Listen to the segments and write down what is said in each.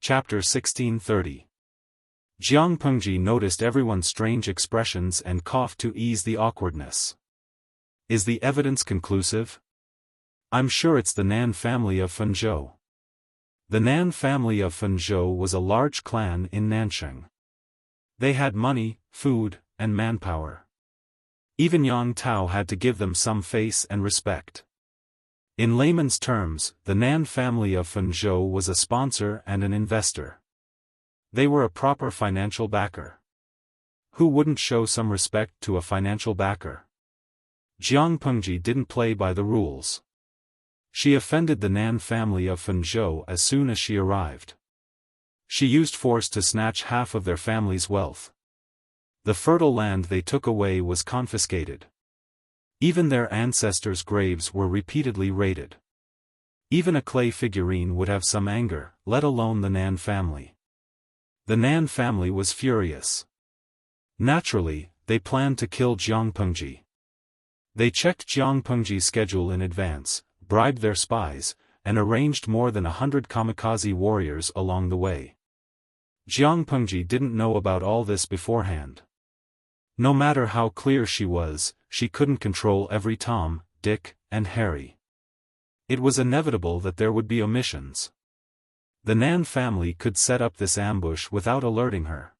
Chapter 1630. Jiang Pengji noticed everyone's strange expressions and coughed to ease the awkwardness. Is the evidence conclusive? I'm sure it's the Nan family of Fenzhou. The Nan family of Fenzhou was a large clan in Nanxing. They had money, food, and manpower. Even Yang Tao had to give them some face and respect. In layman's terms, the Nan family of Fenzhou was a sponsor and an investor. They were a proper financial backer. Who wouldn't show some respect to a financial backer? Jiang Pengji didn't play by the rules. She offended the Nan family of Fenzhou as soon as she arrived. She used force to snatch half of their family's wealth. The fertile land they took away was confiscated. Even their ancestors' graves were repeatedly raided. Even a clay figurine would have some anger, let alone the Nan family. The Nan family was furious. Naturally, they planned to kill Jiang Pengji. They checked Jiang Pengji's schedule in advance, bribed their spies, and arranged more than 100 kamikaze warriors along the way. Jiang Pengji didn't know about all this beforehand. No matter how clear she was, she couldn't control every Tom, Dick, and Harry. It was inevitable that there would be omissions. The Nan family could set up this ambush without alerting her.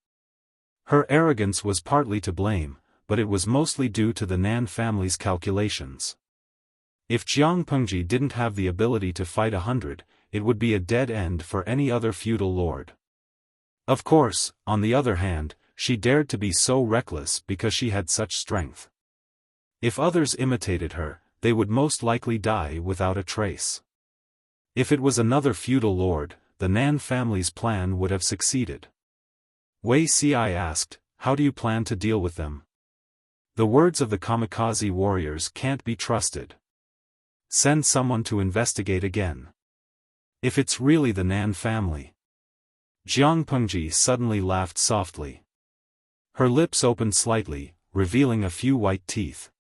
Her arrogance was partly to blame, but it was mostly due to the Nan family's calculations. If Jiang Pengji didn't have the ability to fight 100, it would be a dead end for any other feudal lord. Of course, on the other hand, she dared to be so reckless because she had such strength. If others imitated her, they would most likely die without a trace. If it was another feudal lord, the Nan family's plan would have succeeded. Wuxia asked, "How do you plan to deal with them?" The words of the kamikaze warriors can't be trusted. Send someone to investigate again. If it's really the Nan family. Jiang Pengji suddenly laughed softly. Her lips opened slightly, revealing a few white teeth.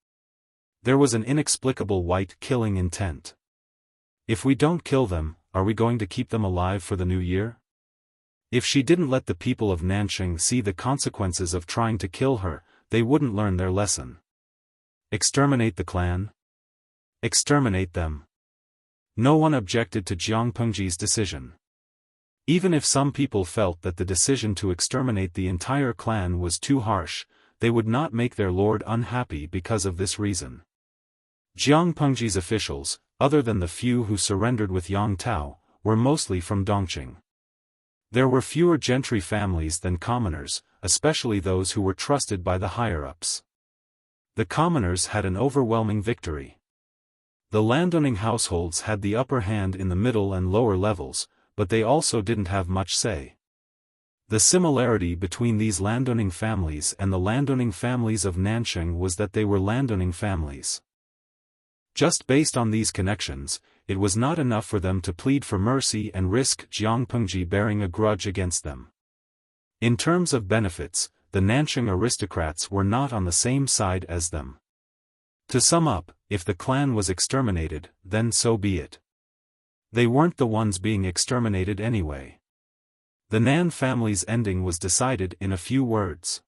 There was an inexplicable white killing intent. If we don't kill them, are we going to keep them alive for the new year? If she didn't let the people of Nanxing see the consequences of trying to kill her, they wouldn't learn their lesson. Exterminate the clan? Exterminate them. No one objected to Jiang Pengji's decision. Even if some people felt that the decision to exterminate the entire clan was too harsh, they would not make their lord unhappy because of this reason. Jiang Pengji's officials, other than the few who surrendered with Yang Tao, were mostly from Dongqing. There were fewer gentry families than commoners, especially those who were trusted by the higher-ups. The commoners had an overwhelming victory. The landowning households had the upper hand in the middle and lower levels, but they also didn't have much say. The similarity between these landowning families and the landowning families of Nanxing was that they were landowning families. Just based on these connections, it was not enough for them to plead for mercy and risk Jiang Pengji bearing a grudge against them. In terms of benefits, the Nanxing aristocrats were not on the same side as them. To sum up, if the clan was exterminated, then so be it. They weren't the ones being exterminated anyway. The Nan family's ending was decided in a few words.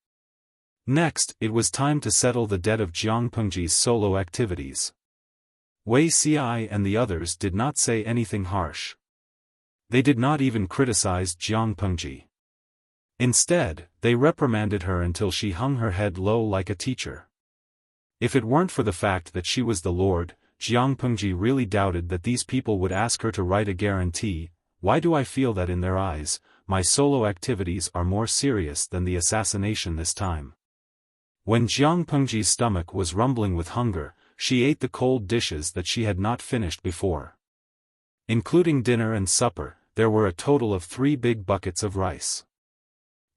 Next, it was time to settle the debt of Jiang Pengji's solo activities. Wuxia and the others did not say anything harsh. They did not even criticize Jiang Pengji. Instead, they reprimanded her until she hung her head low like a teacher. If it weren't for the fact that she was the lord, Jiang Pengji really doubted that these people would ask her to write a guarantee. Why do I feel that in their eyes, my solo activities are more serious than the assassination this time? When Jiang Pengji's stomach was rumbling with hunger, she ate the cold dishes that she had not finished before. Including dinner and supper, there were a total of 3 big buckets of rice.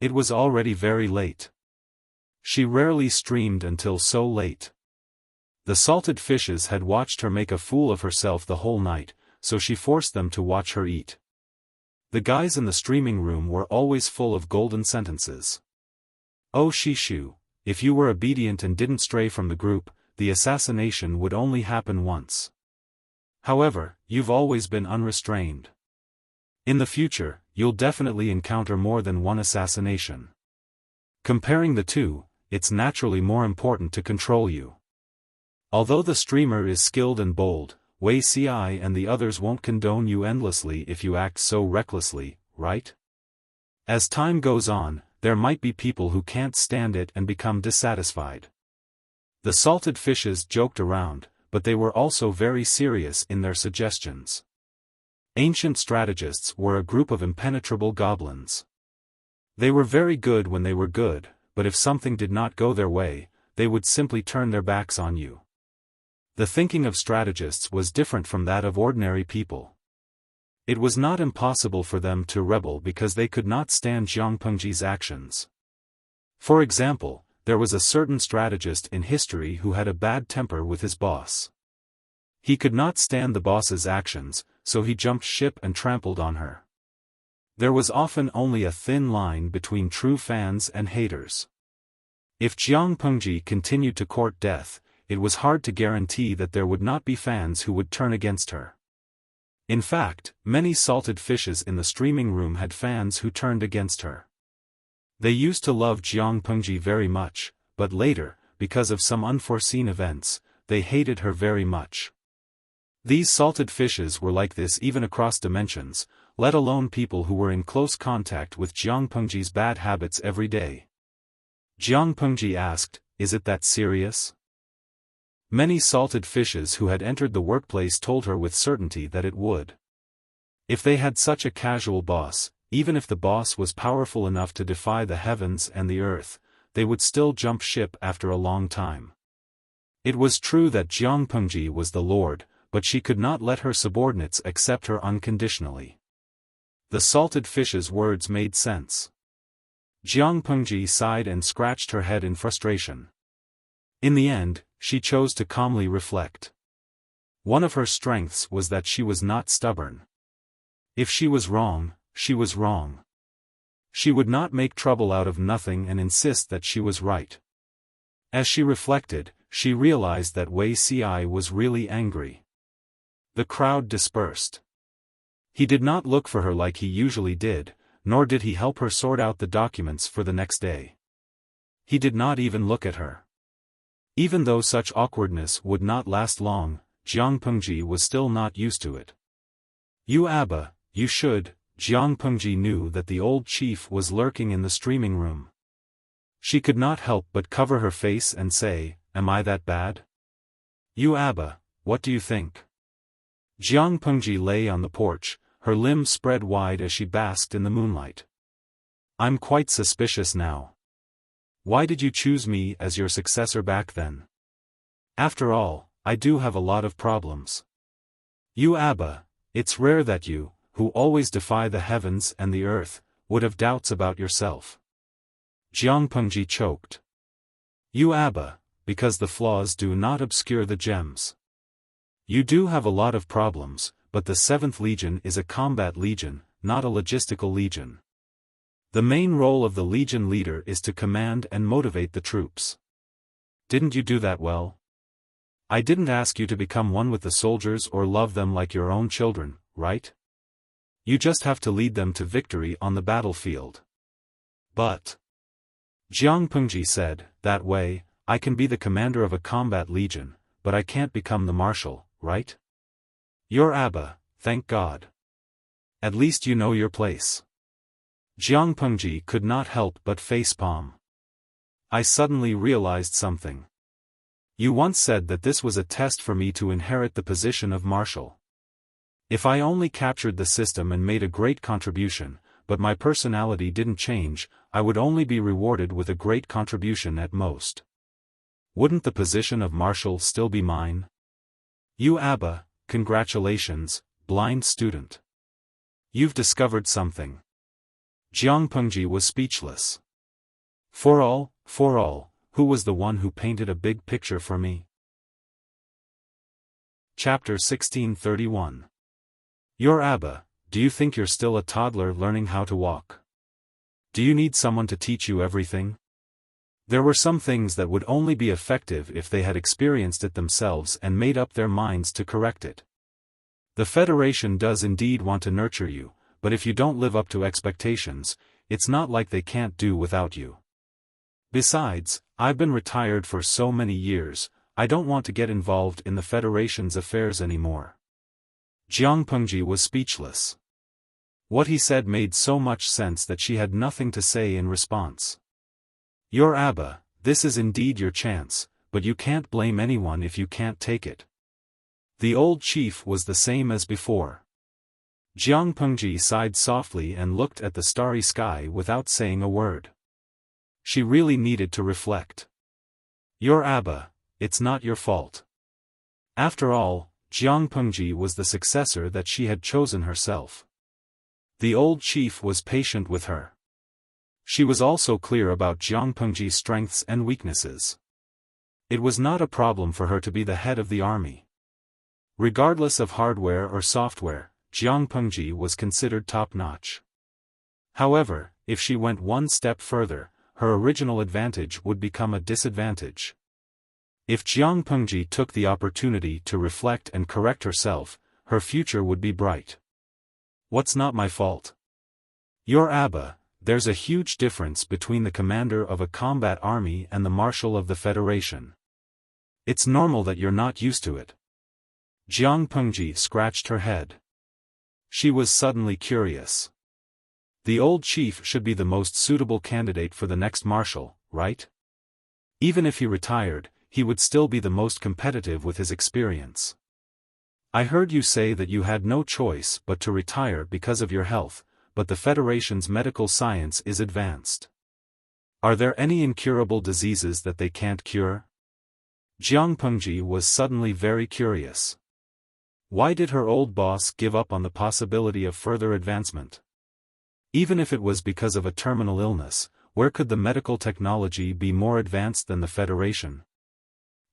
It was already very late. She rarely streamed until so late. The salted fishes had watched her make a fool of herself the whole night, so she forced them to watch her eat. The guys in the streaming room were always full of golden sentences. "Oh Shishu, if you were obedient and didn't stray from the group, the assassination would only happen once. However, you've always been unrestrained. In the future, you'll definitely encounter more than one assassination. Comparing the two, it's naturally more important to control you. Although the streamer is skilled and bold, Wuxia and the others won't condone you endlessly if you act so recklessly, right? As time goes on, there might be people who can't stand it and become dissatisfied. The salted fishes joked around, but they were also very serious in their suggestions. Ancient strategists were a group of impenetrable goblins. They were very good when they were good, but if something did not go their way, they would simply turn their backs on you. The thinking of strategists was different from that of ordinary people. It was not impossible for them to rebel because they could not stand Jiang Pengji's actions. For example, there was a certain strategist in history who had a bad temper with his boss. He could not stand the boss's actions, so he jumped ship and trampled on her. There was often only a thin line between true fans and haters. If Jiang Pengji continued to court death, it was hard to guarantee that there would not be fans who would turn against her. In fact, many salted fishes in the streaming room had fans who turned against her. They used to love Jiang Pengji very much, but later, because of some unforeseen events, they hated her very much. These salted fishes were like this even across dimensions, let alone people who were in close contact with Jiang Pengji's bad habits every day. Jiang Pengji asked, "Is it that serious?" Many salted fishes who had entered the workplace told her with certainty that it would. If they had such a casual boss, even if the boss was powerful enough to defy the heavens and the earth, they would still jump ship after a long time. It was true that Jiang Pengji was the lord, but she could not let her subordinates accept her unconditionally. The salted fish's words made sense. Jiang Pengji sighed and scratched her head in frustration. In the end, she chose to calmly reflect. One of her strengths was that she was not stubborn. If she was wrong, she was wrong. She would not make trouble out of nothing and insist that she was right. As she reflected, she realized that Wuxia was really angry. The crowd dispersed. He did not look for her like he usually did, nor did he help her sort out the documents for the next day. He did not even look at her. Even though such awkwardness would not last long, Jiang Pengji was still not used to it. "You Abba, you should." Jiang Pengji knew that the old chief was lurking in the streaming room. She could not help but cover her face and say, "Am I that bad?" "You Abba, what do you think?" Jiang Pengji lay on the porch, her limbs spread wide as she basked in the moonlight. "I'm quite suspicious now. Why did you choose me as your successor back then? After all, I do have a lot of problems. You Abba, it's rare that you, who always defy the heavens and the earth, would have doubts about yourself." Jiang Pengji choked. "You Abba, because the flaws do not obscure the gems. You do have a lot of problems, but the 7th Legion is a combat legion, not a logistical legion. The main role of the legion leader is to command and motivate the troops. Didn't you do that well? I didn't ask you to become one with the soldiers or love them like your own children, right? You just have to lead them to victory on the battlefield." "But," Jiang Pengji said, "that way, I can be the commander of a combat legion, but I can't become the marshal, right? Your Abba, thank God. At least you know your place." Jiang Pengji could not help but facepalm. "I suddenly realized something. You once said that this was a test for me to inherit the position of marshal. If I only captured the system and made a great contribution, but my personality didn't change, I would only be rewarded with a great contribution at most. Wouldn't the position of marshal still be mine? You Abba, congratulations, blind student. You've discovered something." Jiang Pengji was speechless. For all, who was the one who painted a big picture for me?" Chapter 1631. Your Abba, do you think you're still a toddler learning how to walk? Do you need someone to teach you everything? There were some things that would only be effective if they had experienced it themselves and made up their minds to correct it. The Federation does indeed want to nurture you, but if you don't live up to expectations, it's not like they can't do without you. Besides, I've been retired for so many years, I don't want to get involved in the Federation's affairs anymore. Jiang Pengji was speechless. What he said made so much sense that she had nothing to say in response. Your Abba, this is indeed your chance, but you can't blame anyone if you can't take it. The old chief was the same as before. Jiang Pengji sighed softly and looked at the starry sky without saying a word. She really needed to reflect. Your Abba, it's not your fault. After all, Jiang Pengji was the successor that she had chosen herself. The old chief was patient with her. She was also clear about Jiang Pengji's strengths and weaknesses. It was not a problem for her to be the head of the army. Regardless of hardware or software, Jiang Pengji was considered top-notch. However, if she went one step further, her original advantage would become a disadvantage. If Jiang Pengji took the opportunity to reflect and correct herself, her future would be bright. What's not my fault? Your Abba, there's a huge difference between the commander of a combat army and the marshal of the Federation. It's normal that you're not used to it. Jiang Pengji scratched her head. She was suddenly curious. The old chief should be the most suitable candidate for the next marshal, right? Even if he retired, he would still be the most competitive with his experience. I heard you say that you had no choice but to retire because of your health, but the Federation's medical science is advanced. Are there any incurable diseases that they can't cure? Jiang Pengji was suddenly very curious. Why did her old boss give up on the possibility of further advancement? Even if it was because of a terminal illness, where could the medical technology be more advanced than the Federation?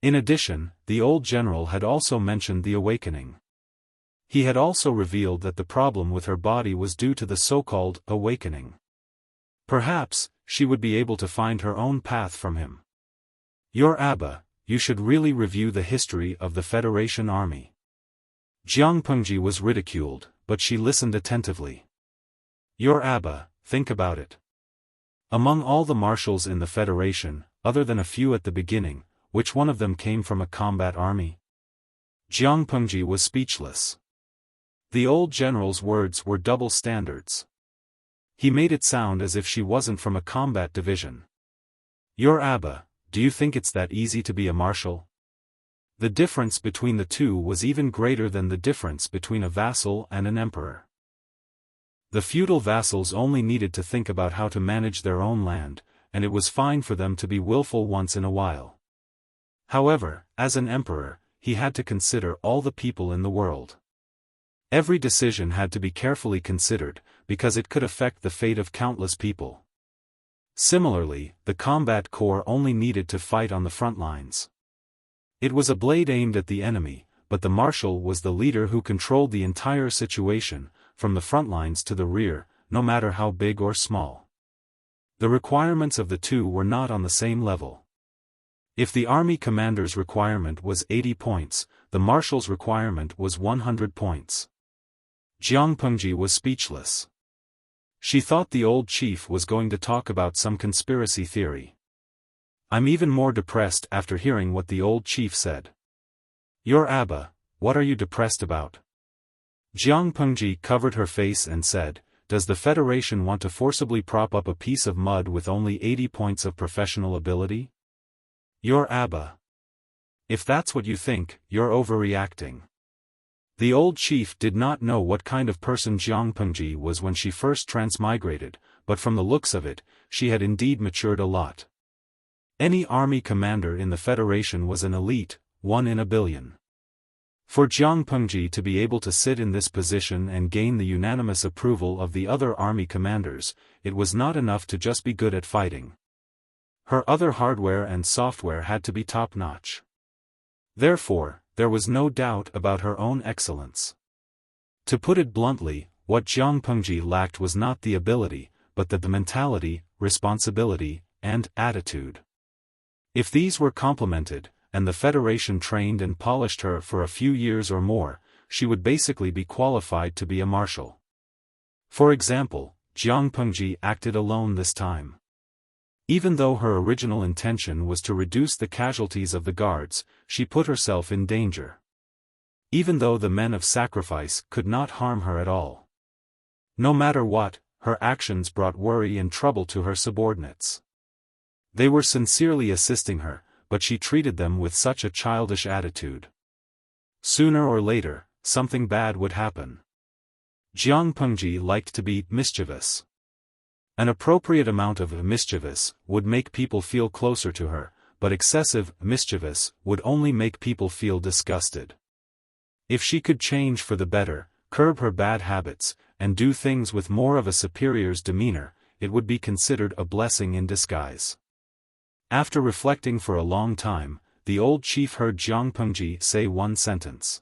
In addition, the old general had also mentioned the awakening. He had also revealed that the problem with her body was due to the so-called awakening. Perhaps, she would be able to find her own path from him. Your Abba, you should really review the history of the Federation army. Jiang Pengji was ridiculed, but she listened attentively. Your Abba, think about it. Among all the marshals in the Federation, other than a few at the beginning, which one of them came from a combat army? Jiang Pengji was speechless. The old general's words were double standards. He made it sound as if she wasn't from a combat division. Your Abba, do you think it's that easy to be a marshal? The difference between the two was even greater than the difference between a vassal and an emperor. The feudal vassals only needed to think about how to manage their own land, and it was fine for them to be willful once in a while. However, as an emperor, he had to consider all the people in the world. Every decision had to be carefully considered, because it could affect the fate of countless people. Similarly, the combat corps only needed to fight on the front lines. It was a blade aimed at the enemy, but the marshal was the leader who controlled the entire situation, from the front lines to the rear, no matter how big or small. The requirements of the two were not on the same level. If the army commander's requirement was 80 points, the marshal's requirement was 100 points. Jiang Pengji was speechless. She thought the old chief was going to talk about some conspiracy theory. I'm even more depressed after hearing what the old chief said. Your Abba, what are you depressed about? Jiang Pengji covered her face and said, does the Federation want to forcibly prop up a piece of mud with only 80 points of professional ability? Your Abba. If that's what you think, you're overreacting. The old chief did not know what kind of person Jiang Pengji was when she first transmigrated, but from the looks of it, she had indeed matured a lot. Any army commander in the Federation was an elite, one in a billion. For Jiang Pengji to be able to sit in this position and gain the unanimous approval of the other army commanders, it was not enough to just be good at fighting. Her other hardware and software had to be top-notch. Therefore, there was no doubt about her own excellence. To put it bluntly, what Jiang Pengji lacked was not the ability, but the mentality, responsibility, and attitude. If these were complemented, and the Federation trained and polished her for a few years or more, she would basically be qualified to be a marshal. For example, Jiang Pengji acted alone this time. Even though her original intention was to reduce the casualties of the guards, she put herself in danger. Even though the men of sacrifice could not harm her at all. No matter what, her actions brought worry and trouble to her subordinates. They were sincerely assisting her, but she treated them with such a childish attitude. Sooner or later, something bad would happen. Jiang Pengji liked to be mischievous. An appropriate amount of mischievous would make people feel closer to her, but excessive mischievous would only make people feel disgusted. If she could change for the better, curb her bad habits, and do things with more of a superior's demeanor, it would be considered a blessing in disguise. After reflecting for a long time, the old chief heard Jiang Pengji say one sentence.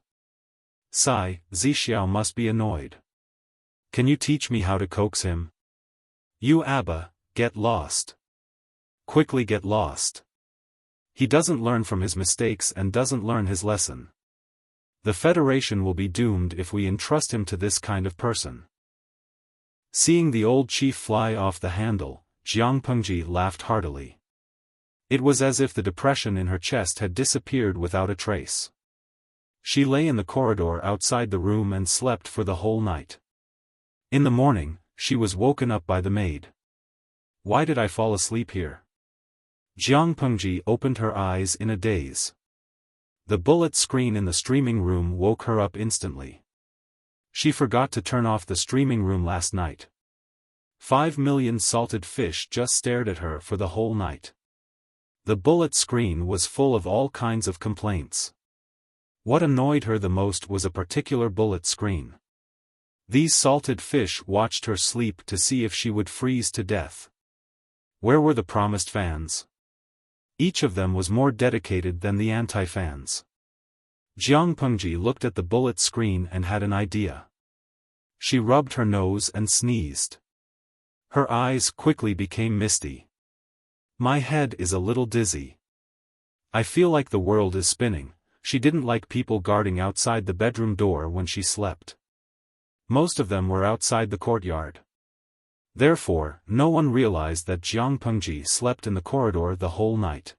Sigh, Zixiao must be annoyed. Can you teach me how to coax him? You Abba, get lost. Quickly get lost. He doesn't learn from his mistakes and doesn't learn his lesson. The Federation will be doomed if we entrust him to this kind of person. Seeing the old chief fly off the handle, Jiang Pengji laughed heartily. It was as if the depression in her chest had disappeared without a trace. She lay in the corridor outside the room and slept for the whole night. In the morning, she was woken up by the maid. Why did I fall asleep here? Jiang Pengji opened her eyes in a daze. The bullet screen in the streaming room woke her up instantly. She forgot to turn off the streaming room last night. 5 million salted fish just stared at her for the whole night. The bullet screen was full of all kinds of complaints. What annoyed her the most was a particular bullet screen. These salted fish watched her sleep to see if she would freeze to death. Where were the promised fans? Each of them was more dedicated than the anti-fans. Jiang Pengji looked at the bullet screen and had an idea. She rubbed her nose and sneezed. Her eyes quickly became misty. My head is a little dizzy. I feel like the world is spinning. She didn't like people guarding outside the bedroom door when she slept. Most of them were outside the courtyard. Therefore, no one realized that Jiang Pengji slept in the corridor the whole night.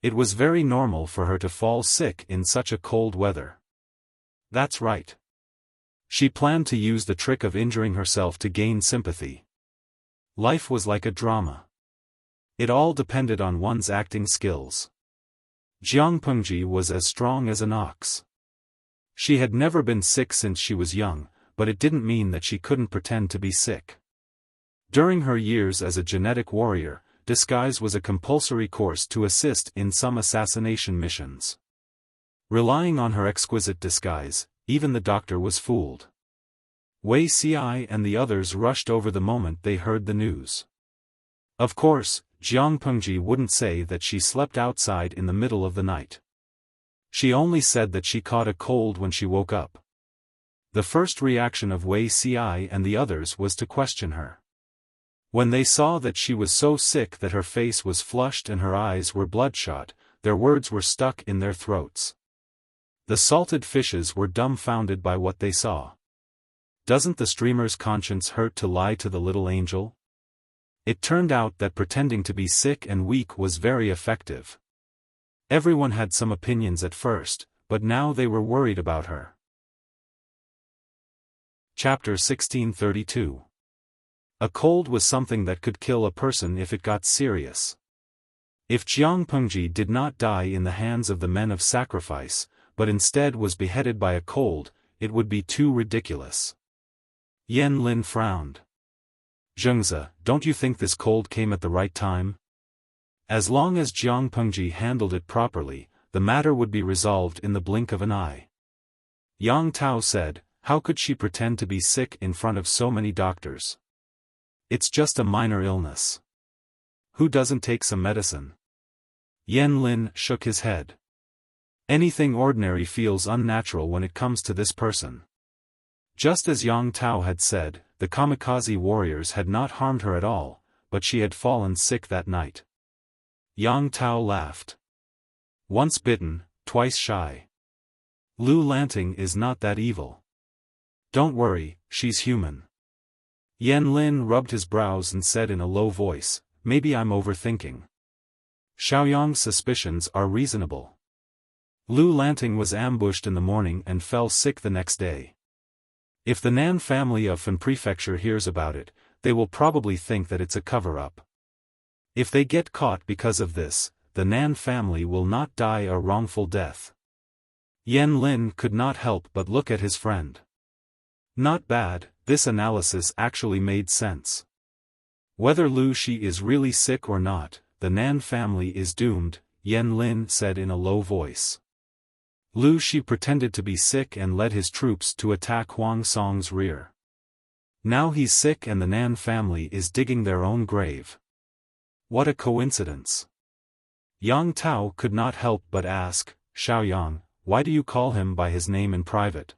It was very normal for her to fall sick in such a cold weather. That's right. She planned to use the trick of injuring herself to gain sympathy. Life was like a drama. It all depended on one's acting skills. Jiang Pengji was as strong as an ox. She had never been sick since she was young, but it didn't mean that she couldn't pretend to be sick. During her years as a genetic warrior, disguise was a compulsory course to assist in some assassination missions. Relying on her exquisite disguise, even the doctor was fooled. Wei Xi and the others rushed over the moment they heard the news. Of course, Jiang Pengji wouldn't say that she slept outside in the middle of the night. She only said that she caught a cold when she woke up. The first reaction of Wei Xi and the others was to question her. When they saw that she was so sick that her face was flushed and her eyes were bloodshot, their words were stuck in their throats. The salted fishes were dumbfounded by what they saw. Doesn't the streamer's conscience hurt to lie to the little angel? It turned out that pretending to be sick and weak was very effective. Everyone had some opinions at first, but now they were worried about her. Chapter 1632. A cold was something that could kill a person if it got serious. If Jiang Pengji did not die in the hands of the men of sacrifice, but instead was beheaded by a cold, it would be too ridiculous. Yan Lin frowned. Zhengzi, don't you think this cold came at the right time? As long as Jiang Pengji handled it properly, the matter would be resolved in the blink of an eye. Yang Tao said, how could she pretend to be sick in front of so many doctors? It's just a minor illness. Who doesn't take some medicine? Yan Lin shook his head. Anything ordinary feels unnatural when it comes to this person. Just as Yang Tao had said, the kamikaze warriors had not harmed her at all, but she had fallen sick that night. Yang Tao laughed. Once bitten, twice shy. Lu Lanting is not that evil. Don't worry, she's human. Yan Lin rubbed his brows and said in a low voice, maybe I'm overthinking. Xiaoyang's suspicions are reasonable. Lu Lanting was ambushed in the morning and fell sick the next day. If the Nan family of Fan Prefecture hears about it, they will probably think that it's a cover-up. If they get caught because of this, the Nan family will not die a wrongful death. Yan Lin could not help but look at his friend. Not bad, this analysis actually made sense. Whether Lu Shi is really sick or not, the Nan family is doomed, Yan Lin said in a low voice. Lu Shi pretended to be sick and led his troops to attack Huang Song's rear. Now he's sick and the Nan family is digging their own grave. What a coincidence. Yang Tao could not help but ask, Xiaoyang, why do you call him by his name in private?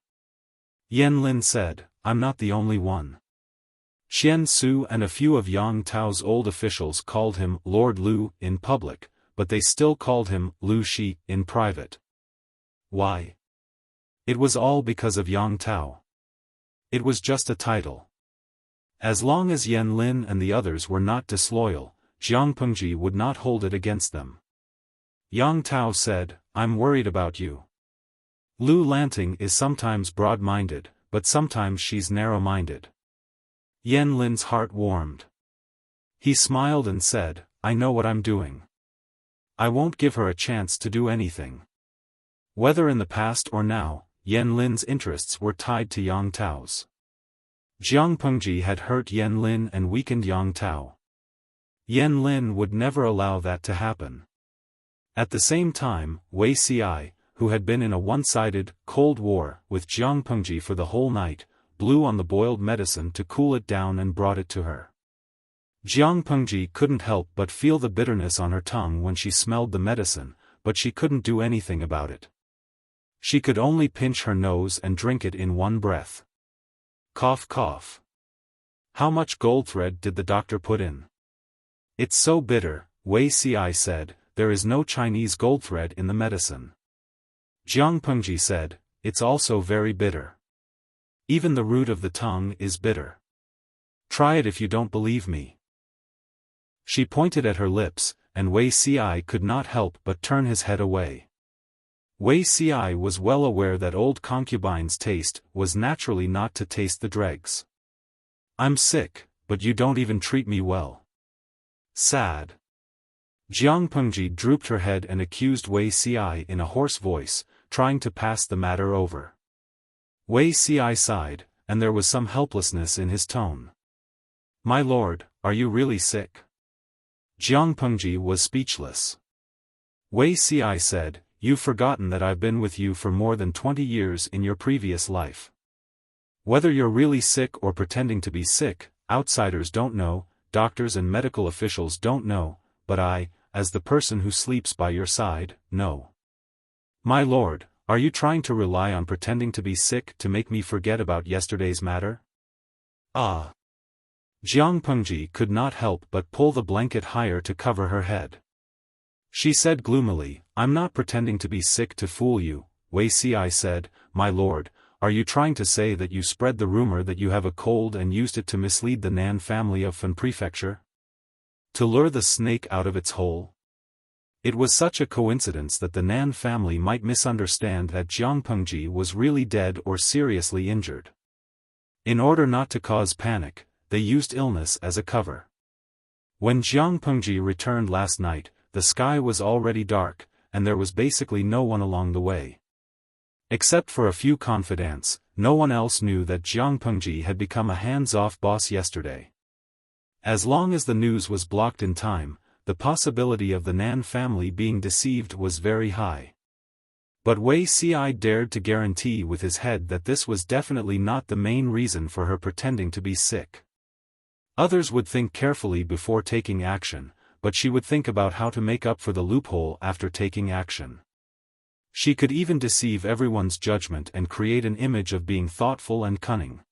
Yan Lin said, I'm not the only one. Xian Su and a few of Yang Tao's old officials called him Lord Lu in public, but they still called him Lu Shi in private. Why? It was all because of Yang Tao. It was just a title. As long as Yan Lin and the others were not disloyal, Jiang Pengji would not hold it against them. Yang Tao said, I'm worried about you. Lu Lanting is sometimes broad-minded, but sometimes she's narrow-minded. Yan Lin's heart warmed. He smiled and said, I know what I'm doing. I won't give her a chance to do anything. Whether in the past or now, Yan Lin's interests were tied to Yang Tao's. Jiang Pengji had hurt Yan Lin and weakened Yang Tao. Yan Lin would never allow that to happen. At the same time, Wei Ci, who had been in a one-sided, cold war with Jiang Pengji for the whole night, blew on the boiled medicine to cool it down and brought it to her. Jiang Pengji couldn't help but feel the bitterness on her tongue when she smelled the medicine, but she couldn't do anything about it. She could only pinch her nose and drink it in one breath. Cough cough. How much gold thread did the doctor put in? It's so bitter, Wei Ci said, there is no Chinese gold thread in the medicine. Jiang Pengji said, it's also very bitter. Even the root of the tongue is bitter. Try it if you don't believe me. She pointed at her lips, and Wei Ci could not help but turn his head away. Wei Ci was well aware that old concubine's taste was naturally not to taste the dregs. I'm sick, but you don't even treat me well. Sad. Jiang Pengji drooped her head and accused Wei Ci in a hoarse voice, trying to pass the matter over. Wei Ci sighed, and there was some helplessness in his tone. My lord, are you really sick? Jiang Pengji was speechless. Wei Ci said, you've forgotten that I've been with you for more than 20 years in your previous life. Whether you're really sick or pretending to be sick, outsiders don't know, doctors and medical officials don't know, but I, as the person who sleeps by your side, know. My lord, are you trying to rely on pretending to be sick to make me forget about yesterday's matter? Ah. Jiang Pengji could not help but pull the blanket higher to cover her head. She said gloomily, I'm not pretending to be sick to fool you, Wei Ci said, my lord, are you trying to say that you spread the rumor that you have a cold and used it to mislead the Nan family of Fan Prefecture? To lure the snake out of its hole? It was such a coincidence that the Nan family might misunderstand that Jiang Pengji was really dead or seriously injured. In order not to cause panic, they used illness as a cover. When Jiang Pengji returned last night, the sky was already dark, and there was basically no one along the way. Except for a few confidants, no one else knew that Jiang Pengji had become a hands-off boss yesterday. As long as the news was blocked in time, the possibility of the Nan family being deceived was very high. But Wei Ci dared to guarantee with his head that this was definitely not the main reason for her pretending to be sick. Others would think carefully before taking action, but she would think about how to make up for the loophole after taking action. She could even deceive everyone's judgment and create an image of being thoughtful and cunning.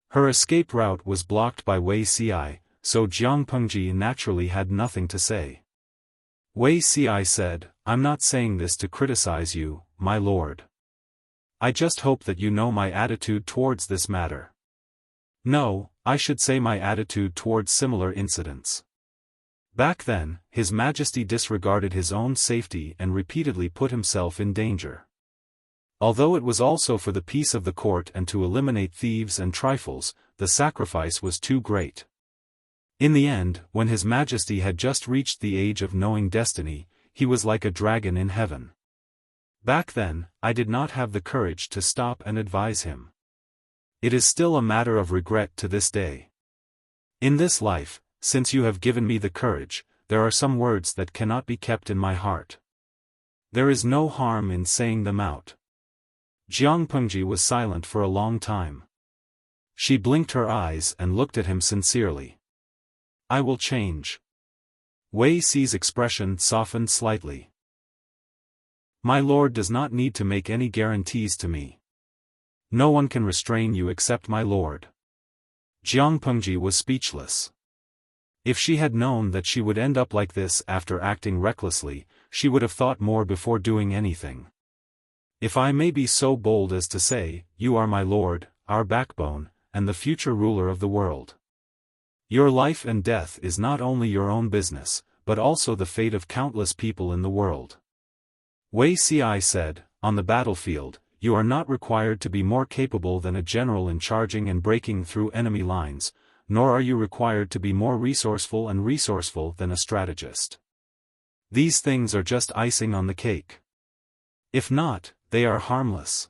Her escape route was blocked by Wei Ci, so Jiang Pengji naturally had nothing to say. Wei Ci said, I'm not saying this to criticize you, my lord. I just hope that you know my attitude towards this matter. No, I should say my attitude towards similar incidents. Back then, His Majesty disregarded his own safety and repeatedly put himself in danger. Although it was also for the peace of the court and to eliminate thieves and trifles, the sacrifice was too great. In the end, when His Majesty had just reached the age of knowing destiny, he was like a dragon in heaven. Back then, I did not have the courage to stop and advise him. It is still a matter of regret to this day. In this life, since you have given me the courage, there are some words that cannot be kept in my heart. There is no harm in saying them out. Jiang Pengji was silent for a long time. She blinked her eyes and looked at him sincerely. I will change. Wei Xi's expression softened slightly. My lord does not need to make any guarantees to me. No one can restrain you except my lord. Jiang Pengji was speechless. If she had known that she would end up like this after acting recklessly, she would have thought more before doing anything. If I may be so bold as to say, you are my lord, our backbone, and the future ruler of the world. Your life and death is not only your own business, but also the fate of countless people in the world. Wei Xi said, on the battlefield, you are not required to be more capable than a general in charging and breaking through enemy lines, nor are you required to be more resourceful than a strategist. These things are just icing on the cake. If not, they are harmless.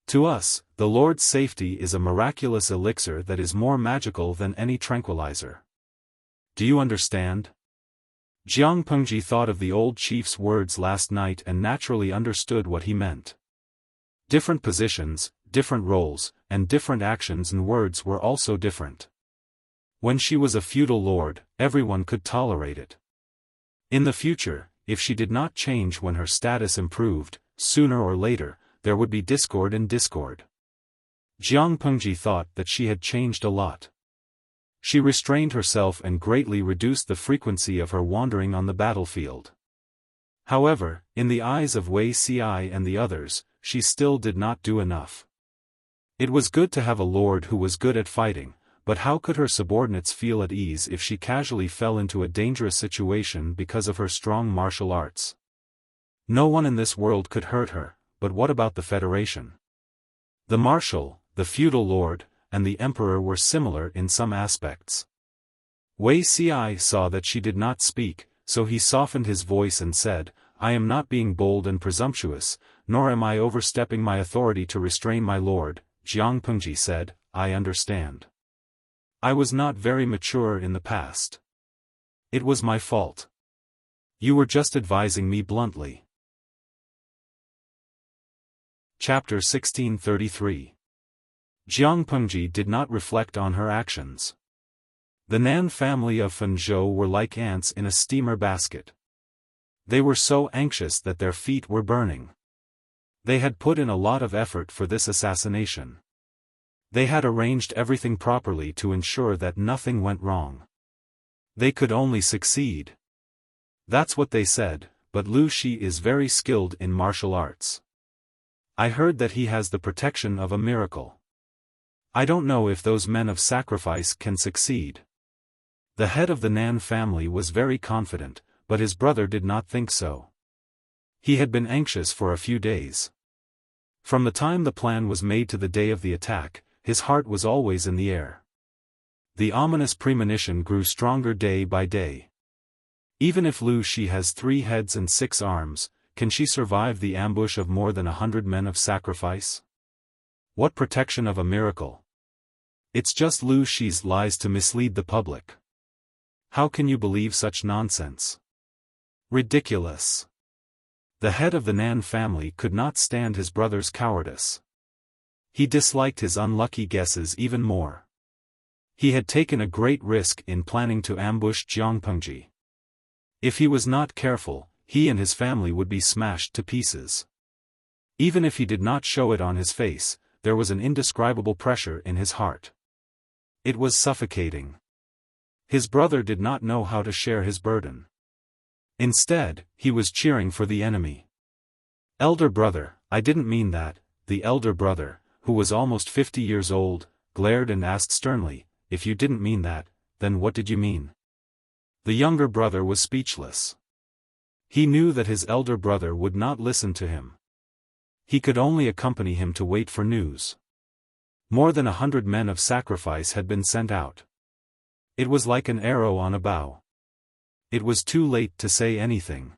To us, the Lord's safety is a miraculous elixir that is more magical than any tranquilizer. Do you understand? Jiang Pengji thought of the old chief's words last night and naturally understood what he meant. Different positions, different roles, and different actions and words were also different. When she was a feudal lord, everyone could tolerate it. In the future, if she did not change when her status improved, sooner or later, there would be discord and discord. Jiang Pengji thought that she had changed a lot. She restrained herself and greatly reduced the frequency of her wandering on the battlefield. However, in the eyes of Wei Xi and the others, she still did not do enough. It was good to have a lord who was good at fighting, but how could her subordinates feel at ease if she casually fell into a dangerous situation because of her strong martial arts? No one in this world could hurt her, but what about the Federation? The marshal, the feudal lord, and the emperor were similar in some aspects. Wei Xi saw that she did not speak, so he softened his voice and said, I am not being bold and presumptuous, nor am I overstepping my authority to restrain my lord. Jiang Pengji said, I understand. I was not very mature in the past. It was my fault. You were just advising me bluntly. Chapter 1633. Jiang Pengji did not reflect on her actions. The Nan family of Fenzhou were like ants in a steamer basket. They were so anxious that their feet were burning. They had put in a lot of effort for this assassination. They had arranged everything properly to ensure that nothing went wrong. They could only succeed. That's what they said, but Lu Shi is very skilled in martial arts. I heard that he has the protection of a miracle. I don't know if those men of sacrifice can succeed. The head of the Nan family was very confident, but his brother did not think so. He had been anxious for a few days. From the time the plan was made to the day of the attack, his heart was always in the air. The ominous premonition grew stronger day by day. Even if Lu Shi has 3 heads and 6 arms, can she survive the ambush of more than 100 men of sacrifice? What protection of a miracle? It's just Lu Shi's lies to mislead the public. How can you believe such nonsense? Ridiculous. The head of the Nan family could not stand his brother's cowardice. He disliked his unlucky guesses even more. He had taken a great risk in planning to ambush Jiang Pengji. If he was not careful, he and his family would be smashed to pieces. Even if he did not show it on his face, there was an indescribable pressure in his heart. It was suffocating. His brother did not know how to share his burden. Instead, he was cheering for the enemy. Elder brother, I didn't mean that. The elder brother, who was almost 50 years old, glared and asked sternly, if you didn't mean that, then what did you mean? The younger brother was speechless. He knew that his elder brother would not listen to him. He could only accompany him to wait for news. More than 100 men of sacrifice had been sent out. It was like an arrow on a bow. It was too late to say anything.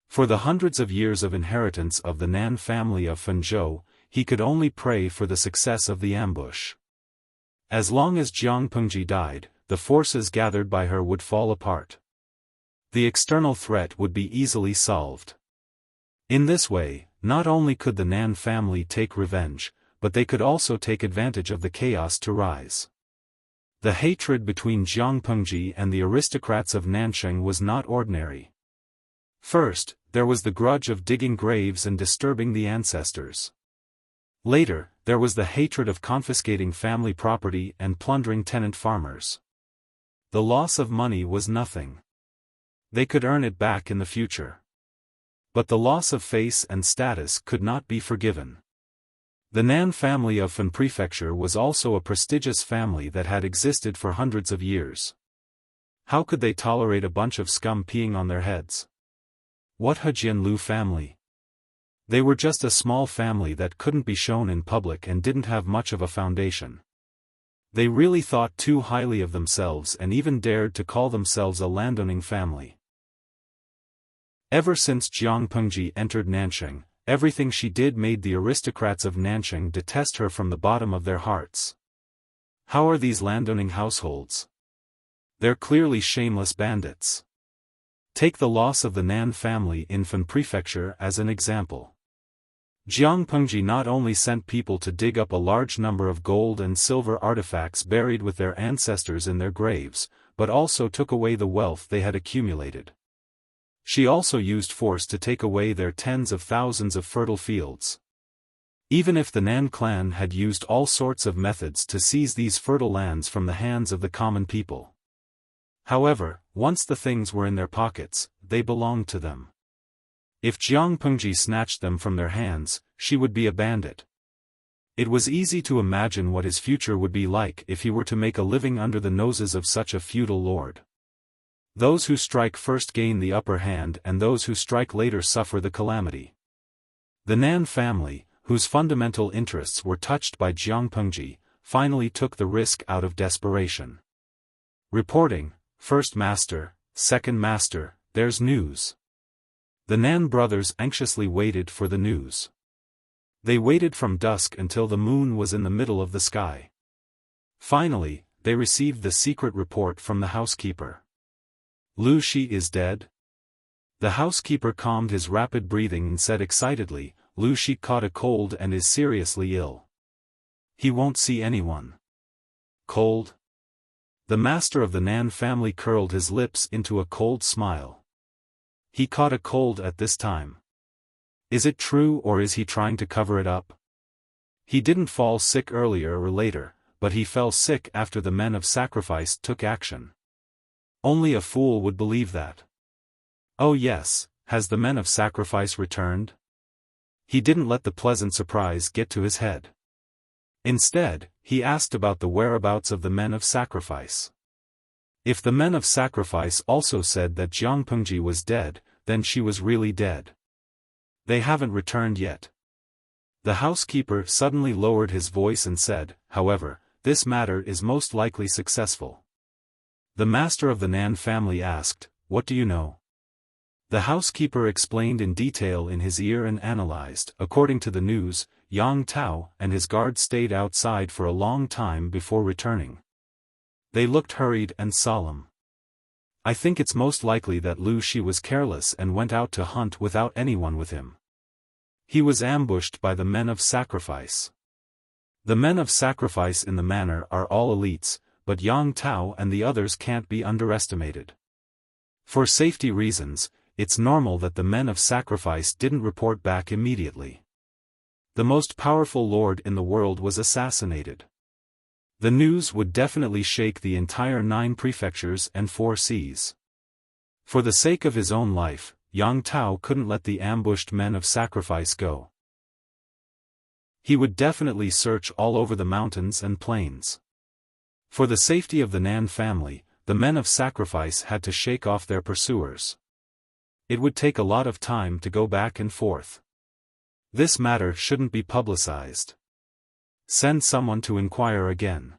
For the hundreds of years of inheritance of the Nan family of Fenzhou, he could only pray for the success of the ambush. As long as Jiang Pengji died, the forces gathered by her would fall apart. The external threat would be easily solved. In this way, not only could the Nan family take revenge, but they could also take advantage of the chaos to rise. The hatred between Jiang Pengji and the aristocrats of Nansheng was not ordinary. First, there was the grudge of digging graves and disturbing the ancestors. Later, there was the hatred of confiscating family property and plundering tenant farmers. The loss of money was nothing. They could earn it back in the future. But the loss of face and status could not be forgiven. The Nan family of Fan Prefecture was also a prestigious family that had existed for hundreds of years. How could they tolerate a bunch of scum peeing on their heads? What Hejianlu family? They were just a small family that couldn't be shown in public and didn't have much of a foundation. They really thought too highly of themselves and even dared to call themselves a landowning family. Ever since Jiang Pengji entered Nansheng, everything she did made the aristocrats of Nansheng detest her from the bottom of their hearts. How are these landowning households? They're clearly shameless bandits. Take the loss of the Nan family in Fan Prefecture as an example. Jiang Pengji not only sent people to dig up a large number of gold and silver artifacts buried with their ancestors in their graves, but also took away the wealth they had accumulated. She also used force to take away their tens of thousands of fertile fields. Even if the Nan clan had used all sorts of methods to seize these fertile lands from the hands of the common people. However, once the things were in their pockets, they belonged to them. If Jiang Pengji snatched them from their hands, she would be a bandit. It was easy to imagine what his future would be like if he were to make a living under the noses of such a feudal lord. Those who strike first gain the upper hand and those who strike later suffer the calamity. The Nan family, whose fundamental interests were touched by Jiang Pengji, finally took the risk out of desperation. Reporting, First Master, Second Master, there's news. The Nan brothers anxiously waited for the news. They waited from dusk until the moon was in the middle of the sky. Finally, they received the secret report from the housekeeper. Lu Shi is dead? The housekeeper calmed his rapid breathing and said excitedly, Lu Shi caught a cold and is seriously ill. He won't see anyone. Cold? The master of the Nan family curled his lips into a cold smile. He caught a cold at this time. Is it true or is he trying to cover it up? He didn't fall sick earlier or later, but he fell sick after the men of sacrifice took action. Only a fool would believe that. Oh yes, has the men of sacrifice returned? He didn't let the pleasant surprise get to his head. Instead, he asked about the whereabouts of the men of sacrifice. If the men of sacrifice also said that Jiang Pengji was dead, then she was really dead. They haven't returned yet. The housekeeper suddenly lowered his voice and said, however, this matter is most likely successful. The master of the Nan family asked, what do you know? The housekeeper explained in detail in his ear and analyzed. According to the news, Yang Tao and his guards stayed outside for a long time before returning. They looked hurried and solemn. I think it's most likely that Lu Shi was careless and went out to hunt without anyone with him. He was ambushed by the men of sacrifice. The men of sacrifice in the manor are all elites, but Yang Tao and the others can't be underestimated. For safety reasons, it's normal that the men of sacrifice didn't report back immediately. The most powerful lord in the world was assassinated. The news would definitely shake the entire 9 prefectures and 4 seas. For the sake of his own life, Yang Tao couldn't let the ambushed men of sacrifice go. He would definitely search all over the mountains and plains. For the safety of the Nan family, the men of sacrifice had to shake off their pursuers. It would take a lot of time to go back and forth. This matter shouldn't be publicized. Send someone to inquire again.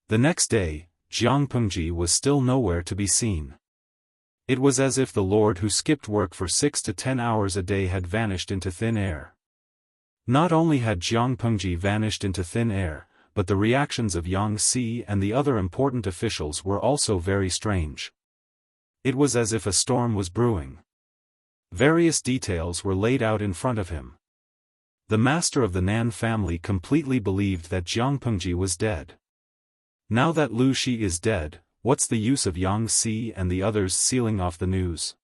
The next day, Jiang Pengji was still nowhere to be seen. It was as if the lord who skipped work for 6 to 10 hours a day had vanished into thin air. Not only had Jiang Pengji vanished into thin air, but the reactions of Yang Si and the other important officials were also very strange. It was as if a storm was brewing. Various details were laid out in front of him. The master of the Nan family completely believed that Jiang Pengji was dead. Now that Lu Shi is dead, what's the use of Yang Si and the others sealing off the news?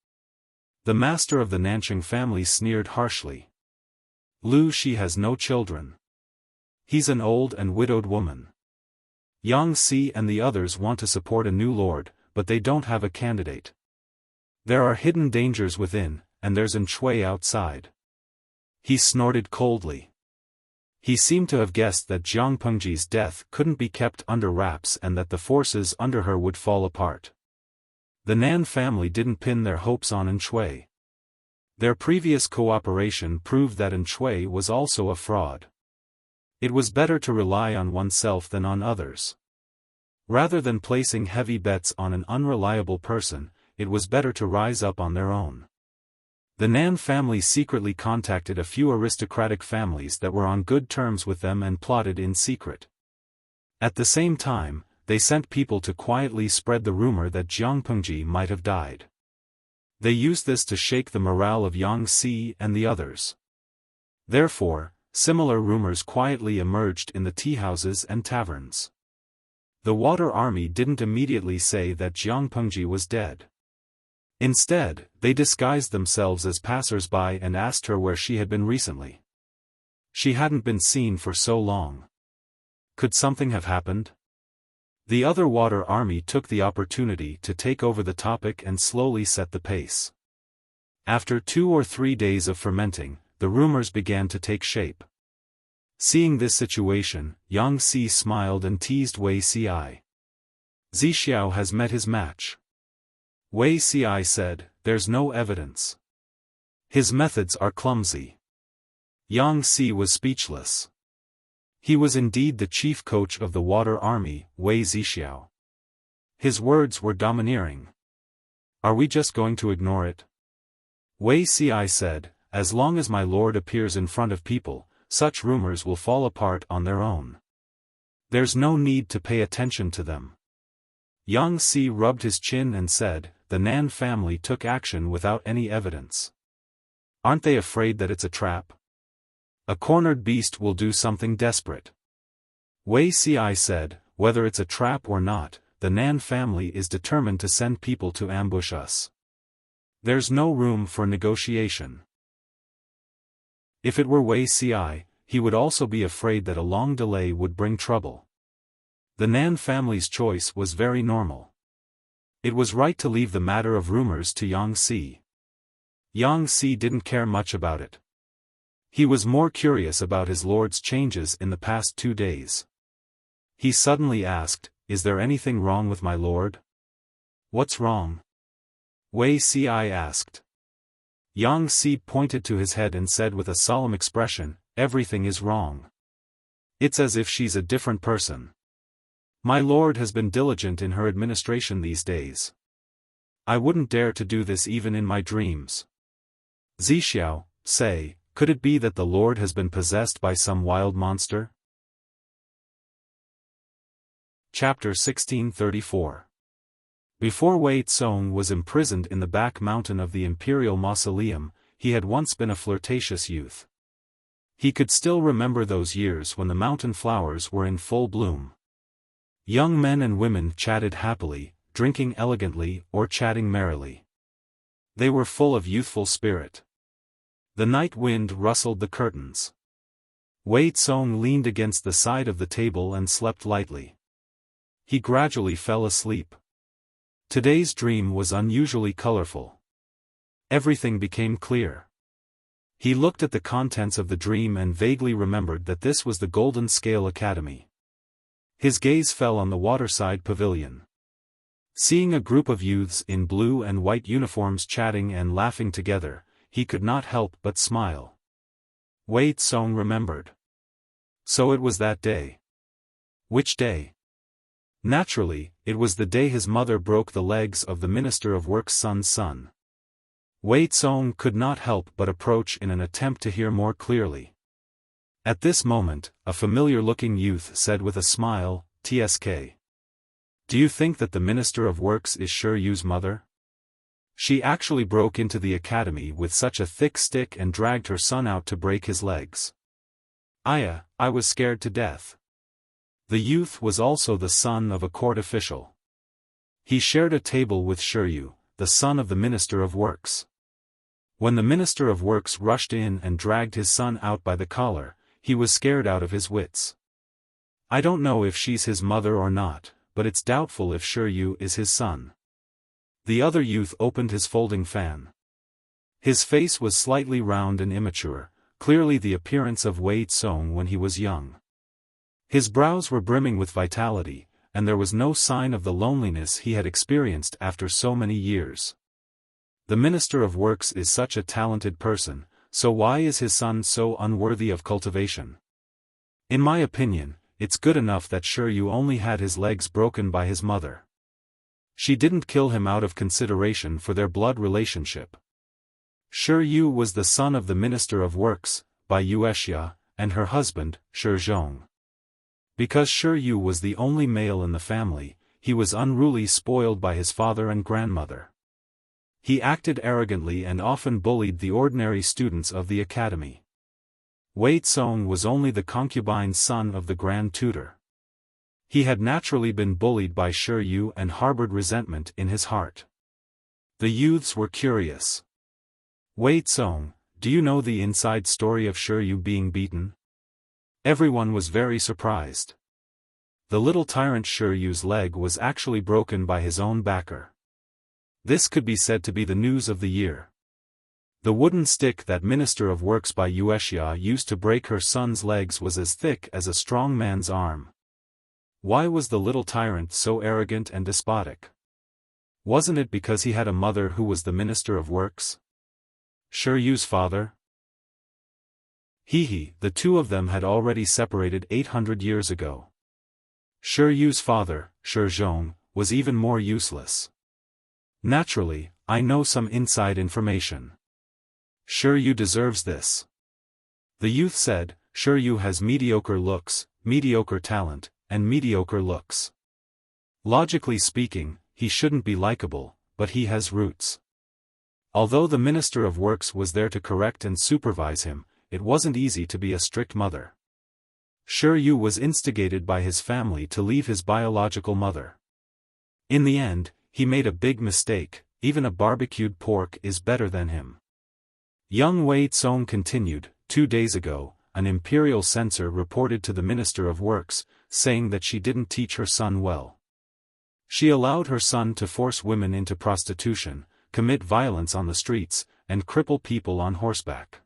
The master of the Nanching family sneered harshly. Lu Shi has no children. He's an old and widowed woman. Yang Si and the others want to support a new lord, but they don't have a candidate. There are hidden dangers within, and there's an Shui outside. He snorted coldly. He seemed to have guessed that Jiang Pengji's death couldn't be kept under wraps and that the forces under her would fall apart. The Nan family didn't pin their hopes on an Shui. Their previous cooperation proved that an Shui was also a fraud. It was better to rely on oneself than on others. Rather than placing heavy bets on an unreliable person, it was better to rise up on their own. The Nan family secretly contacted a few aristocratic families that were on good terms with them and plotted in secret. At the same time, they sent people to quietly spread the rumor that Jiang Pengji might have died. They used this to shake the morale of Yang Si and the others. Therefore, similar rumors quietly emerged in the teahouses and taverns. The Water Army didn't immediately say that Jiang Pengji was dead. Instead, they disguised themselves as passers-by and asked her where she had been recently. She hadn't been seen for so long. Could something have happened? The other Water Army took the opportunity to take over the topic and slowly set the pace. After 2 or 3 days of fermenting, the rumors began to take shape. Seeing this situation, Yang Si smiled and teased Wei Ci. Zixiao has met his match. Wei Ci said, there's no evidence. His methods are clumsy. Yang Si was speechless. He was indeed the chief coach of the Water Army, Wei Zixiao. His words were domineering. Are we just going to ignore it? Wei Ci said, as long as my lord appears in front of people, such rumors will fall apart on their own. There's no need to pay attention to them. Yang Si rubbed his chin and said, the Nan family took action without any evidence. Aren't they afraid that it's a trap? A cornered beast will do something desperate. Wei Ci said, whether it's a trap or not, the Nan family is determined to send people to ambush us. There's no room for negotiation. If it were Wei Ci, he would also be afraid that a long delay would bring trouble. The Nan family's choice was very normal. It was right to leave the matter of rumors to Yang Si. Yang Si didn't care much about it. He was more curious about his lord's changes in the past 2 days. He suddenly asked, is there anything wrong with my lord? What's wrong? Wei Ci asked. Yang Si pointed to his head and said with a solemn expression, everything is wrong. It's as if she's a different person. My lord has been diligent in her administration these days. I wouldn't dare to do this even in my dreams. Zixiao, say, could it be that the lord has been possessed by some wild monster? Chapter 1634. Before Wei Tsong was imprisoned in the back mountain of the imperial mausoleum, he had once been a flirtatious youth. He could still remember those years when the mountain flowers were in full bloom. Young men and women chatted happily, drinking elegantly or chatting merrily. They were full of youthful spirit. The night wind rustled the curtains. Wei Tsong leaned against the side of the table and slept lightly. He gradually fell asleep. Today's dream was unusually colorful. Everything became clear. He looked at the contents of the dream and vaguely remembered that this was the Golden Scale Academy. His gaze fell on the waterside pavilion. Seeing a group of youths in blue and white uniforms chatting and laughing together, he could not help but smile. Wei Tsong remembered. So it was that day. Which day? Naturally, it was the day his mother broke the legs of the Minister of Work's son's son. Wei Tsong could not help but approach in an attempt to hear more clearly. At this moment, a familiar-looking youth said with a smile, "Tsk. Do you think that the Minister of Works is Shi Yu's mother? She actually broke into the academy with such a thick stick and dragged her son out to break his legs. I was scared to death." The youth was also the son of a court official. He shared a table with Shi Yu, the son of the Minister of Works. When the Minister of Works rushed in and dragged his son out by the collar, he was scared out of his wits. "I don't know if she's his mother or not, but it's doubtful if Shi Yu is his son." The other youth opened his folding fan. His face was slightly round and immature, clearly the appearance of Wei Tsong when he was young. His brows were brimming with vitality, and there was no sign of the loneliness he had experienced after so many years. The Minister of Works is such a talented person, so why is his son so unworthy of cultivation? In my opinion, it's good enough that Shi Yu only had his legs broken by his mother. She didn't kill him out of consideration for their blood relationship. Shi Yu was the son of the Minister of Works, by Wuxia, and her husband, Shi Zhong. Because Shi Yu was the only male in the family, he was unruly, spoiled by his father and grandmother. He acted arrogantly and often bullied the ordinary students of the academy. Wei Tsong was only the concubine's son of the grand tutor. He had naturally been bullied by Shi Yu and harbored resentment in his heart. The youths were curious. "Wei Tsong, do you know the inside story of Shi Yu being beaten?" Everyone was very surprised. The little tyrant Shi Yu's leg was actually broken by his own backer. This could be said to be the news of the year. The wooden stick that Minister of Works by Wuxia used to break her son's legs was as thick as a strong man's arm. Why was the little tyrant so arrogant and despotic? Wasn't it because he had a mother who was the Minister of Works? Shi Yu's father? The two of them had already separated 800 years ago. Shi Yu's father, Shi Zhong, was even more useless. Naturally, I know some inside information. Shi Yu deserves this. The youth said, "Shi Yu has mediocre looks, mediocre talent, and mediocre looks. Logically speaking, he shouldn't be likable, but he has roots." Although the Minister of Works was there to correct and supervise him, it wasn't easy to be a strict mother. Shi Yu was instigated by his family to leave his biological mother. In the end, he made a big mistake. Even a barbecued pork is better than him. Young Wei Tsong continued, 2 days ago, an imperial censor reported to the Minister of Works, saying that she didn't teach her son well. She allowed her son to force women into prostitution, commit violence on the streets, and cripple people on horseback.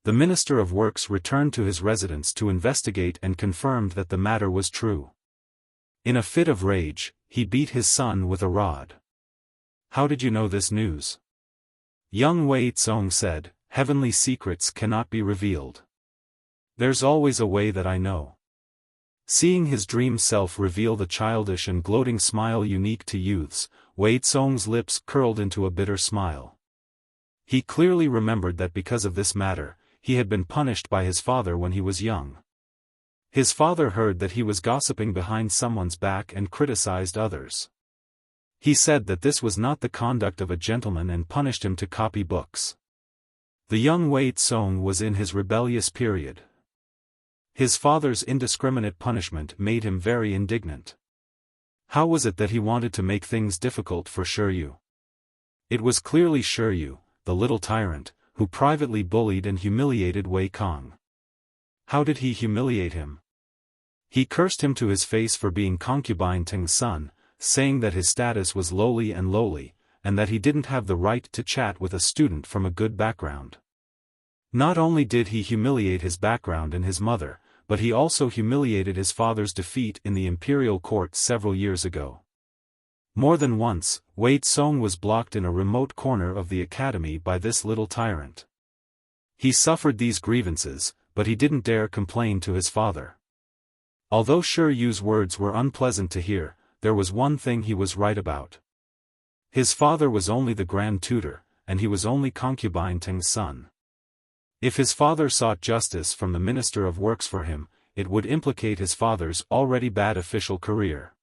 The Minister of Works returned to his residence to investigate and confirmed that the matter was true. In a fit of rage, he beat his son with a rod. "How did you know this news?" Young Wei Tsong said, "Heavenly secrets cannot be revealed. There's always a way that I know." Seeing his dream self reveal the childish and gloating smile unique to youths, Wei Tsong's lips curled into a bitter smile. He clearly remembered that because of this matter, he had been punished by his father when he was young. His father heard that he was gossiping behind someone's back and criticized others. He said that this was not the conduct of a gentleman and punished him to copy books. The young Wei Tsong was in his rebellious period. His father's indiscriminate punishment made him very indignant. How was it that he wanted to make things difficult for Shi Yu? It was clearly Shi Yu, the little tyrant, who privately bullied and humiliated Wei Kong. How did he humiliate him? He cursed him to his face for being concubine Teng's son, saying that his status was lowly, and that he didn't have the right to chat with a student from a good background. Not only did he humiliate his background and his mother, but he also humiliated his father's defeat in the imperial court several years ago. More than once, Wei Tsong was blocked in a remote corner of the academy by this little tyrant. He suffered these grievances, but he didn't dare complain to his father. Although Shi Yu's words were unpleasant to hear, there was one thing he was right about. His father was only the grand tutor, and he was only concubine Teng's son. If his father sought justice from the Minister of Works for him, it would implicate his father's already bad official career.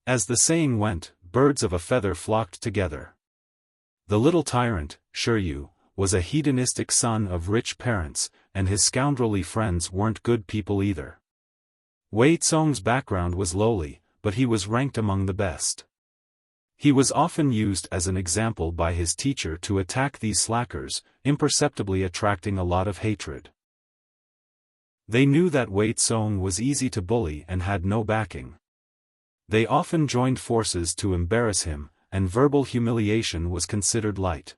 As the saying went, birds of a feather flocked together. The little tyrant, Shi Yu, was a hedonistic son of rich parents, and his scoundrelly friends weren't good people either. Wei Tsong's background was lowly, but he was ranked among the best. He was often used as an example by his teacher to attack these slackers, imperceptibly attracting a lot of hatred. They knew that Wei Tsong was easy to bully and had no backing. They often joined forces to embarrass him, and verbal humiliation was considered light.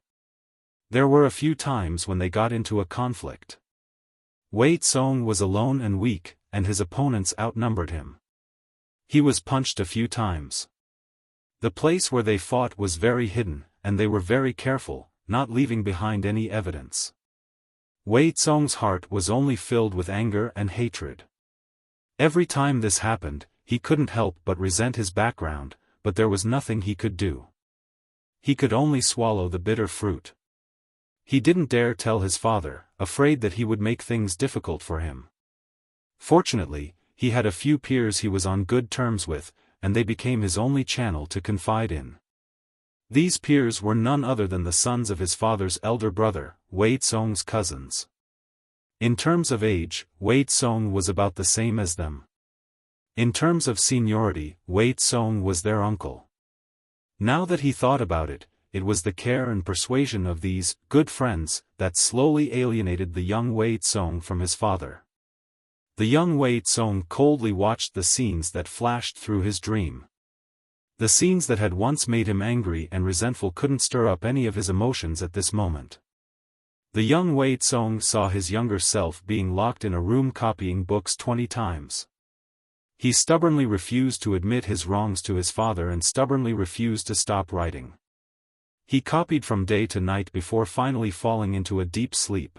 There were a few times when they got into a conflict. Wei Tsong was alone and weak, and his opponents outnumbered him. He was punched a few times. The place where they fought was very hidden, and they were very careful, not leaving behind any evidence. Wei Tsong's heart was only filled with anger and hatred. Every time this happened, he couldn't help but resent his background, but there was nothing he could do. He could only swallow the bitter fruit. He didn't dare tell his father, afraid that he would make things difficult for him. Fortunately, he had a few peers he was on good terms with, and they became his only channel to confide in. These peers were none other than the sons of his father's elder brother, Wei Tsong's cousins. In terms of age, Wei Tsong was about the same as them. In terms of seniority, Wei Tsong was their uncle. Now that he thought about it, it was the care and persuasion of these good friends that slowly alienated the young Wei Tsong from his father. The young Wei Tsong coldly watched the scenes that flashed through his dream. The scenes that had once made him angry and resentful couldn't stir up any of his emotions at this moment. The young Wei Tsong saw his younger self being locked in a room copying books 20 times. He stubbornly refused to admit his wrongs to his father and stubbornly refused to stop writing. He copied from day to night before finally falling into a deep sleep.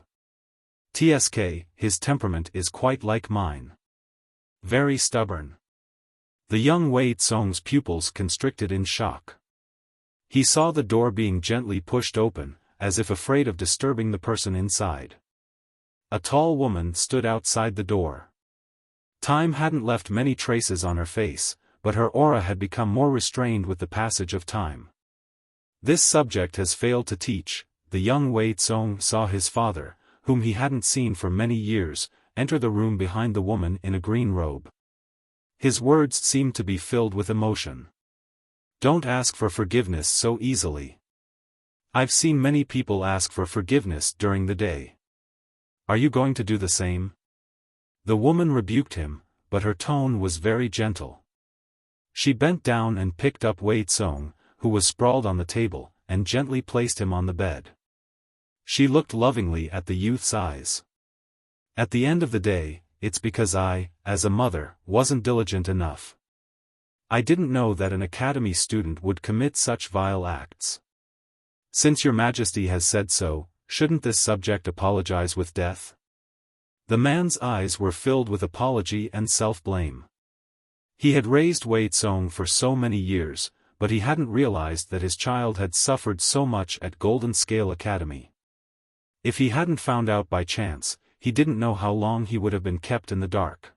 Tsk, his temperament is quite like mine. Very stubborn. The young Wei Tsong's pupils constricted in shock. He saw the door being gently pushed open, as if afraid of disturbing the person inside. A tall woman stood outside the door. Time hadn't left many traces on her face, but her aura had become more restrained with the passage of time. This subject has failed to teach. The young Wei Tsong saw his father, whom he hadn't seen for many years, enter the room behind the woman in a green robe. His words seemed to be filled with emotion. Don't ask for forgiveness so easily. I've seen many people ask for forgiveness during the day. Are you going to do the same? The woman rebuked him, but her tone was very gentle. She bent down and picked up Wei Tsong, who was sprawled on the table, and gently placed him on the bed. She looked lovingly at the youth's eyes. At the end of the day, it's because I, as a mother, wasn't diligent enough. I didn't know that an academy student would commit such vile acts. Since your majesty has said so, shouldn't this subject apologize with death? The man's eyes were filled with apology and self-blame. He had raised Wei Tsong for so many years, but he hadn't realized that his child had suffered so much at Golden Scale Academy. If he hadn't found out by chance, he didn't know how long he would have been kept in the dark.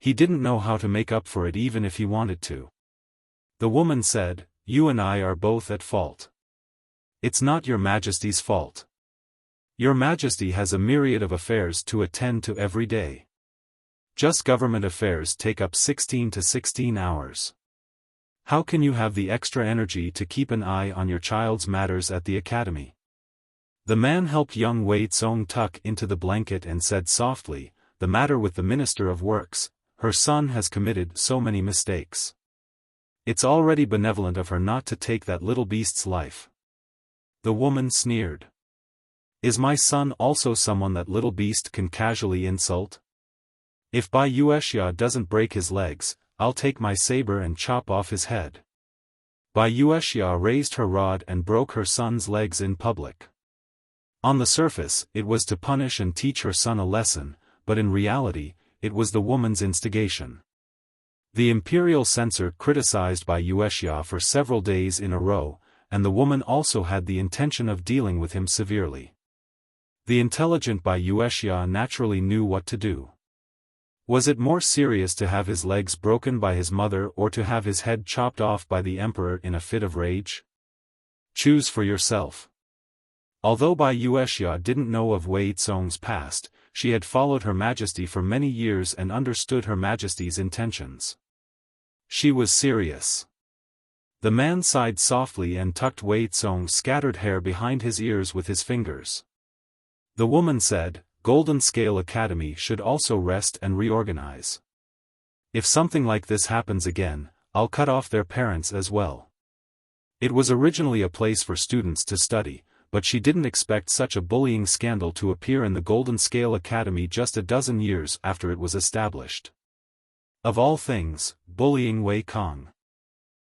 He didn't know how to make up for it even if he wanted to. The woman said, "You and I are both at fault. It's not your majesty's fault. Your majesty has a myriad of affairs to attend to every day. Just government affairs take up 16 to 16 hours. How can you have the extra energy to keep an eye on your child's matters at the academy?" The man helped young Wei Tsong tuck into the blanket and said softly, "The matter with the Minister of Works, her son has committed so many mistakes. It's already benevolent of her not to take that little beast's life." The woman sneered. Is my son also someone that little beast can casually insult? If Bai Wuxia doesn't break his legs, I'll take my saber and chop off his head. Bai Wuxia raised her rod and broke her son's legs in public. On the surface, it was to punish and teach her son a lesson, but in reality, it was the woman's instigation. The imperial censor criticized Bai Wuxia for several days in a row, and the woman also had the intention of dealing with him severely. The intelligent Bai Wuxia naturally knew what to do. Was it more serious to have his legs broken by his mother or to have his head chopped off by the emperor in a fit of rage? Choose for yourself. Although Bai Wuxia didn't know of Wei Tsong's past, she had followed Her Majesty for many years and understood Her Majesty's intentions. She was serious. The man sighed softly and tucked Wei Tsong's scattered hair behind his ears with his fingers. The woman said, Golden Scale Academy should also rest and reorganize. If something like this happens again, I'll cut off their parents as well. It was originally a place for students to study, but she didn't expect such a bullying scandal to appear in the Golden Scale Academy just a dozen years after it was established. Of all things, bullying Wei Kong.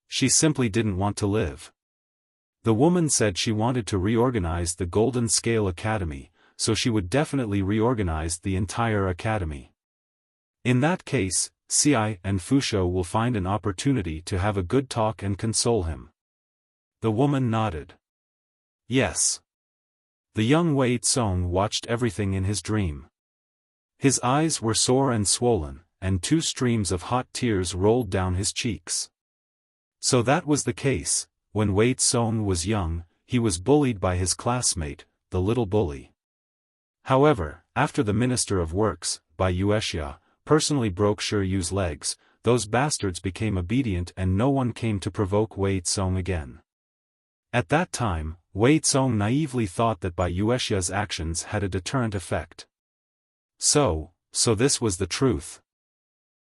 She simply didn't want to live. The woman said she wanted to reorganize the Golden Scale Academy, so she would definitely reorganize the entire academy. In that case, Ci and Fusho will find an opportunity to have a good talk and console him. The woman nodded. Yes. The young Wei Tsong watched everything in his dream. His eyes were sore and swollen, and 2 streams of hot tears rolled down his cheeks. So that was the case. When Wei Tsong was young, he was bullied by his classmate, the little bully. However, after the Minister of Works, Bai Wuxia, personally broke Shiyu's legs, those bastards became obedient and no one came to provoke Wei Tsong again. At that time, Wei Tsong naively thought that Bai Wuxia's actions had a deterrent effect. So this was the truth.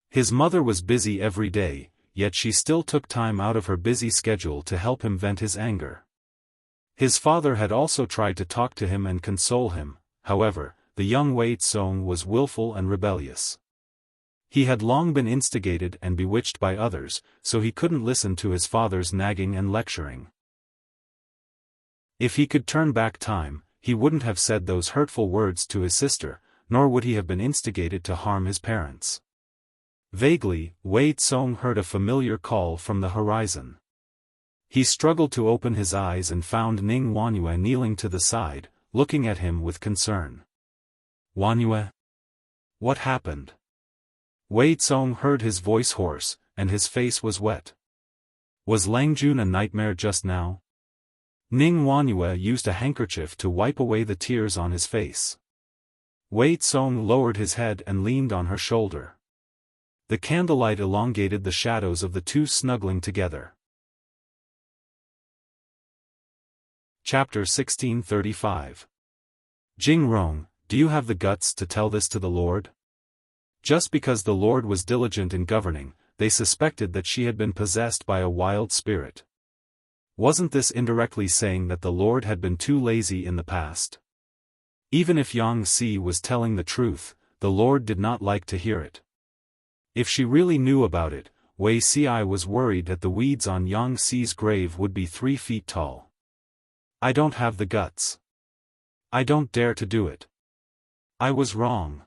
His mother was busy every day, yet she still took time out of her busy schedule to help him vent his anger. His father had also tried to talk to him and console him. However, the young Wei Tsong was willful and rebellious. He had long been instigated and bewitched by others, so he couldn't listen to his father's nagging and lecturing. If he could turn back time, he wouldn't have said those hurtful words to his sister, nor would he have been instigated to harm his parents. Vaguely, Wei Tsong heard a familiar call from the horizon. He struggled to open his eyes and found Ning Wanyue kneeling to the side, looking at him with concern. Wanyue? What happened? Wei Tsong heard his voice hoarse, and his face was wet. Was Langjun a nightmare just now? Ning Wanyue used a handkerchief to wipe away the tears on his face. Wei Tsong lowered his head and leaned on her shoulder. The candlelight elongated the shadows of the two snuggling together. Chapter 1635. Jing Rong, do you have the guts to tell this to the Lord? Just because the Lord was diligent in governing, they suspected that she had been possessed by a wild spirit. Wasn't this indirectly saying that the Lord had been too lazy in the past? Even if Yang Si was telling the truth, the Lord did not like to hear it. If she really knew about it, Wei Si was worried that the weeds on Yang Si's grave would be 3 feet tall. I don't have the guts. I don't dare to do it. I was wrong.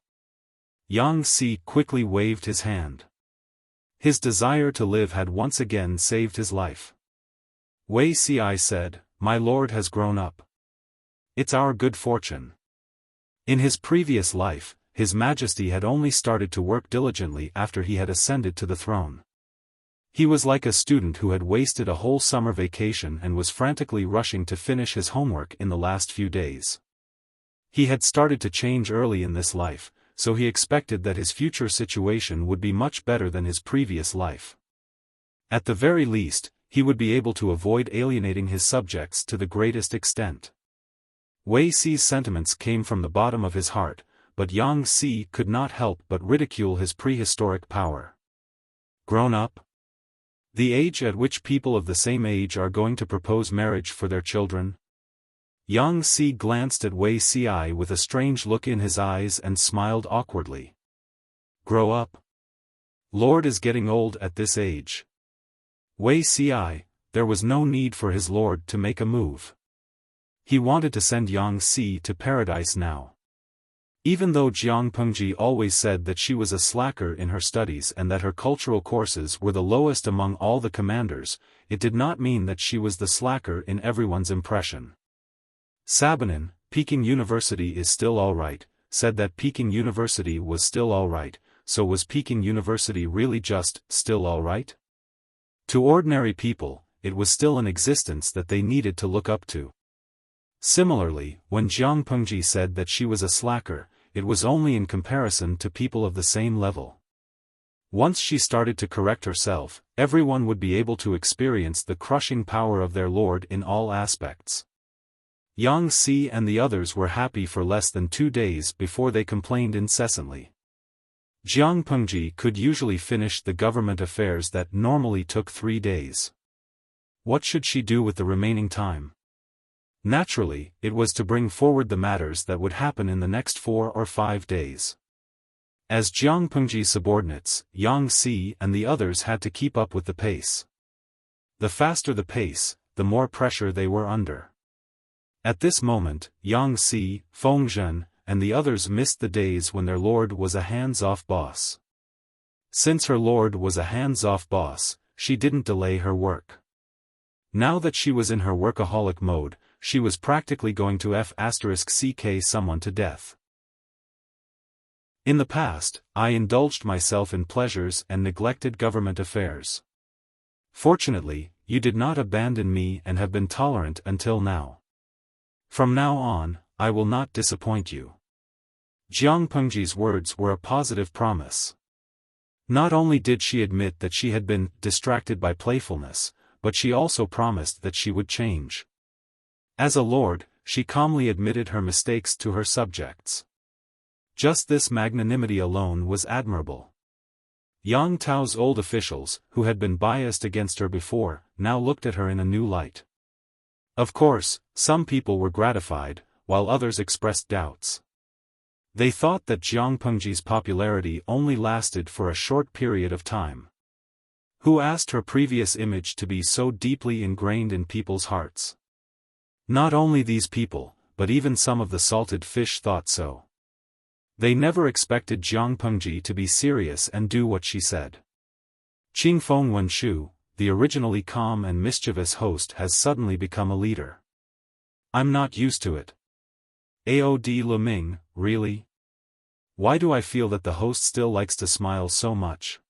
Yang Si quickly waved his hand. His desire to live had once again saved his life. Wei Si said, My lord has grown up. It's our good fortune. In his previous life, His Majesty had only started to work diligently after he had ascended to the throne. He was like a student who had wasted a whole summer vacation and was frantically rushing to finish his homework in the last few days. He had started to change early in this life, so he expected that his future situation would be much better than his previous life. At the very least, he would be able to avoid alienating his subjects to the greatest extent. Wei Si's sentiments came from the bottom of his heart, but Yang Si could not help but ridicule his prehistoric power. Grown up? The age at which people of the same age are going to propose marriage for their children? Yang Si glanced at Wei Si with a strange look in his eyes and smiled awkwardly. Grow up. Lord is getting old at this age. Wei Si, there was no need for his lord to make a move. He wanted to send Yang Si to paradise now. Even though Jiang Pengji always said that she was a slacker in her studies and that her cultural courses were the lowest among all the commanders, it did not mean that she was the slacker in everyone's impression. Sabanin, Peking University is still alright, said that Peking University was still alright, so was Peking University really just still alright? To ordinary people, it was still an existence that they needed to look up to. Similarly, when Jiang Pengji said that she was a slacker, it was only in comparison to people of the same level. Once she started to correct herself, everyone would be able to experience the crushing power of their lord in all aspects. Yang Si and the others were happy for less than 2 days before they complained incessantly. Jiang Pengji could usually finish the government affairs that normally took 3 days. What should she do with the remaining time? Naturally, it was to bring forward the matters that would happen in the next 4 or 5 days. As Jiang Pengji's subordinates, Yang Si and the others had to keep up with the pace. The faster the pace, the more pressure they were under. At this moment, Yang Si, Feng Zhen, and the others missed the days when their lord was a hands-off boss. Since her lord was a hands-off boss, she didn't delay her work. Now that she was in her workaholic mode, she was practically going to f*ck someone to death. In the past, I indulged myself in pleasures and neglected government affairs. Fortunately, you did not abandon me and have been tolerant until now. From now on, I will not disappoint you. Jiang Pengji's words were a positive promise. Not only did she admit that she had been distracted by playfulness, but she also promised that she would change. As a lord, she calmly admitted her mistakes to her subjects. Just this magnanimity alone was admirable. Yang Tao's old officials, who had been biased against her before, now looked at her in a new light. Of course, some people were gratified, while others expressed doubts. They thought that Jiang Pengji's popularity only lasted for a short period of time. Who asked her previous image to be so deeply ingrained in people's hearts? Not only these people, but even some of the salted fish thought so. They never expected Jiang Pengji to be serious and do what she said. Qingfeng Wenshu, the originally calm and mischievous host, has suddenly become a leader. I'm not used to it. Aod Leming, really? Why do I feel that the host still likes to smile so much?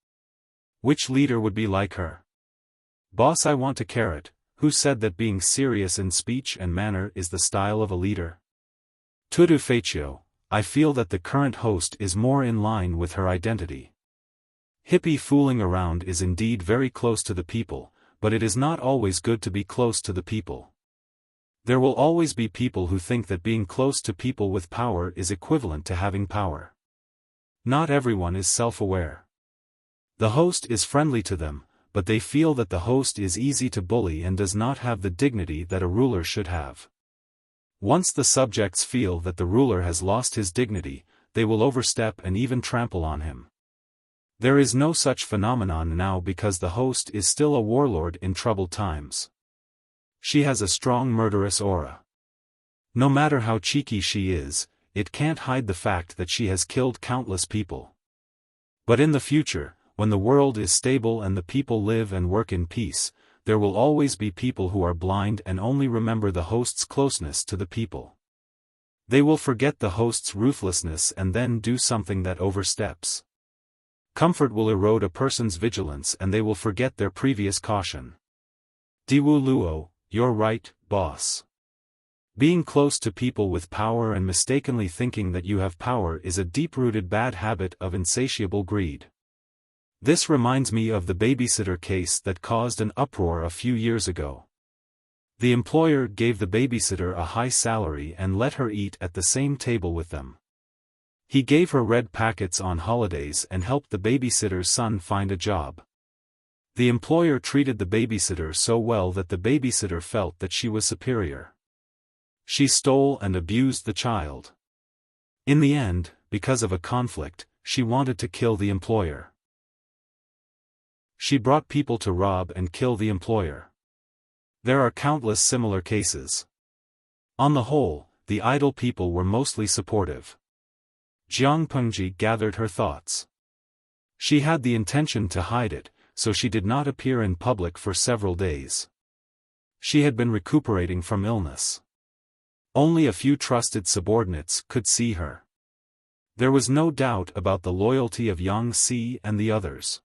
Which leader would be like her? Boss, I want a carrot. Who said that being serious in speech and manner is the style of a leader? Tudu Feichio, I feel that the current host is more in line with her identity. Hippie fooling around is indeed very close to the people, but it is not always good to be close to the people. There will always be people who think that being close to people with power is equivalent to having power. Not everyone is self-aware. The host is friendly to them, but they feel that the host is easy to bully and does not have the dignity that a ruler should have. Once the subjects feel that the ruler has lost his dignity, they will overstep and even trample on him. There is no such phenomenon now because the host is still a warlord in troubled times. She has a strong murderous aura. No matter how cheeky she is, it can't hide the fact that she has killed countless people. But in the future, when the world is stable and the people live and work in peace, there will always be people who are blind and only remember the host's closeness to the people. They will forget the host's ruthlessness and then do something that oversteps. Comfort will erode a person's vigilance and they will forget their previous caution. Diwu Luo, you're right, boss. Being close to people with power and mistakenly thinking that you have power is a deep-rooted bad habit of insatiable greed. This reminds me of the babysitter case that caused an uproar a few years ago. The employer gave the babysitter a high salary and let her eat at the same table with them. He gave her red packets on holidays and helped the babysitter's son find a job. The employer treated the babysitter so well that the babysitter felt that she was superior. She stole and abused the child. In the end, because of a conflict, she wanted to kill the employer. She brought people to rob and kill the employer. There are countless similar cases. On the whole, the idle people were mostly supportive. Jiang Pengji gathered her thoughts. She had the intention to hide it, so she did not appear in public for several days. She had been recuperating from illness. Only a few trusted subordinates could see her. There was no doubt about the loyalty of Yang Si and the others.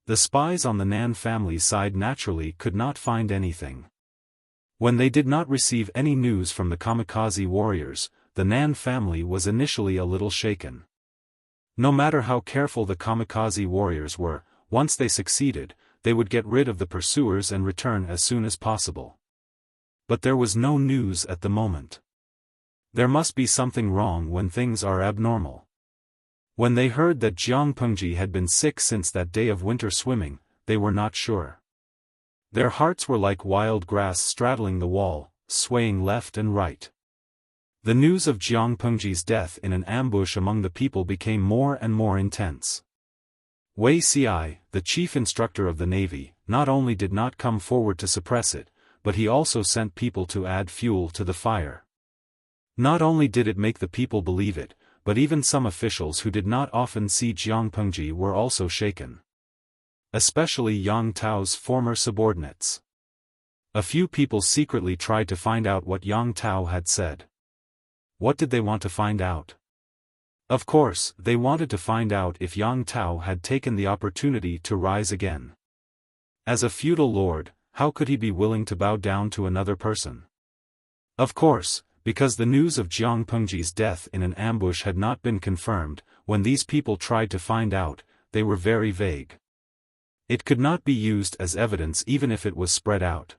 The spies on the Nan family side naturally could not find anything. When they did not receive any news from the kamikaze warriors, the Nan family was initially a little shaken. No matter how careful the kamikaze warriors were, once they succeeded, they would get rid of the pursuers and return as soon as possible. But there was no news at the moment. There must be something wrong when things are abnormal. When they heard that Jiang Pengji had been sick since that day of winter swimming, they were not sure. Their hearts were like wild grass straddling the wall, swaying left and right. The news of Jiang Pengji's death in an ambush among the people became more and more intense. Wei Ci, the chief instructor of the navy, not only did not come forward to suppress it, but he also sent people to add fuel to the fire. Not only did it make the people believe it, but even some officials who did not often see Jiang Pengji were also shaken. Especially Yang Tao's former subordinates. A few people secretly tried to find out what Yang Tao had said. What did they want to find out? Of course, they wanted to find out if Yang Tao had taken the opportunity to rise again. As a feudal lord, how could he be willing to bow down to another person? Of course, because the news of Jiang Pengji's death in an ambush had not been confirmed, when these people tried to find out, they were very vague. It could not be used as evidence even if it was spread out.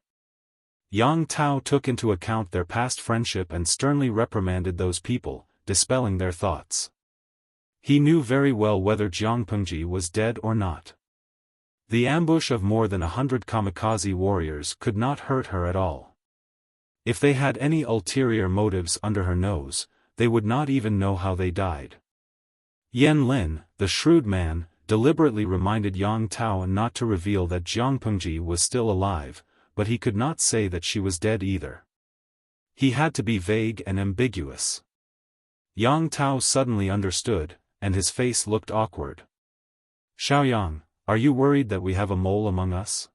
Yang Tao took into account their past friendship and sternly reprimanded those people, dispelling their thoughts. He knew very well whether Jiang Pengji was dead or not. The ambush of more than 100 kamikaze warriors could not hurt her at all. If they had any ulterior motives under her nose, they would not even know how they died. Yan Lin, the shrewd man, deliberately reminded Yang Tao not to reveal that Jiang Pengji was still alive, but he could not say that she was dead either. He had to be vague and ambiguous. Yang Tao suddenly understood, and his face looked awkward. Xiaoyang, are you worried that we have a mole among us?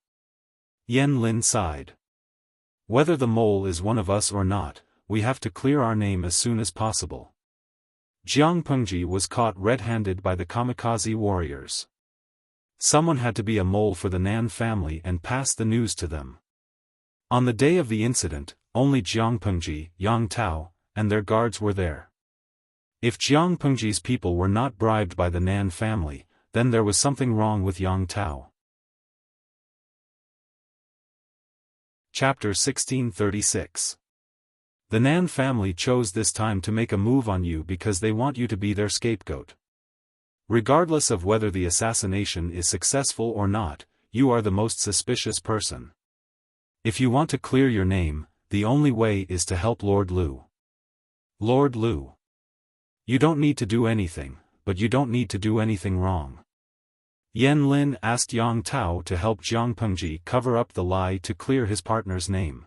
Yan Lin sighed. Whether the mole is one of us or not, we have to clear our name as soon as possible. Jiang Pengji was caught red-handed by the kamikaze warriors. Someone had to be a mole for the Nan family and pass the news to them. On the day of the incident, only Jiang Pengji, Yang Tao, and their guards were there. If Jiang Pengji's people were not bribed by the Nan family, then there was something wrong with Yang Tao. Chapter 1636. The Nan family chose this time to make a move on you because they want you to be their scapegoat. Regardless of whether the assassination is successful or not, you are the most suspicious person. If you want to clear your name, the only way is to help Lord Lu. Lord Lu. You don't need to do anything, but you don't need to do anything wrong. Yan Lin asked Yang Tao to help Jiang Pengji cover up the lie to clear his partner's name.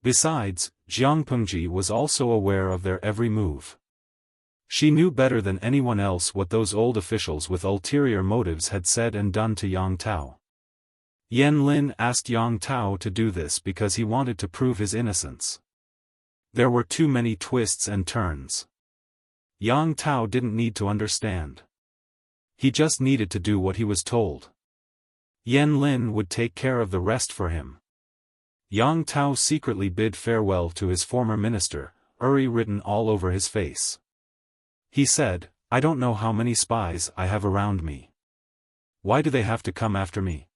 Besides, Jiang Pengji was also aware of their every move. She knew better than anyone else what those old officials with ulterior motives had said and done to Yang Tao. Yan Lin asked Yang Tao to do this because he wanted to prove his innocence. There were too many twists and turns. Yang Tao didn't need to understand. He just needed to do what he was told. Yan Lin would take care of the rest for him. Yang Tao secretly bid farewell to his former minister, Uri written all over his face. He said, I don't know how many spies I have around me. Why do they have to come after me?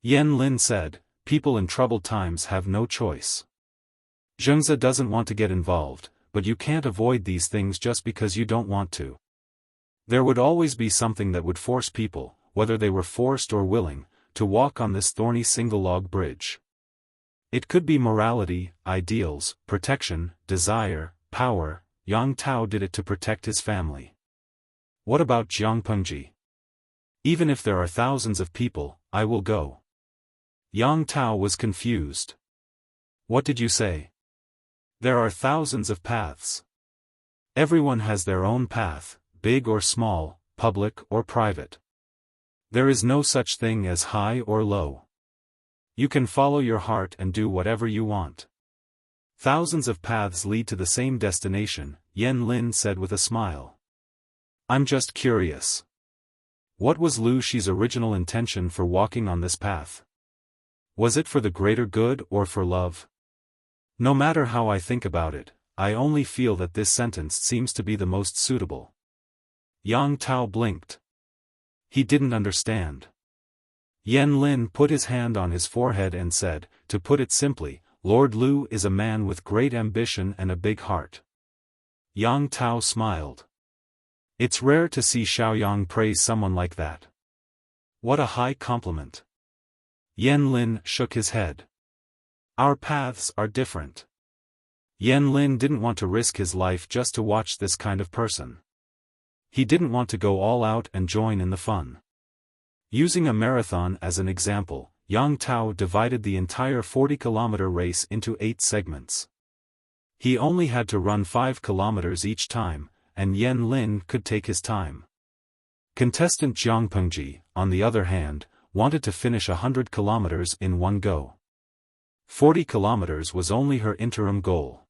Yan Lin said, people in troubled times have no choice. Zhengzi doesn't want to get involved, but you can't avoid these things just because you don't want to. There would always be something that would force people, whether they were forced or willing, to walk on this thorny single-log bridge. It could be morality, ideals, protection, desire, power. Yang Tao did it to protect his family. What about Jiang Pengji? Even if there are thousands of people, I will go. Yang Tao was confused. What did you say? There are thousands of paths. Everyone has their own path, big or small, public or private. There is no such thing as high or low. You can follow your heart and do whatever you want. Thousands of paths lead to the same destination, Yan Lin said with a smile. I'm just curious. What was Lu Shi's original intention for walking on this path? Was it for the greater good or for love? No matter how I think about it, I only feel that this sentence seems to be the most suitable. Yang Tao blinked. He didn't understand. Yan Lin put his hand on his forehead and said, to put it simply, Lord Lu is a man with great ambition and a big heart. Yang Tao smiled. It's rare to see Xiaoyang praise someone like that. What a high compliment. Yan Lin shook his head. Our paths are different. Yan Lin didn't want to risk his life just to watch this kind of person. He didn't want to go all out and join in the fun. Using a marathon as an example, Yang Tao divided the entire 40-kilometer race into 8 segments. He only had to run 5 kilometers each time, and Yan Lin could take his time. Contestant Jiang Pengji, on the other hand, wanted to finish 100 kilometers in one go. 40 kilometers was only her interim goal.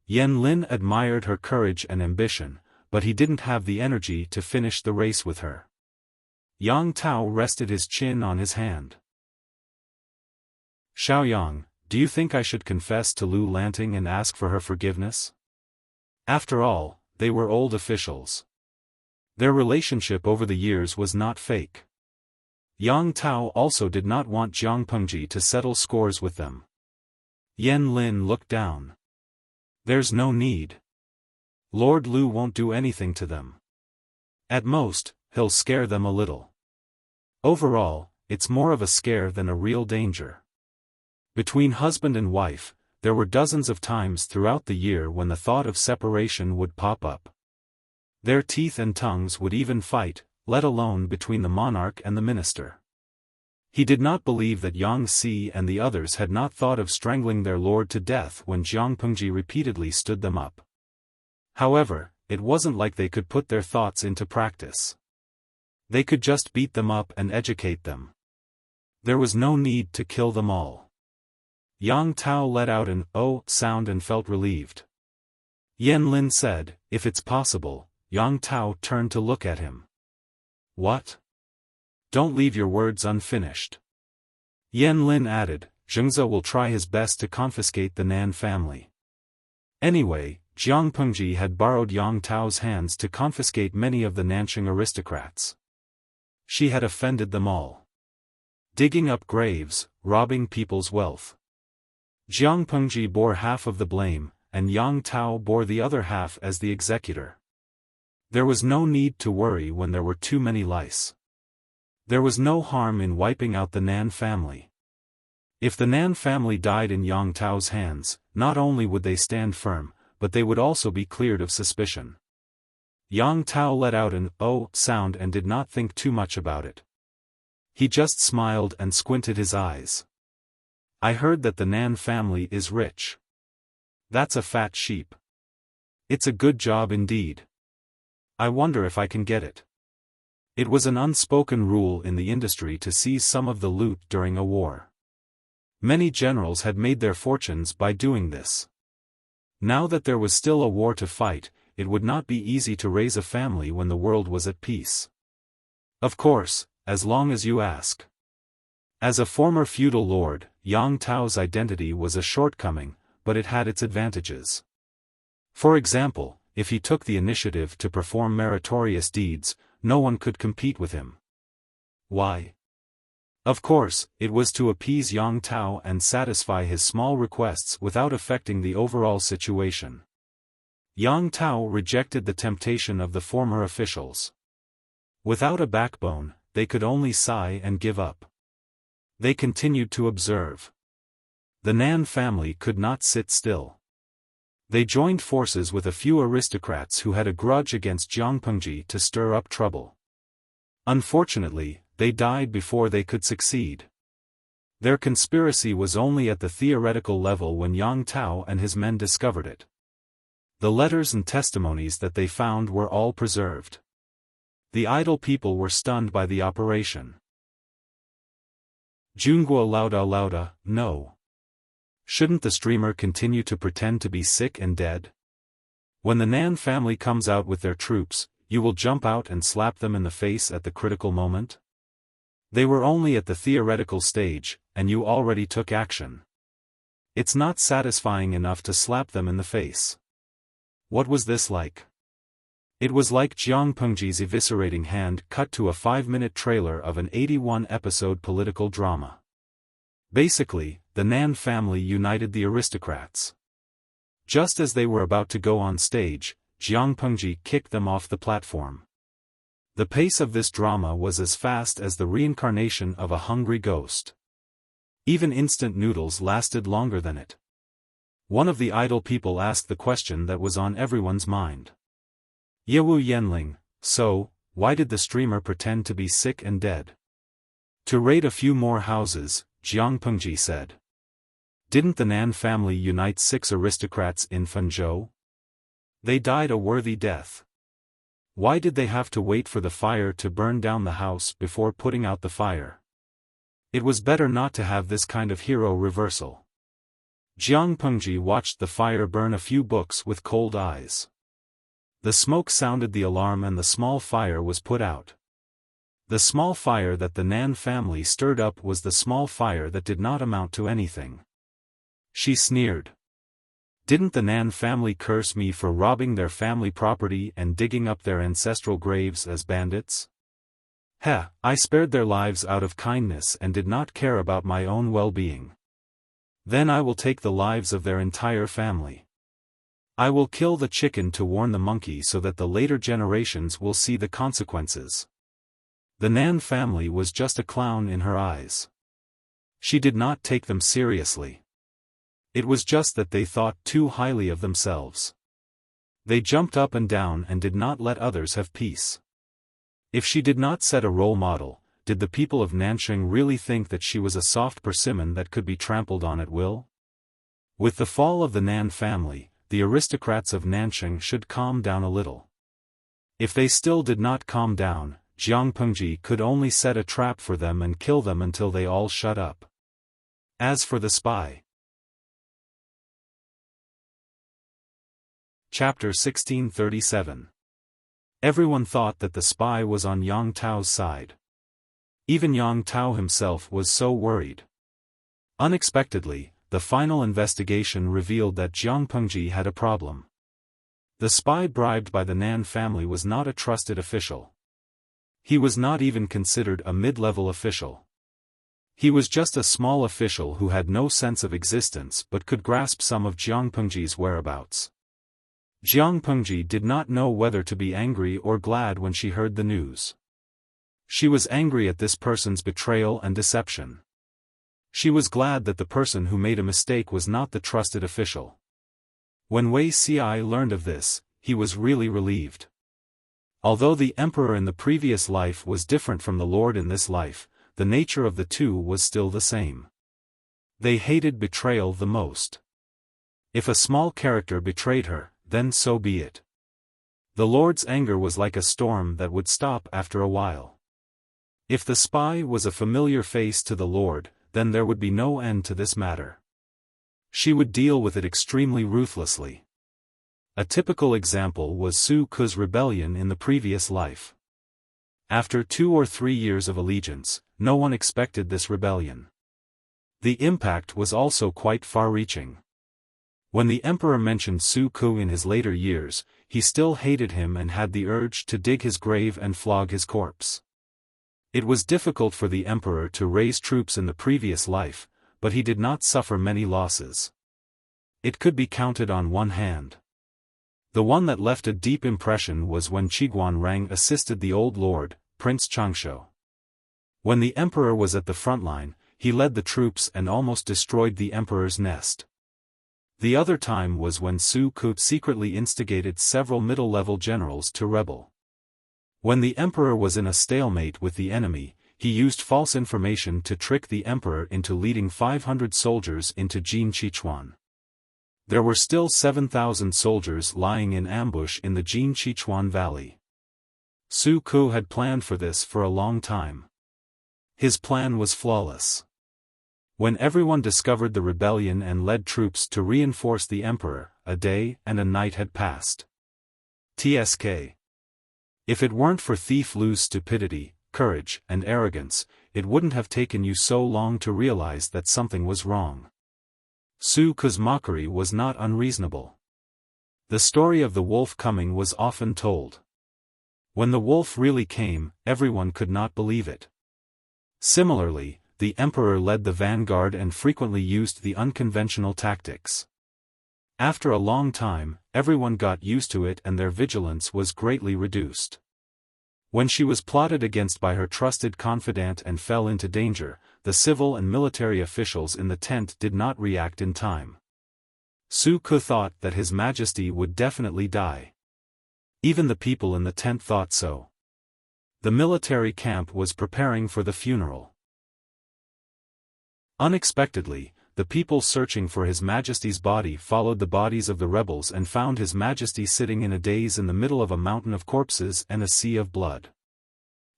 Yan Lin admired her courage and ambition, but he didn't have the energy to finish the race with her. Yang Tao rested his chin on his hand. Xiaoyang, do you think I should confess to Lu Lanting and ask for her forgiveness? After all, they were old officials. Their relationship over the years was not fake. Yang Tao also did not want Jiang Pengji to settle scores with them. Yan Lin looked down. There's no need. Lord Lu won't do anything to them. At most, he'll scare them a little. Overall, it's more of a scare than a real danger. Between husband and wife, there were dozens of times throughout the year when the thought of separation would pop up. Their teeth and tongues would even fight, let alone between the monarch and the minister. He did not believe that Yang Si and the others had not thought of strangling their lord to death when Jiang Pengji repeatedly stood them up. However, it wasn't like they could put their thoughts into practice. They could just beat them up and educate them. There was no need to kill them all. Yang Tao let out an "oh" sound and felt relieved. Yan Lin said, if it's possible. Yang Tao turned to look at him. What? Don't leave your words unfinished. Yan Lin added, Zhengze will try his best to confiscate the Nan family. Anyway, Jiang Pengji had borrowed Yang Tao's hands to confiscate many of the Nanqing aristocrats. She had offended them all. Digging up graves, robbing people's wealth. Jiang Pengji bore half of the blame, and Yang Tao bore the other half as the executor. There was no need to worry when there were too many lice. There was no harm in wiping out the Nan family. If the Nan family died in Yang Tao's hands, not only would they stand firm, but they would also be cleared of suspicion. Yang Tao let out an "oh" sound and did not think too much about it. He just smiled and squinted his eyes. I heard that the Nan family is rich. That's a fat sheep. It's a good job indeed. I wonder if I can get it. It was an unspoken rule in the industry to seize some of the loot during a war. Many generals had made their fortunes by doing this. Now that there was still a war to fight, it would not be easy to raise a family when the world was at peace. Of course, as long as you ask. As a former feudal lord, Yang Tao's identity was a shortcoming, but it had its advantages. For example, if he took the initiative to perform meritorious deeds, no one could compete with him. Why? Of course, it was to appease Yang Tao and satisfy his small requests without affecting the overall situation. Yang Tao rejected the temptation of the former officials. Without a backbone, they could only sigh and give up. They continued to observe. The Nan family could not sit still. They joined forces with a few aristocrats who had a grudge against Jiang Pengji to stir up trouble. Unfortunately, they died before they could succeed. Their conspiracy was only at the theoretical level when Yang Tao and his men discovered it. The letters and testimonies that they found were all preserved. The idle people were stunned by the operation. Junguo Lauda, no. Shouldn't the streamer continue to pretend to be sick and dead? When the Nan family comes out with their troops, you will jump out and slap them in the face at the critical moment? They were only at the theoretical stage, and you already took action. It's not satisfying enough to slap them in the face. What was this like? It was like Jiang Pengji's eviscerating hand cut to a 5-minute trailer of an 81-episode political drama. Basically, the Nan family united the aristocrats. Just as they were about to go on stage, Jiang Pengji kicked them off the platform. The pace of this drama was as fast as the reincarnation of a hungry ghost. Even instant noodles lasted longer than it. One of the idle people asked the question that was on everyone's mind. Yewu Yanling, so, why did the streamer pretend to be sick and dead? To raid a few more houses, Jiang Pengji said. Didn't the Nan family unite 6 aristocrats in Fenzhou? They died a worthy death. Why did they have to wait for the fire to burn down the house before putting out the fire? It was better not to have this kind of hero reversal. Jiang Pengji watched the fire burn a few books with cold eyes. The smoke sounded the alarm and the small fire was put out. The small fire that the Nan family stirred up was the small fire that did not amount to anything. She sneered. Didn't the Nan family curse me for robbing their family property and digging up their ancestral graves as bandits? I spared their lives out of kindness and did not care about my own well-being. Then I will take the lives of their entire family. I will kill the chicken to warn the monkey so that the later generations will see the consequences. The Nan family was just a clown in her eyes. She did not take them seriously. It was just that they thought too highly of themselves. They jumped up and down and did not let others have peace. If she did not set a role model, did the people of Nanxing really think that she was a soft persimmon that could be trampled on at will? With the fall of the Nan family, the aristocrats of Nanxing should calm down a little. If they still did not calm down, Jiang Pengji could only set a trap for them and kill them until they all shut up. As for the spy. Chapter 1637. Everyone thought that the spy was on Yang Tao's side. Even Yang Tao himself was so worried. Unexpectedly, the final investigation revealed that Jiang Pengji had a problem. The spy bribed by the Nan family was not a trusted official. He was not even considered a mid-level official. He was just a small official who had no sense of existence but could grasp some of Jiang Pengji's whereabouts. Jiang Pengji did not know whether to be angry or glad when she heard the news. She was angry at this person's betrayal and deception. She was glad that the person who made a mistake was not the trusted official. When Wei Xi learned of this, he was really relieved. Although the emperor in the previous life was different from the lord in this life, the nature of the two was still the same. They hated betrayal the most. If a small character betrayed her, then so be it. The Lord's anger was like a storm that would stop after a while. If the spy was a familiar face to the Lord, then there would be no end to this matter. She would deal with it extremely ruthlessly. A typical example was Su Ke's rebellion in the previous life. After 2 or 3 years of allegiance, no one expected this rebellion. The impact was also quite far-reaching. When the emperor mentioned Su Ke in his later years, he still hated him and had the urge to dig his grave and flog his corpse. It was difficult for the emperor to raise troops in the previous life, but he did not suffer many losses. It could be counted on one hand. The one that left a deep impression was when Qiguanrang assisted the old lord, Prince Changsho. When the emperor was at the front line, he led the troops and almost destroyed the emperor's nest. The other time was when Su Ke secretly instigated several middle-level generals to rebel. When the emperor was in a stalemate with the enemy, he used false information to trick the emperor into leading 500 soldiers into Jinqichuan. There were still 7,000 soldiers lying in ambush in the Jinqichuan valley. Su Ke had planned for this for a long time. His plan was flawless. When everyone discovered the rebellion and led troops to reinforce the emperor, a day and a night had passed. Tsk. If it weren't for Thief Lu's stupidity, courage, and arrogance, it wouldn't have taken you so long to realize that something was wrong. Su Ke's mockery was not unreasonable. The story of the wolf coming was often told. When the wolf really came, everyone could not believe it. Similarly, the emperor led the vanguard and frequently used the unconventional tactics. After a long time, everyone got used to it and their vigilance was greatly reduced. When she was plotted against by her trusted confidant and fell into danger, the civil and military officials in the tent did not react in time. Su Ke thought that His Majesty would definitely die. Even the people in the tent thought so. The military camp was preparing for the funeral. Unexpectedly, the people searching for His Majesty's body followed the bodies of the rebels and found His Majesty sitting in a daze in the middle of a mountain of corpses and a sea of blood.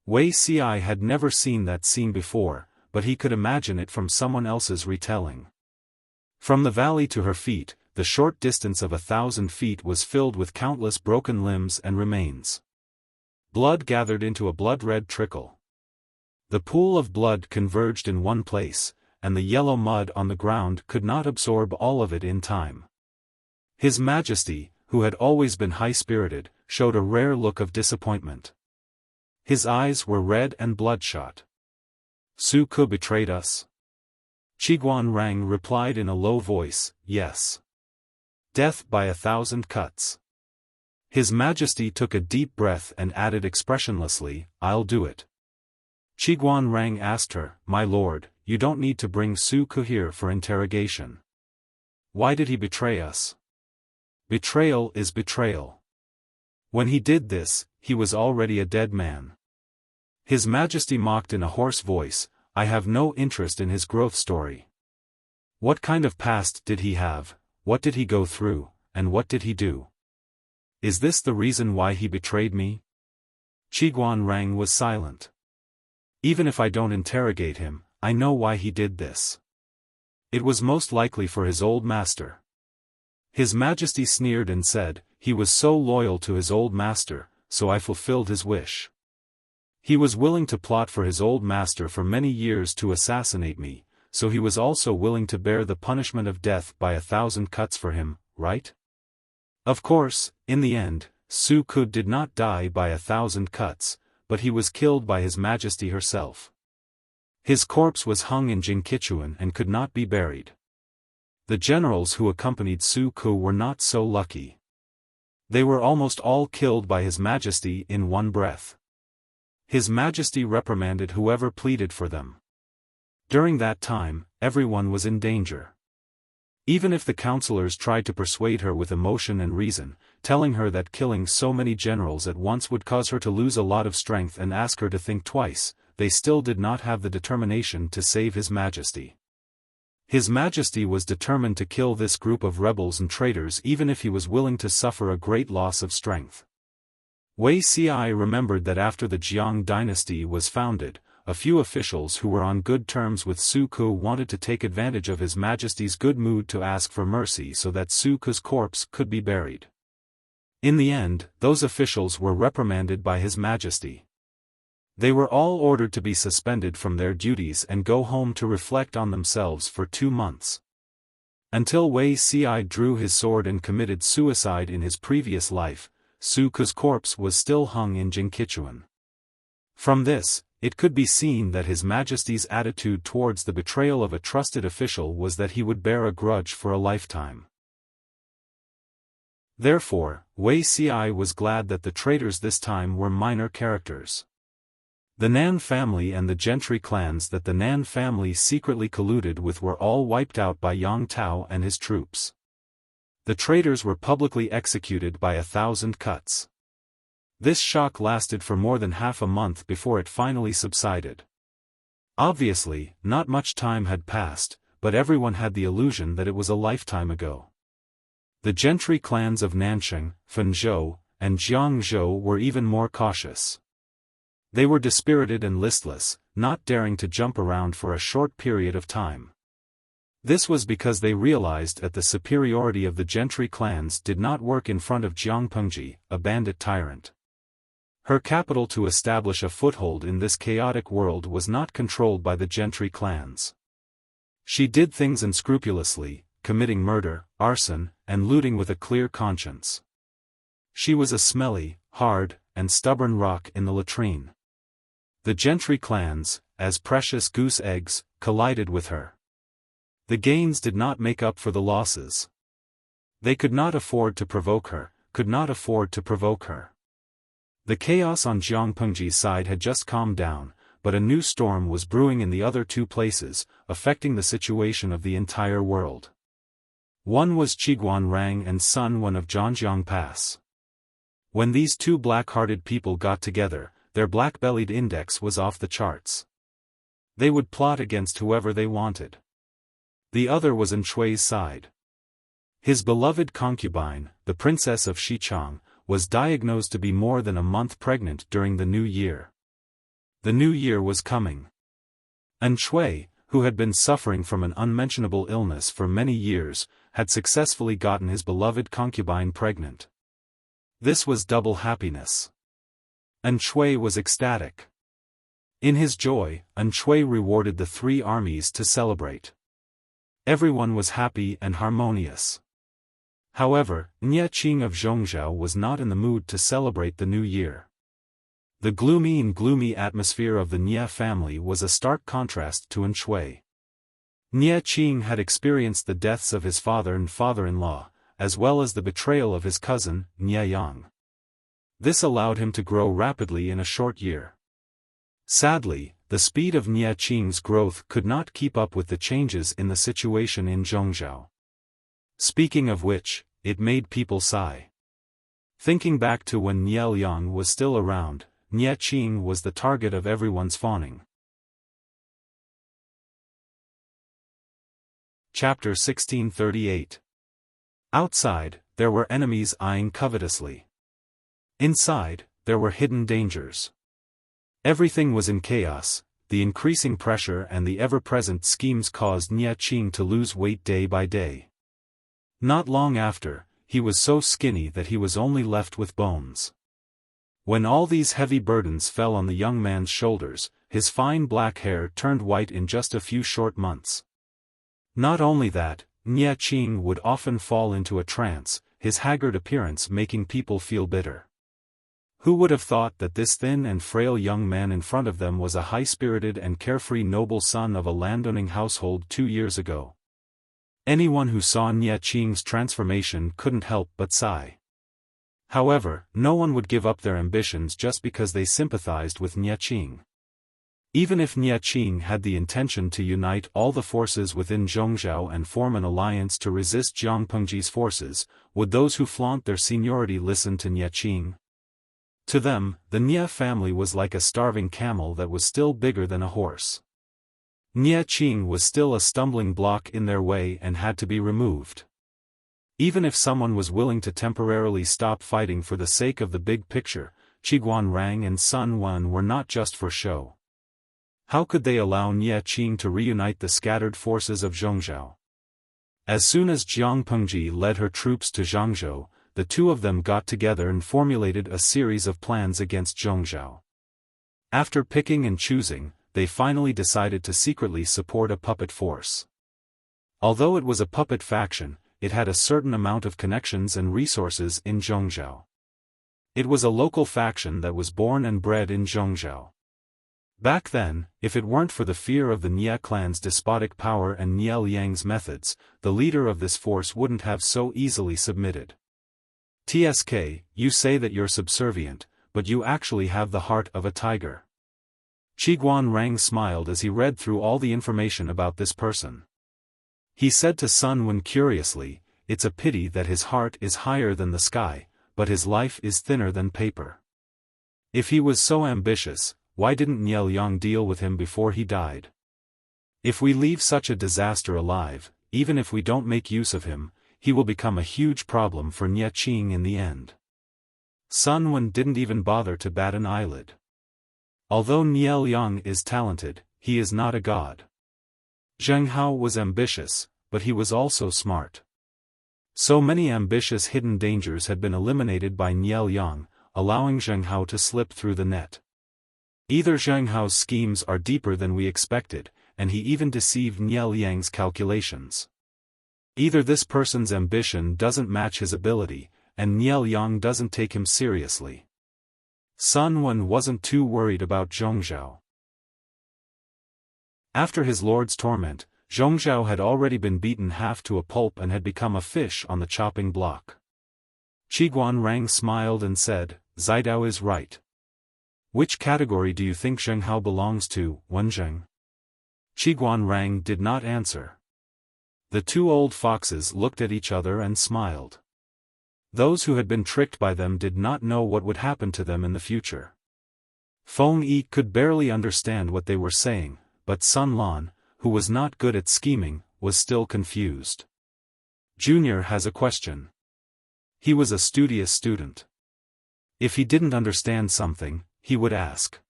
Wei Xi had never seen that scene before, but he could imagine it from someone else's retelling. From the valley to her feet, the short distance of 1,000 feet was filled with countless broken limbs and remains. Blood gathered into a blood-red trickle. The pool of blood converged in one place, and the yellow mud on the ground could not absorb all of it in time. His Majesty, who had always been high-spirited, showed a rare look of disappointment. His eyes were red and bloodshot. Su Ke betrayed us? Qiguan Rang replied in a low voice, yes. Death by 1,000 cuts. His Majesty took a deep breath and added expressionlessly, I'll do it. Qiguan Rang asked her, My lord, you don't need to bring Su Ke here for interrogation. Why did he betray us? Betrayal is betrayal. When he did this, he was already a dead man. His Majesty mocked in a hoarse voice, I have no interest in his growth story. What kind of past did he have, what did he go through, and what did he do? Is this the reason why he betrayed me? Qiguan Rang was silent. Even if I don't interrogate him, I know why he did this. It was most likely for his old master. His Majesty sneered and said, he was so loyal to his old master, so I fulfilled his wish. He was willing to plot for his old master for many years to assassinate me, so he was also willing to bear the punishment of death by 1,000 cuts for him, right? Of course, in the end, Su Ke did not die by 1,000 cuts, but he was killed by His Majesty herself. His corpse was hung in Jinqichuan and could not be buried. The generals who accompanied Su Ke were not so lucky. They were almost all killed by His Majesty in one breath. His Majesty reprimanded whoever pleaded for them. During that time, everyone was in danger. Even if the counselors tried to persuade her with emotion and reason, telling her that killing so many generals at once would cause her to lose a lot of strength and ask her to think twice, they still did not have the determination to save His Majesty. His Majesty was determined to kill this group of rebels and traitors even if he was willing to suffer a great loss of strength. Wei Xi remembered that after the Jiang dynasty was founded, a few officials who were on good terms with Su Ke wanted to take advantage of His Majesty's good mood to ask for mercy so that Su Ke's corpse could be buried. In the end, those officials were reprimanded by His Majesty. They were all ordered to be suspended from their duties and go home to reflect on themselves for 2 months. Until Wei Xi drew his sword and committed suicide in his previous life, Su Ke's corpse was still hung in Jinqichuan. From this, it could be seen that His Majesty's attitude towards the betrayal of a trusted official was that he would bear a grudge for a lifetime. Therefore, Wei Xi was glad that the traitors this time were minor characters. The Nan family and the gentry clans that the Nan family secretly colluded with were all wiped out by Yang Tao and his troops. The traitors were publicly executed by 1,000 cuts. This shock lasted for more than half a month before it finally subsided. Obviously, not much time had passed, but everyone had the illusion that it was a lifetime ago. The gentry clans of Nansheng, Fenzhou, and Jiangzhou were even more cautious. They were dispirited and listless, not daring to jump around for a short period of time. This was because they realized that the superiority of the gentry clans did not work in front of Jiang Pengji, a bandit tyrant. Her capital to establish a foothold in this chaotic world was not controlled by the gentry clans. She did things unscrupulously, committing murder, arson, and looting with a clear conscience. She was a smelly, hard, and stubborn rock in the latrine. The gentry clans, as precious goose eggs, collided with her. The gains did not make up for the losses. They could not afford to provoke her, could not afford to provoke her. The chaos on Jiang Pengji's side had just calmed down, but a new storm was brewing in the other two places, affecting the situation of the entire world. One was Qiguan Rang and Sun Wen of Zhanjiang Pass. When these two black-hearted people got together, their black-bellied index was off the charts. They would plot against whoever they wanted. The other was Shui's side. His beloved concubine, the princess of Xichang, was diagnosed to be more than a month pregnant during the new year. The new year was coming. Shui, who had been suffering from an unmentionable illness for many years, had successfully gotten his beloved concubine pregnant. This was double happiness. Shui was ecstatic. In his joy, Shui rewarded the three armies to celebrate. Everyone was happy and harmonious. However, Nye Qing of Zhongzhou was not in the mood to celebrate the new year. The gloomy atmosphere of the Nye family was a stark contrast to Shui. Nye Qing had experienced the deaths of his father and father-in-law, as well as the betrayal of his cousin, Nye Yang. This allowed him to grow rapidly in a short year. Sadly, the speed of Nye Qing's growth could not keep up with the changes in the situation in Zhongzhou. Speaking of which, it made people sigh. Thinking back to when Nye Liang was still around, Nye Qing was the target of everyone's fawning. Chapter 1638. Outside, there were enemies eyeing covetously. Inside, there were hidden dangers. Everything was in chaos. The increasing pressure and the ever-present schemes caused Nye Qing to lose weight day by day. Not long after, he was so skinny that he was only left with bones. When all these heavy burdens fell on the young man's shoulders, his fine black hair turned white in just a few short months. Not only that, Nye Qing would often fall into a trance, his haggard appearance making people feel bitter. Who would have thought that this thin and frail young man in front of them was a high-spirited and carefree noble son of a landowning household 2 years ago? Anyone who saw Nye Qing's transformation couldn't help but sigh. However, no one would give up their ambitions just because they sympathized with Nye Qing. Even if Nye Qing had the intention to unite all the forces within Zhongzhou and form an alliance to resist Jiang Pengji's forces, would those who flaunt their seniority listen to Nye Qing? To them, the Nye family was like a starving camel that was still bigger than a horse. Nye Qing was still a stumbling block in their way and had to be removed. Even if someone was willing to temporarily stop fighting for the sake of the big picture, Qiguan Rang and Sun Wen were not just for show. How could they allow Nye Qing to reunite the scattered forces of Zhongzhou? As soon as Jiang Pengji led her troops to Zhangzhou, the two of them got together and formulated a series of plans against Zhongzhou. After picking and choosing, they finally decided to secretly support a puppet force. Although it was a puppet faction, it had a certain amount of connections and resources in Zhongzhou. It was a local faction that was born and bred in Zhongzhou. Back then, if it weren't for the fear of the Nye clan's despotic power and Nye Liang's methods, the leader of this force wouldn't have so easily submitted. "TSK, you say that you're subservient, but you actually have the heart of a tiger. Qiguan Rang smiled as he read through all the information about this person. He said to Sun Wen curiously, "It's a pity that his heart is higher than the sky, but his life is thinner than paper. If he was so ambitious, why didn't Niel Yang deal with him before he died? If we leave such a disaster alive, even if we don't make use of him, he will become a huge problem for Nie Qing in the end." Sun Wen didn't even bother to bat an eyelid. Although Niel Yang is talented, he is not a god. Zheng Hao was ambitious, but he was also smart. So many ambitious hidden dangers had been eliminated by Niel Yang, allowing Zheng Hao to slip through the net. Either Zheng Hao's schemes are deeper than we expected, and he even deceived Niel Yang's calculations. Either this person's ambition doesn't match his ability, and Niel Yang doesn't take him seriously. Sun Wen wasn't too worried about Zhongzhao. After his lord's torment, Zhongzhao had already been beaten half to a pulp and had become a fish on the chopping block. Qiguan Rang smiled and said, "Zidao is right. Which category do you think Zheng Hao belongs to, Wenzheng?" Qiguan Rang did not answer. The two old foxes looked at each other and smiled. Those who had been tricked by them did not know what would happen to them in the future. Feng Yi could barely understand what they were saying, but Sun Lan, who was not good at scheming, was still confused. Junior has a question. He was a studious student. If he didn't understand something, he would ask.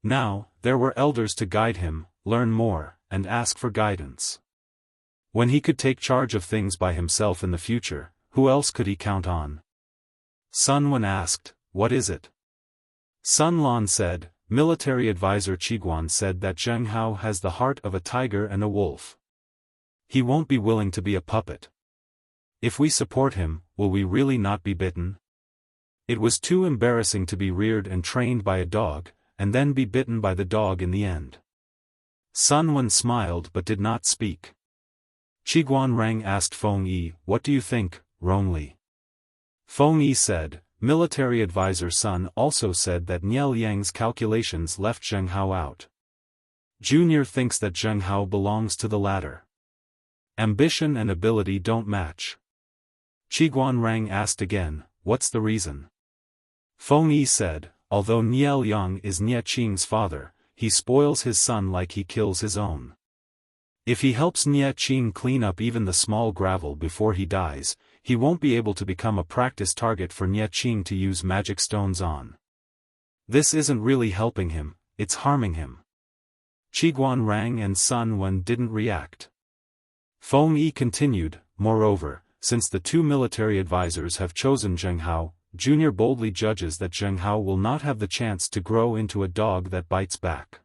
Now, there were elders to guide him, learn more, and ask for guidance. When he could take charge of things by himself in the future, who else could he count on? Sun Wen asked, "What is it?" Sun Lan said, "Military advisor Qiguan said that Zheng Hao has the heart of a tiger and a wolf. He won't be willing to be a puppet. If we support him, will we really not be bitten? It was too embarrassing to be reared and trained by a dog, and then be bitten by the dog in the end." Sun Wen smiled but did not speak. Qiguan Rang asked Feng Yi, "What do you think, Rongli?" Feng Yi said, "Military advisor Sun also said that Niel Yang's calculations left Zheng Hao out. Junior thinks that Zheng Hao belongs to the latter. Ambition and ability don't match." Qiguan Rang asked again, "What's the reason?" Feng Yi said, "Although Niel Yang is Nie Qing's father, he spoils his son like he kills his own. If he helps Nie Qing clean up even the small gravel before he dies, he won't be able to become a practice target for Nie Qing to use magic stones on. This isn't really helping him, it's harming him." Qiguan Rang and Sun Wen didn't react. Feng Yi continued, "Moreover, since the two military advisors have chosen Zheng Hao, Junior boldly judges that Zheng Hao will not have the chance to grow into a dog that bites back.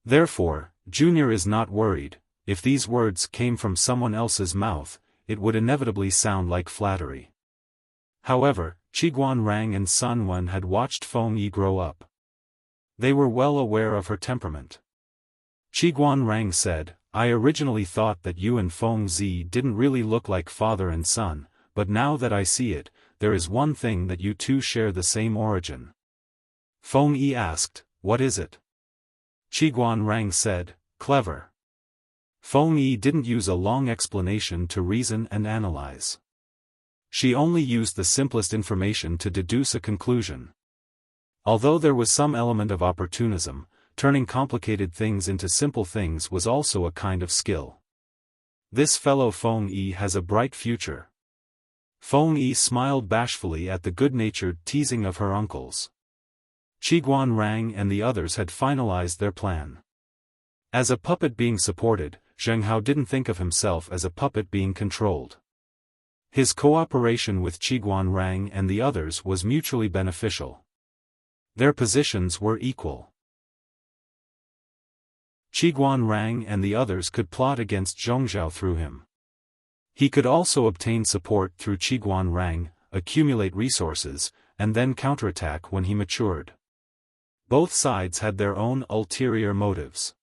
Therefore, Junior is not worried. If these words came from someone else's mouth, it would inevitably sound like flattery." However, Qiguan Rang and Sun Wen had watched Feng Yi grow up. They were well aware of her temperament. Qiguan Rang said, "I originally thought that you and Feng Zi didn't really look like father and son, but now that I see it, there is one thing that you two share the same origin." Feng Yi asked, "What is it?" Qiguan Rang said, "Clever." Feng Yi didn't use a long explanation to reason and analyze. She only used the simplest information to deduce a conclusion. Although there was some element of opportunism, turning complicated things into simple things was also a kind of skill. This fellow Feng Yi has a bright future. Feng Yi smiled bashfully at the good-natured teasing of her uncles. Qiguan Rang and the others had finalized their plan. As a puppet being supported, Zheng Hao didn't think of himself as a puppet being controlled. His cooperation with Qiguan Rang and the others was mutually beneficial. Their positions were equal. Qiguan Rang and the others could plot against Zhongzhao through him. He could also obtain support through Qiguan Rang, accumulate resources, and then counterattack when he matured. Both sides had their own ulterior motives.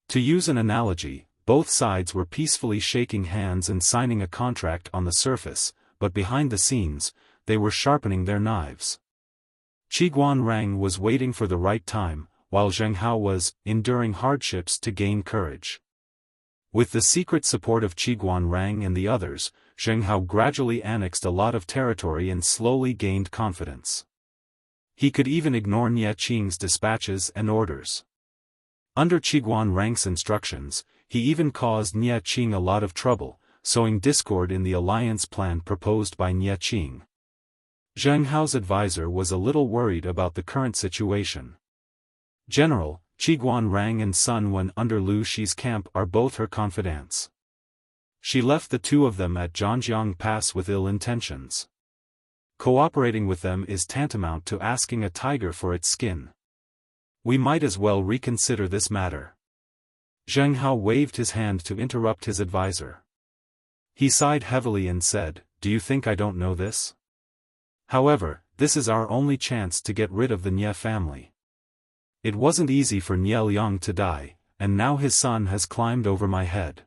To use an analogy, both sides were peacefully shaking hands and signing a contract on the surface, but behind the scenes, they were sharpening their knives. Qiguan Rang was waiting for the right time, while Zheng Hao was enduring hardships to gain courage. With the secret support of Qiguan Rang and the others, Zheng Hao gradually annexed a lot of territory and slowly gained confidence. He could even ignore Nie Qing's dispatches and orders. Under Qiguan Rang's instructions, he even caused Nie Qing a lot of trouble, sowing discord in the alliance plan proposed by Nie Qing. Zheng Hao's advisor was a little worried about the current situation. General, Qiguan Rang and Sun Wen under Lu Shi's camp are both her confidants. She left the two of them at Zhangjiang Pass with ill intentions. Cooperating with them is tantamount to asking a tiger for its skin. We might as well reconsider this matter. Zheng Hao waved his hand to interrupt his advisor. He sighed heavily and said, "Do you think I don't know this? However, this is our only chance to get rid of the Nie family. It wasn't easy for Nie Liang to die, and now his son has climbed over my head.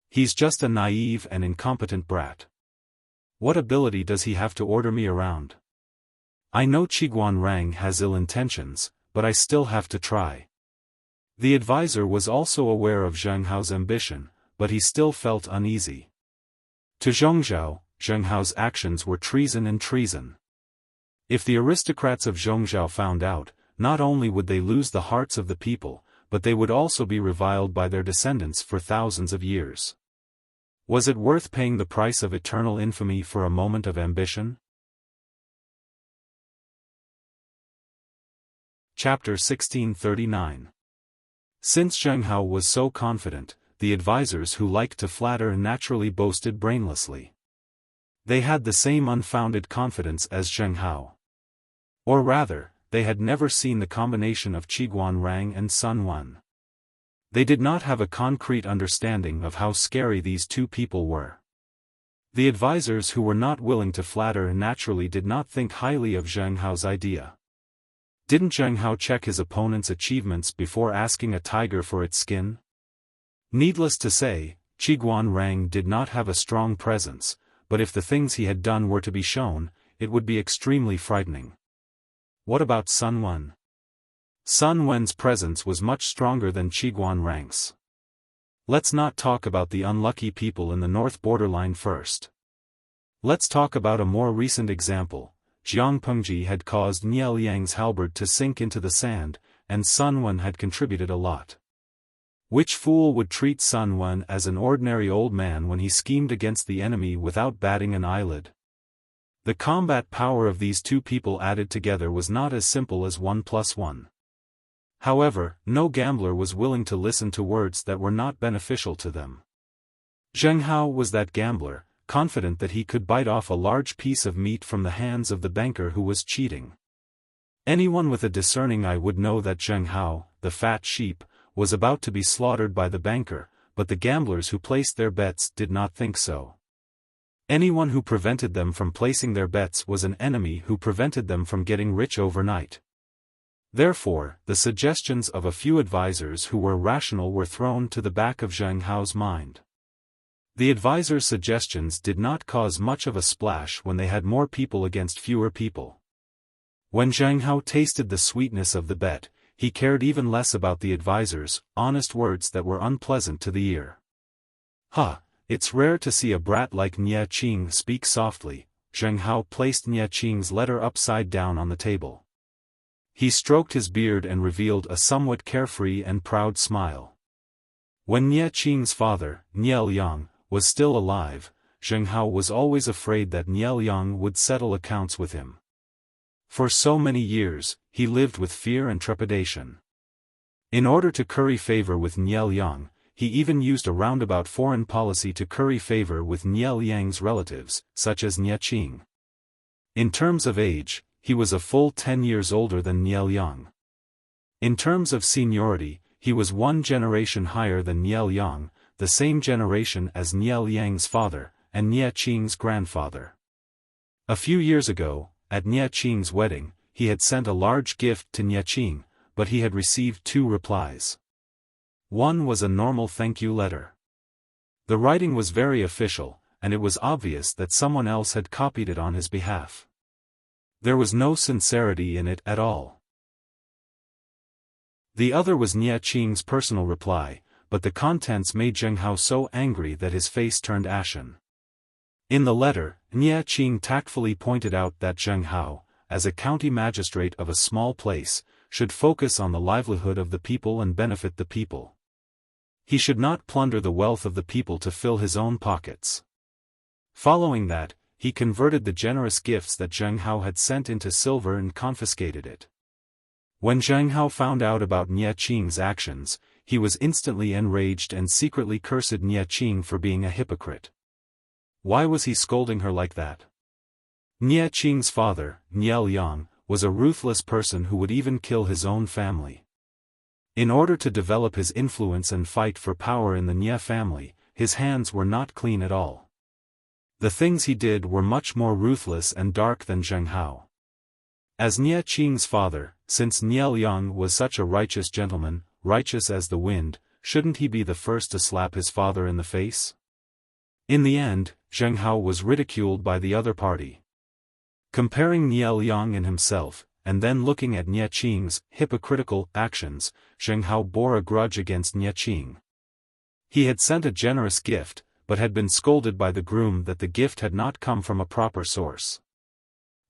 He's just a naive and incompetent brat. What ability does he have to order me around? I know Qiguan Rang has ill intentions, but I still have to try." The advisor was also aware of Zheng Hao's ambition, but he still felt uneasy. To Zhongzhou, Zheng Hao's actions were treason and treason. If the aristocrats of Zhongzhou found out, not only would they lose the hearts of the people, but they would also be reviled by their descendants for thousands of years. Was it worth paying the price of eternal infamy for a moment of ambition? Chapter 1639. Since Zheng Hao was so confident, the advisors who liked to flatter naturally boasted brainlessly. They had the same unfounded confidence as Zheng Hao. Or rather, they had never seen the combination of Qiguan Rang and Sun Wen. They did not have a concrete understanding of how scary these two people were. The advisors who were not willing to flatter naturally did not think highly of Zheng Hao's idea. Didn't Zheng Hao check his opponent's achievements before asking a tiger for its skin? Needless to say, Qiguan Rang did not have a strong presence, but if the things he had done were to be shown, it would be extremely frightening. What about Sun Wen? Sun Wen's presence was much stronger than Qiguan Rang's. Let's not talk about the unlucky people in the north borderline first. Let's talk about a more recent example. Jiang Pengji had caused Nie Liang's halberd to sink into the sand, and Sun Wen had contributed a lot. Which fool would treat Sun Wen as an ordinary old man when he schemed against the enemy without batting an eyelid? The combat power of these two people added together was not as simple as 1 + 1. However, no gambler was willing to listen to words that were not beneficial to them. Zheng Hao was that gambler, confident that he could bite off a large piece of meat from the hands of the banker who was cheating. Anyone with a discerning eye would know that Zheng Hao, the fat sheep, was about to be slaughtered by the banker, but the gamblers who placed their bets did not think so. Anyone who prevented them from placing their bets was an enemy who prevented them from getting rich overnight. Therefore, the suggestions of a few advisors who were rational were thrown to the back of Zheng Hao's mind. The advisors' suggestions did not cause much of a splash when they had more people against fewer people. When Zheng Hao tasted the sweetness of the bet, he cared even less about the advisors' honest words that were unpleasant to the ear. It's rare to see a brat like Nie Qing speak softly. Zheng Hao placed Nie Qing's letter upside down on the table. He stroked his beard and revealed a somewhat carefree and proud smile. When Nie Qing's father, Nie Liang, was still alive, Zheng Hao was always afraid that Nie Liang would settle accounts with him. For so many years, he lived with fear and trepidation. In order to curry favor with Nie Liang, he even used a roundabout foreign policy to curry favor with Nie Liang's relatives, such as Nie Qing. In terms of age, he was a full 10 years older than Nie Liang. In terms of seniority, he was one generation higher than Nie Liang, the same generation as Nie Liang's father, and Nie Qing's grandfather. A few years ago, at Nie Qing's wedding, he had sent a large gift to Nie Qing, but he had received 2 replies. One was a normal thank you letter. The writing was very official, and it was obvious that someone else had copied it on his behalf. There was no sincerity in it at all. The other was Nie Qing's personal reply, but the contents made Zheng Hao so angry that his face turned ashen. In the letter, Nie Qing tactfully pointed out that Zheng Hao, as a county magistrate of a small place, should focus on the livelihood of the people and benefit the people. He should not plunder the wealth of the people to fill his own pockets. Following that, he converted the generous gifts that Zheng Hao had sent into silver and confiscated it. When Zheng Hao found out about Nie Qing's actions, he was instantly enraged and secretly cursed Nie Qing for being a hypocrite. Why was he scolding her like that? Nie Qing's father, Nie Liang, was a ruthless person who would even kill his own family. In order to develop his influence and fight for power in the Nie family, his hands were not clean at all. The things he did were much more ruthless and dark than Zheng Hao. As Nie Qing's father, since Nie Liang was such a righteous gentleman, righteous as the wind, shouldn't he be the first to slap his father in the face? In the end, Zheng Hao was ridiculed by the other party. Comparing Nie Liang and himself, and then looking at Nie Qing's hypocritical actions, Zheng Hao bore a grudge against Nie Qing. He had sent a generous gift, but had been scolded by the groom that the gift had not come from a proper source.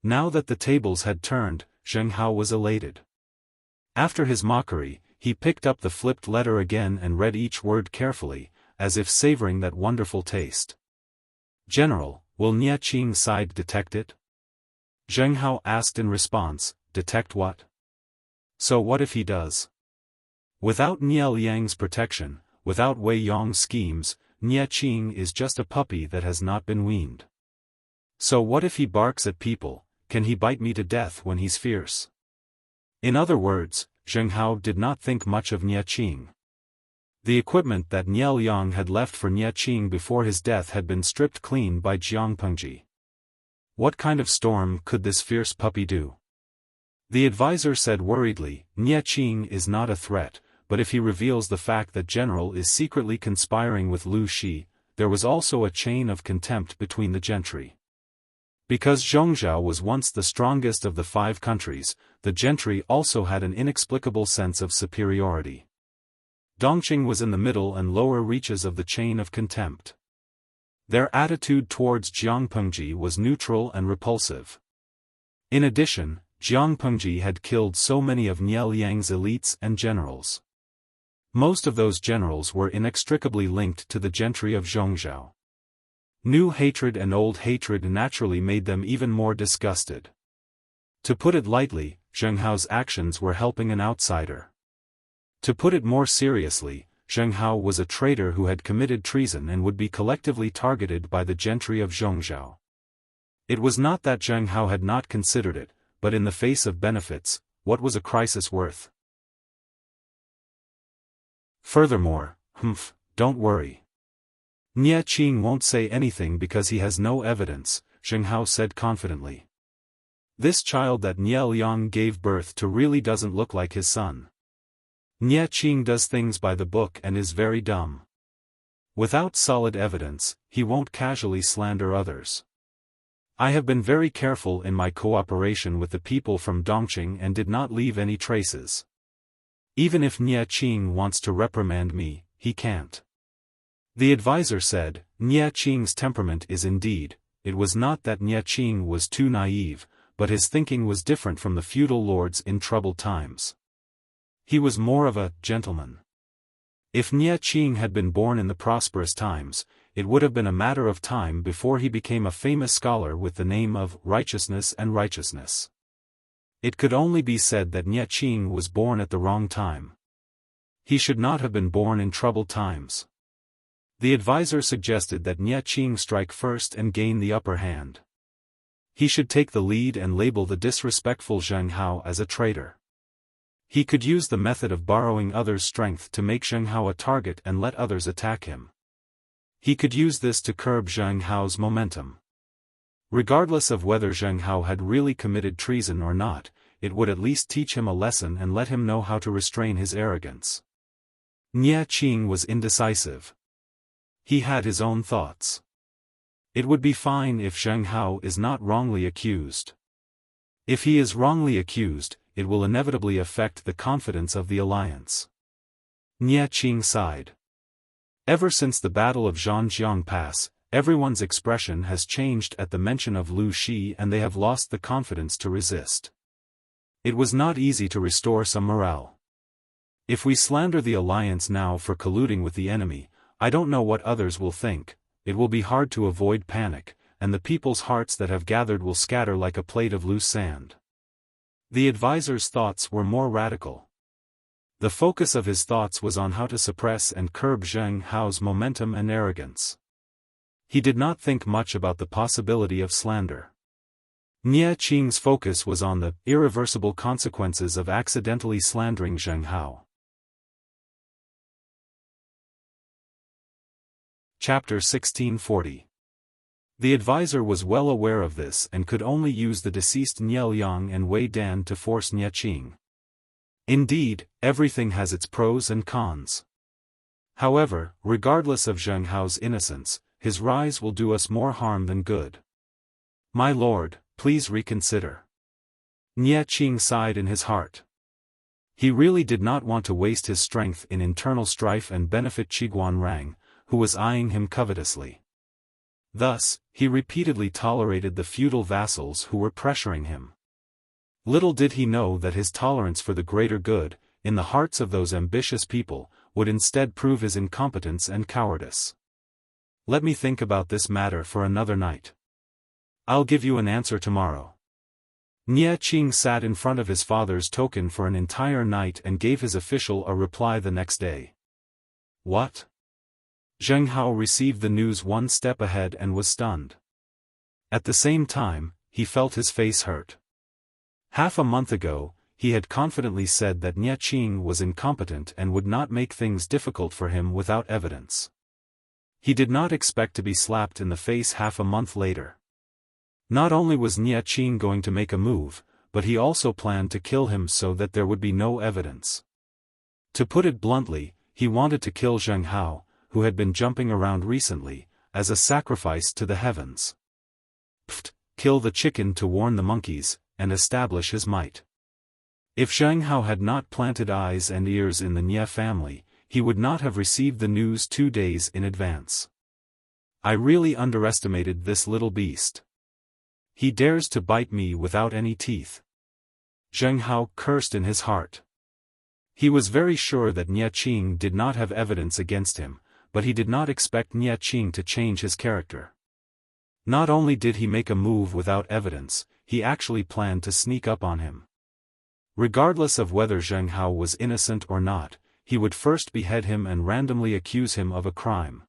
Now that the tables had turned, Zheng Hao was elated. After his mockery, he picked up the flipped letter again and read each word carefully, as if savoring that wonderful taste. "General, will Nie Qing's side detect it?" Zheng Hao asked in response. "Detect what?" "So what if he does?" "Without Nie Liang's protection, without Wei Yong's schemes, Nie Qing is just a puppy that has not been weaned. So what if he barks at people? Can he bite me to death when he's fierce?" In other words, Zheng Hao did not think much of Nie Qing. The equipment that Nie Liang had left for Nie Qing before his death had been stripped clean by Jiang Pengji. What kind of storm could this fierce puppy do? The advisor said worriedly, "Nie Qing is not a threat, but if he reveals the fact that General is secretly conspiring with Lu Shi, there was also a chain of contempt between the gentry. Because Zhongzhou was once the strongest of the 5 countries, the gentry also had an inexplicable sense of superiority. Dongqing was in the middle and lower reaches of the chain of contempt. Their attitude towards Jiang Pengji was neutral and repulsive. In addition, Jiang Pengji had killed so many of Nie Liang's elites and generals. Most of those generals were inextricably linked to the gentry of Zhongzhou. New hatred and old hatred naturally made them even more disgusted. To put it lightly, Zheng Hao's actions were helping an outsider. To put it more seriously, Zheng Hao was a traitor who had committed treason and would be collectively targeted by the gentry of Zhongzhou. It was not that Zheng Hao had not considered it, but in the face of benefits, what was a crisis worth? Furthermore, don't worry. Nie Qing won't say anything because he has no evidence, Zheng Hao said confidently. This child that Nie Liang gave birth to really doesn't look like his son. Nie Qing does things by the book and is very dumb. Without solid evidence, he won't casually slander others. I have been very careful in my cooperation with the people from Dongqing and did not leave any traces. Even if Nie Qing wants to reprimand me, he can't. The advisor said, Nie Qing's temperament is indeed, it was not that Nie Qing was too naive, but his thinking was different from the feudal lords in troubled times. He was more of a gentleman. If Nie Qing had been born in the prosperous times, it would have been a matter of time before he became a famous scholar with the name of Righteousness and Righteousness. It could only be said that Nie Qing was born at the wrong time. He should not have been born in troubled times. The advisor suggested that Nie Qing strike first and gain the upper hand. He should take the lead and label the disrespectful Zheng Hao as a traitor. He could use the method of borrowing others' strength to make Zheng Hao a target and let others attack him. He could use this to curb Zheng Hao's momentum. Regardless of whether Zheng Hao had really committed treason or not, it would at least teach him a lesson and let him know how to restrain his arrogance. Nie Qing was indecisive. He had his own thoughts. It would be fine if Zheng Hao is not wrongly accused. If he is wrongly accused, it will inevitably affect the confidence of the alliance. Nie Qing sighed. Ever since the Battle of Zhanjiang Pass, everyone's expression has changed at the mention of Lu Shi, and they have lost the confidence to resist. It was not easy to restore some morale. If we slander the alliance now for colluding with the enemy, I don't know what others will think. It will be hard to avoid panic, and the people's hearts that have gathered will scatter like a plate of loose sand. The advisor's thoughts were more radical. The focus of his thoughts was on how to suppress and curb Zheng Hao's momentum and arrogance. He did not think much about the possibility of slander. Nie Qing's focus was on the irreversible consequences of accidentally slandering Zheng Hao. Chapter 1640. The advisor was well aware of this and could only use the deceased Nie Liang and Wei Dan to force Nie Qing. Indeed, everything has its pros and cons. However, regardless of Zheng Hao's innocence, his rise will do us more harm than good. My lord, please reconsider. Nie Qing sighed in his heart. He really did not want to waste his strength in internal strife and benefit Qiguan Rang, who was eyeing him covetously. Thus, he repeatedly tolerated the feudal vassals who were pressuring him. Little did he know that his tolerance for the greater good, in the hearts of those ambitious people, would instead prove his incompetence and cowardice. Let me think about this matter for another night. I'll give you an answer tomorrow. Nie Qing sat in front of his father's token for an entire night and gave his official a reply the next day. What? Zheng Hao received the news one step ahead and was stunned. At the same time, he felt his face hurt. Half a month ago, he had confidently said that Nie Qing was incompetent and would not make things difficult for him without evidence. He did not expect to be slapped in the face half a month later. Not only was Nie Qing going to make a move, but he also planned to kill him so that there would be no evidence. To put it bluntly, he wanted to kill Zheng Hao, who had been jumping around recently, as a sacrifice to the heavens. Pfft, kill the chicken to warn the monkeys, and establish his might. If Zheng Hao had not planted eyes and ears in the Nie family, he would not have received the news 2 days in advance. I really underestimated this little beast. He dares to bite me without any teeth. Zheng Hao cursed in his heart. He was very sure that Nie Qing did not have evidence against him, but he did not expect Nie Qing to change his character. Not only did he make a move without evidence, he actually planned to sneak up on him. Regardless of whether Zheng Hao was innocent or not, he would first behead him and randomly accuse him of a crime.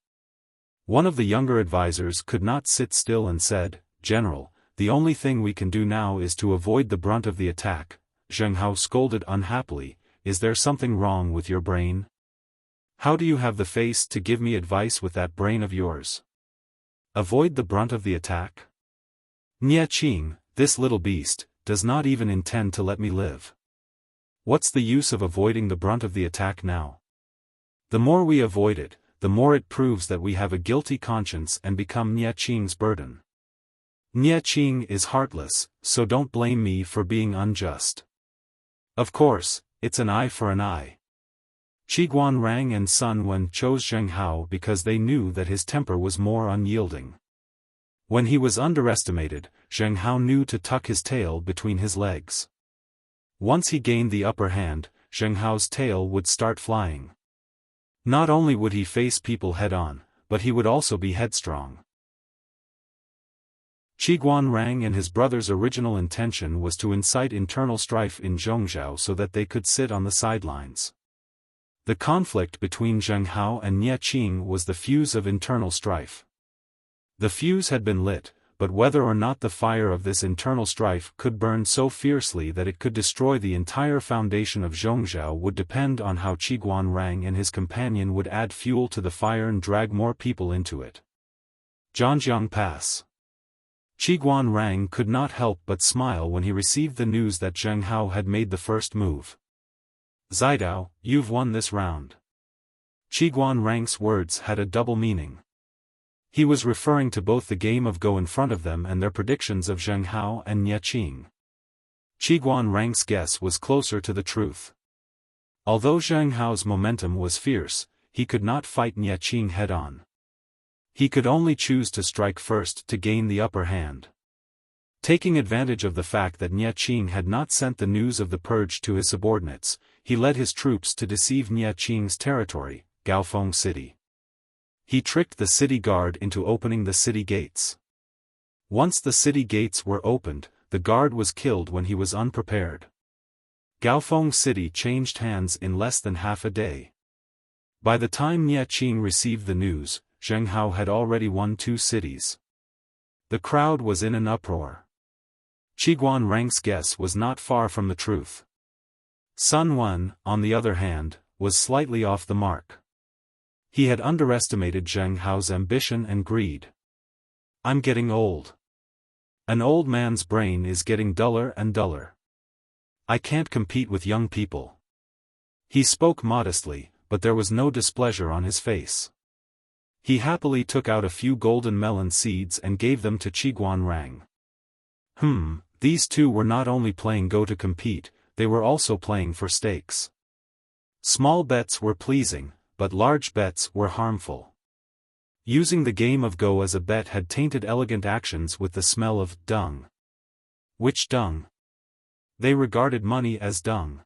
One of the younger advisors could not sit still and said, "General, the only thing we can do now is to avoid the brunt of the attack." Zheng Hao scolded unhappily, "Is there something wrong with your brain? How do you have the face to give me advice with that brain of yours? Avoid the brunt of the attack? Nie Qing, this little beast, does not even intend to let me live. What's the use of avoiding the brunt of the attack now? The more we avoid it, the more it proves that we have a guilty conscience and become Nie Qing's burden. Nie Qing is heartless, so don't blame me for being unjust. Of course, it's an eye for an eye." Qiguan Rang and Sun Wen chose Zheng Hao because they knew that his temper was more unyielding. When he was underestimated, Zheng Hao knew to tuck his tail between his legs. Once he gained the upper hand, Zheng Hao's tail would start flying. Not only would he face people head-on, but he would also be headstrong. Qiguan Rang and his brother's original intention was to incite internal strife in Zhongzhou so that they could sit on the sidelines. The conflict between Zheng Hao and Nie Qing was the fuse of internal strife. The fuse had been lit, but whether or not the fire of this internal strife could burn so fiercely that it could destroy the entire foundation of Zhongzhou would depend on how Qiguan Rang and his companion would add fuel to the fire and drag more people into it. Zhanjiang Pass. Qiguan Rang could not help but smile when he received the news that Zheng Hao had made the first move. "Zidao, you've won this round." Qiguan Rang's words had a double meaning. He was referring to both the game of Go in front of them and their predictions of Zheng Hao and Nie Qing. Qiguan Rang's guess was closer to the truth. Although Zheng Hao's momentum was fierce, he could not fight Nie Qing head-on. He could only choose to strike first to gain the upper hand. Taking advantage of the fact that Nie Qing had not sent the news of the purge to his subordinates, he led his troops to deceive Nie Qing's territory, Gaofeng City. He tricked the city guard into opening the city gates. Once the city gates were opened, the guard was killed when he was unprepared. Gaofeng City changed hands in less than half a day. By the time Nie Qing received the news, Zheng Hao had already won 2 cities. The crowd was in an uproar. Qiguan Rang's guess was not far from the truth. Sun Wen, on the other hand, was slightly off the mark. He had underestimated Zheng Hao's ambition and greed. "I'm getting old. An old man's brain is getting duller and duller. I can't compete with young people." He spoke modestly, but there was no displeasure on his face. He happily took out a few golden melon seeds and gave them to Qiguan Rang. These two were not only playing Go to compete, they were also playing for stakes. Small bets were pleasing, but large bets were harmful. Using the game of Go as a bet had tainted elegant actions with the smell of dung. Which dung? They regarded money as dung.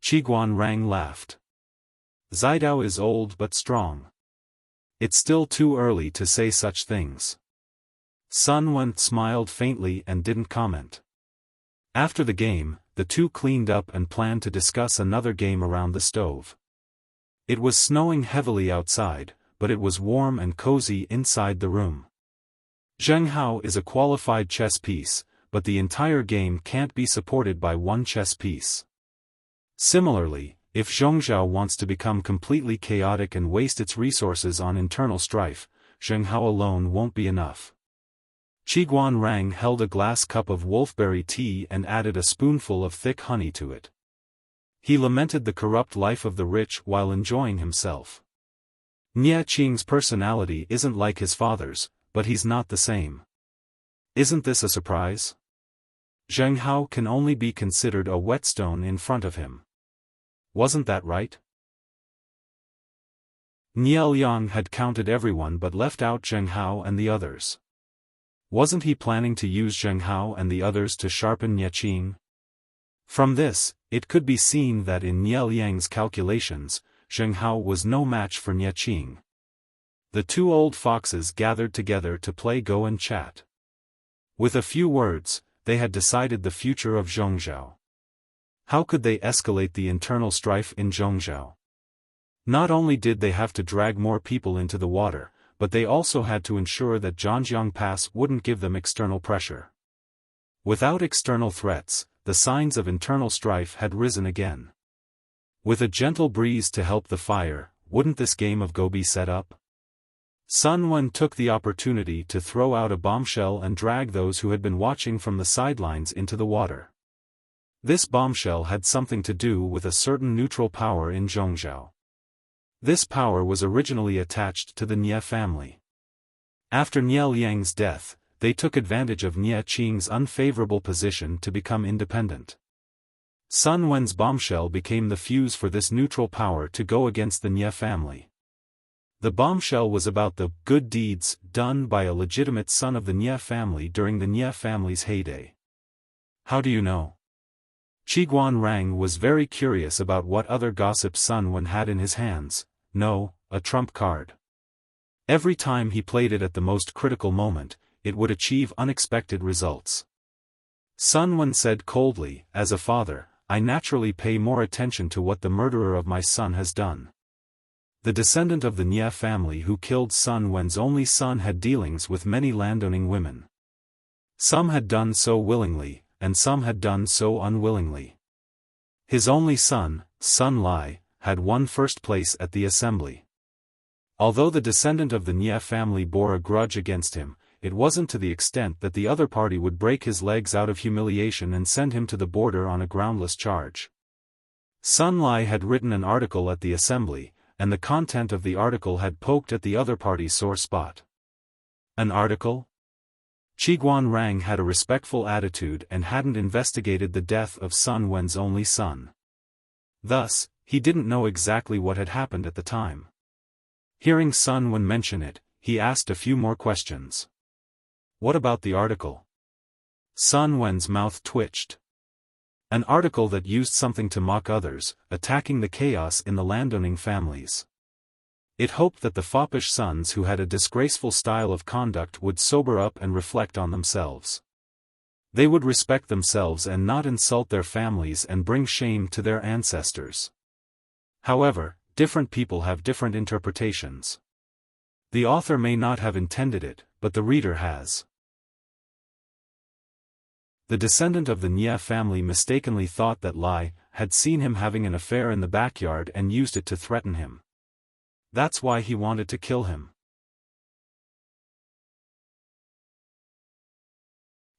Qiguan Rang laughed. "Zidao is old but strong. It's still too early to say such things." Sun Wen smiled faintly and didn't comment. After the game, the two cleaned up and planned to discuss another game around the stove. It was snowing heavily outside, but it was warm and cozy inside the room. Zheng Hao is a qualified chess piece, but the entire game can't be supported by one chess piece. Similarly, if Zhongzhao wants to become completely chaotic and waste its resources on internal strife, Zheng Hao alone won't be enough. Qiguan Rang held a glass cup of wolfberry tea and added a spoonful of thick honey to it. He lamented the corrupt life of the rich while enjoying himself. Nie Qing's personality isn't like his father's, but he's not the same. Isn't this a surprise? Zheng Hao can only be considered a whetstone in front of him. Wasn't that right? Nie Liang had counted everyone but left out Zheng Hao and the others. Wasn't he planning to use Zheng Hao and the others to sharpen Nie Qing? From this, it could be seen that in Nie Liang's calculations, Zheng Hao was no match for Nie Qing. The two old foxes gathered together to play Go and chat. With a few words, they had decided the future of Zhongzhao. How could they escalate the internal strife in Zhongzhao? Not only did they have to drag more people into the water, but they also had to ensure that Zhanjiang Pass wouldn't give them external pressure. Without external threats, the signs of internal strife had risen again. With a gentle breeze to help the fire, wouldn't this game of Go be set up? Sun Wen took the opportunity to throw out a bombshell and drag those who had been watching from the sidelines into the water. This bombshell had something to do with a certain neutral power in Zhongzhao. This power was originally attached to the Nie family. After Nie Liang's death, they took advantage of Nie Qing's unfavorable position to become independent. Sun Wen's bombshell became the fuse for this neutral power to go against the Nie family. The bombshell was about the good deeds done by a legitimate son of the Nie family during the Nie family's heyday. How do you know? Qiguan Rang was very curious about what other gossip Sun Wen had in his hands. No, a trump card. Every time he played it at the most critical moment, it would achieve unexpected results. Sun Wen said coldly, "As a father, I naturally pay more attention to what the murderer of my son has done." The descendant of the Nie family who killed Sun Wen's only son had dealings with many landowning women. Some had done so willingly, and some had done so unwillingly. His only son, Sun Lai, had won first place at the assembly. Although the descendant of the Nie family bore a grudge against him, it wasn't to the extent that the other party would break his legs out of humiliation and send him to the border on a groundless charge. Sun Lai had written an article at the assembly, and the content of the article had poked at the other party's sore spot. An article? Qiguan Rang had a respectful attitude and hadn't investigated the death of Sun Wen's only son. Thus, he didn't know exactly what had happened at the time. Hearing Sun Wen mention it, he asked a few more questions. What about the article? Sun Wen's mouth twitched. An article that used something to mock others, attacking the chaos in the landowning families. It hoped that the foppish sons who had a disgraceful style of conduct would sober up and reflect on themselves. They would respect themselves and not insult their families and bring shame to their ancestors. However, different people have different interpretations. The author may not have intended it, but the reader has. The descendant of the Nia family mistakenly thought that Lai had seen him having an affair in the backyard and used it to threaten him. That's why he wanted to kill him.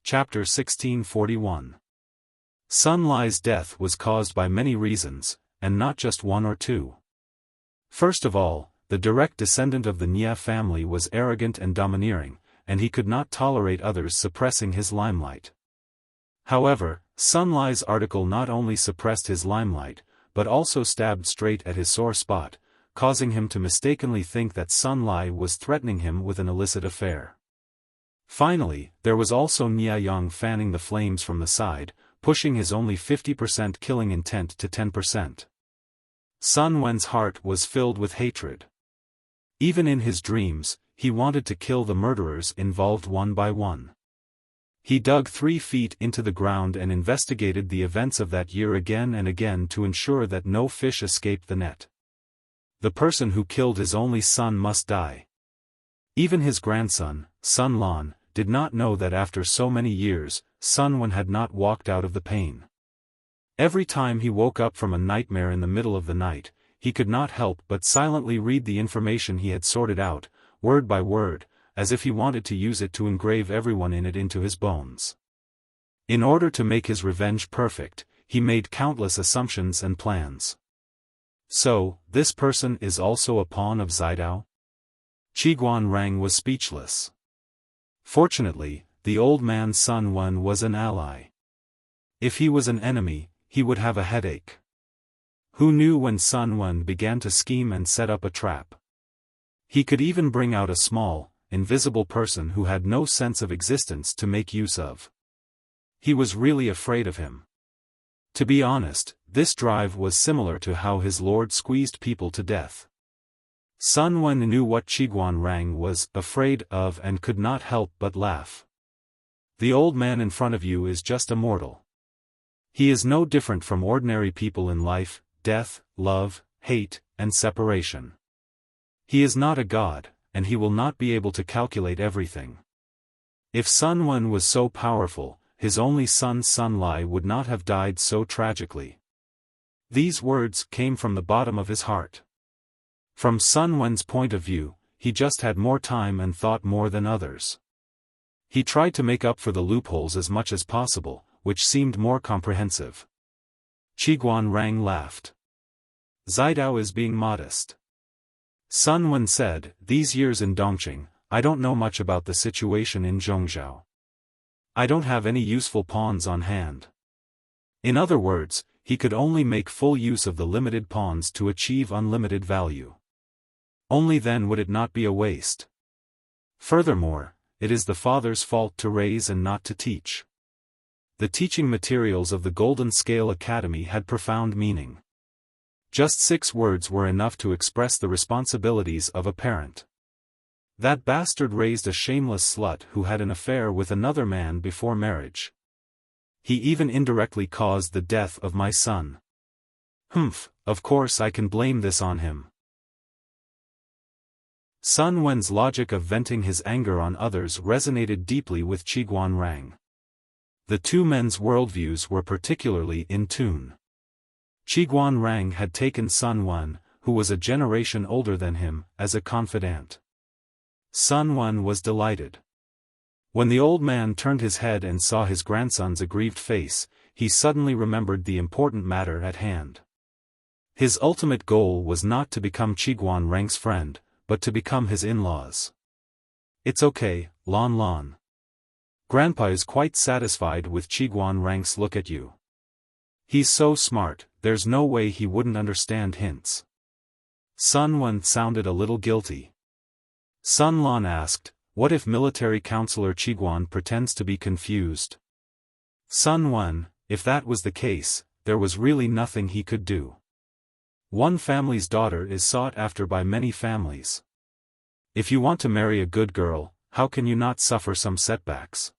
Chapter 1641. Sun Lai's death was caused by many reasons, and not just one or two. First of all, the direct descendant of the Nia family was arrogant and domineering, and he could not tolerate others suppressing his limelight. However, Sun Lai's article not only suppressed his limelight, but also stabbed straight at his sore spot, causing him to mistakenly think that Sun Lai was threatening him with an illicit affair. Finally, there was also Nia Yang fanning the flames from the side, pushing his only 50% killing intent to 10%. Sun Wen's heart was filled with hatred. Even in his dreams, he wanted to kill the murderers involved one by one. He dug 3 feet into the ground and investigated the events of that year again and again to ensure that no fish escaped the net. The person who killed his only son must die. Even his grandson, Sun Lan, did not know that after so many years, Sun Wen had not walked out of the pain. Every time he woke up from a nightmare in the middle of the night, he could not help but silently read the information he had sorted out, word by word, as if he wanted to use it to engrave everyone in it into his bones. In order to make his revenge perfect, he made countless assumptions and plans. So, this person is also a pawn of Zidao? Qiguan Rang was speechless. Fortunately, the old man Sun Wen was an ally. If he was an enemy, he would have a headache. Who knew when Sun Wen began to scheme and set up a trap? He could even bring out a small, invisible person who had no sense of existence to make use of. He was really afraid of him. To be honest, this drive was similar to how his lord squeezed people to death. Sun Wen knew what Qiguan Rang was afraid of and could not help but laugh. The old man in front of you is just a mortal. He is no different from ordinary people in life, death, love, hate, and separation. He is not a god, and he will not be able to calculate everything. If Sun Wen was so powerful, his only son Sun Lai would not have died so tragically. These words came from the bottom of his heart. From Sun Wen's point of view, he just had more time and thought more than others. He tried to make up for the loopholes as much as possible, which seemed more comprehensive. Qiguan Rang laughed. Zidao is being modest. Sun Wen said, these years in Dongqing, I don't know much about the situation in Zhongzhou. I don't have any useful pawns on hand. In other words, he could only make full use of the limited pawns to achieve unlimited value. Only then would it not be a waste. Furthermore, it is the father's fault to raise and not to teach. The teaching materials of the Golden Scale Academy had profound meaning. Just 6 words were enough to express the responsibilities of a parent. That bastard raised a shameless slut who had an affair with another man before marriage. He even indirectly caused the death of my son. Of course I can blame this on him. Sun Wen's logic of venting his anger on others resonated deeply with Qiguan Rang. The two men's worldviews were particularly in tune. Qiguan Rang had taken Sun Wen, who was a generation older than him, as a confidant. Sun Wen was delighted. When the old man turned his head and saw his grandson's aggrieved face, he suddenly remembered the important matter at hand. His ultimate goal was not to become Qiguan Rang's friend, but to become his in-laws. It's okay, Lan Lan. Grandpa is quite satisfied with Qiguan Rang's look at you. He's so smart, there's no way he wouldn't understand hints. Sun Wen sounded a little guilty. Sun Lan asked, what if military counselor Qiguan pretends to be confused? Sun Wen, if that was the case, there was really nothing he could do. One family's daughter is sought after by many families. If you want to marry a good girl, how can you not suffer some setbacks?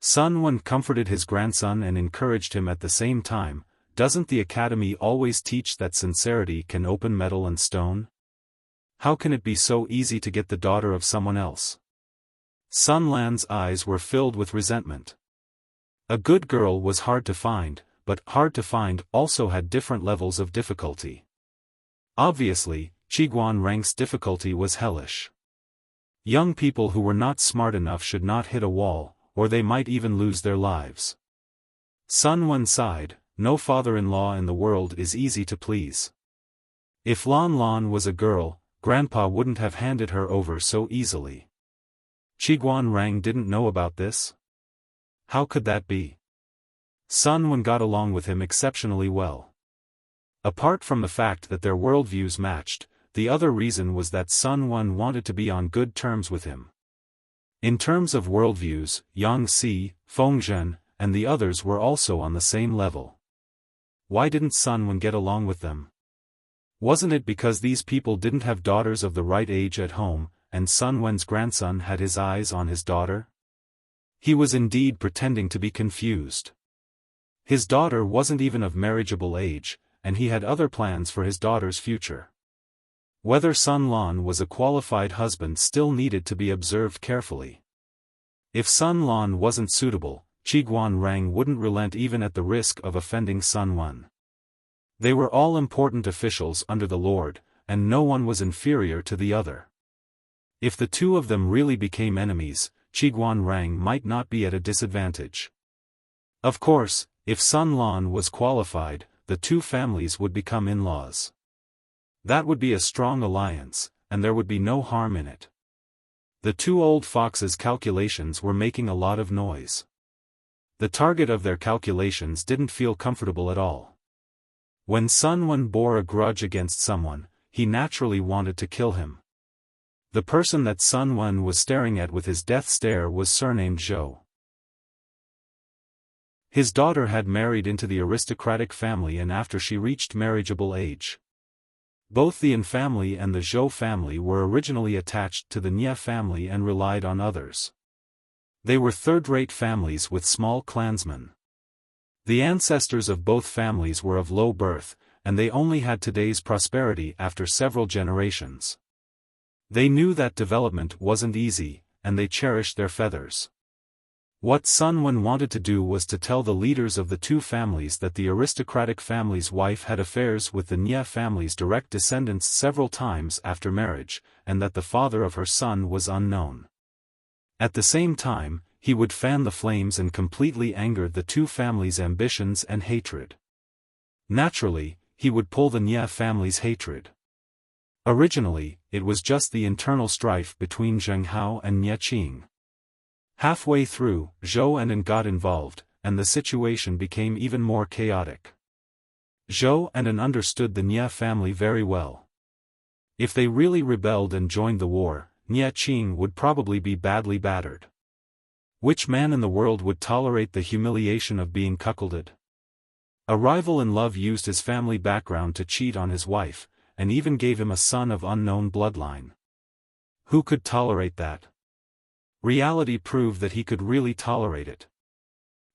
Sun Wen comforted his grandson and encouraged him at the same time. Doesn't the academy always teach that sincerity can open metal and stone? How can it be so easy to get the daughter of someone else? Sun Lan's eyes were filled with resentment. A good girl was hard to find, but hard to find also had different levels of difficulty. Obviously, Qiguan Rang's difficulty was hellish. Young people who were not smart enough should not hit a wall, or they might even lose their lives. Sun Wen sighed, no father-in-law in the world is easy to please. If Lan Lan was a girl, Grandpa wouldn't have handed her over so easily. Qiguan Rang didn't know about this? How could that be? Sun Wen got along with him exceptionally well. Apart from the fact that their worldviews matched, the other reason was that Sun Wen wanted to be on good terms with him. In terms of worldviews, Yang Si, Feng Zhen, and the others were also on the same level. Why didn't Sun Wen get along with them? Wasn't it because these people didn't have daughters of the right age at home, and Sun Wen's grandson had his eyes on his daughter? He was indeed pretending to be confused. His daughter wasn't even of marriageable age, and he had other plans for his daughter's future. Whether Sun Lan was a qualified husband still needed to be observed carefully. If Sun Lan wasn't suitable, Qiguan Rang wouldn't relent even at the risk of offending Sun Wen. They were all important officials under the Lord, and no one was inferior to the other. If the two of them really became enemies, Qiguan Rang might not be at a disadvantage. Of course, if Sun Lan was qualified, the two families would become in-laws. That would be a strong alliance, and there would be no harm in it. The two old foxes' calculations were making a lot of noise. The target of their calculations didn't feel comfortable at all. When Sun Wen bore a grudge against someone, he naturally wanted to kill him. The person that Sun Wen was staring at with his death stare was surnamed Zhou. His daughter had married into the aristocratic family, and after she reached marriageable age. Both the Yin family and the Zhou family were originally attached to the Nie family and relied on others. They were third-rate families with small clansmen. The ancestors of both families were of low birth, and they only had today's prosperity after several generations. They knew that development wasn't easy, and they cherished their feathers. What Sun Wen wanted to do was to tell the leaders of the two families that the aristocratic family's wife had affairs with the Nie family's direct descendants several times after marriage, and that the father of her son was unknown. At the same time, he would fan the flames and completely anger the two families' ambitions and hatred. Naturally, he would pull the Nie family's hatred. Originally, it was just the internal strife between Zheng Hao and Nie Qing. Halfway through, Zhou and An got involved, and the situation became even more chaotic. Zhou and An understood the Nie family very well. If they really rebelled and joined the war, Nie Qing would probably be badly battered. Which man in the world would tolerate the humiliation of being cuckolded? A rival in love used his family background to cheat on his wife, and even gave him a son of unknown bloodline. Who could tolerate that? Reality proved that he could really tolerate it.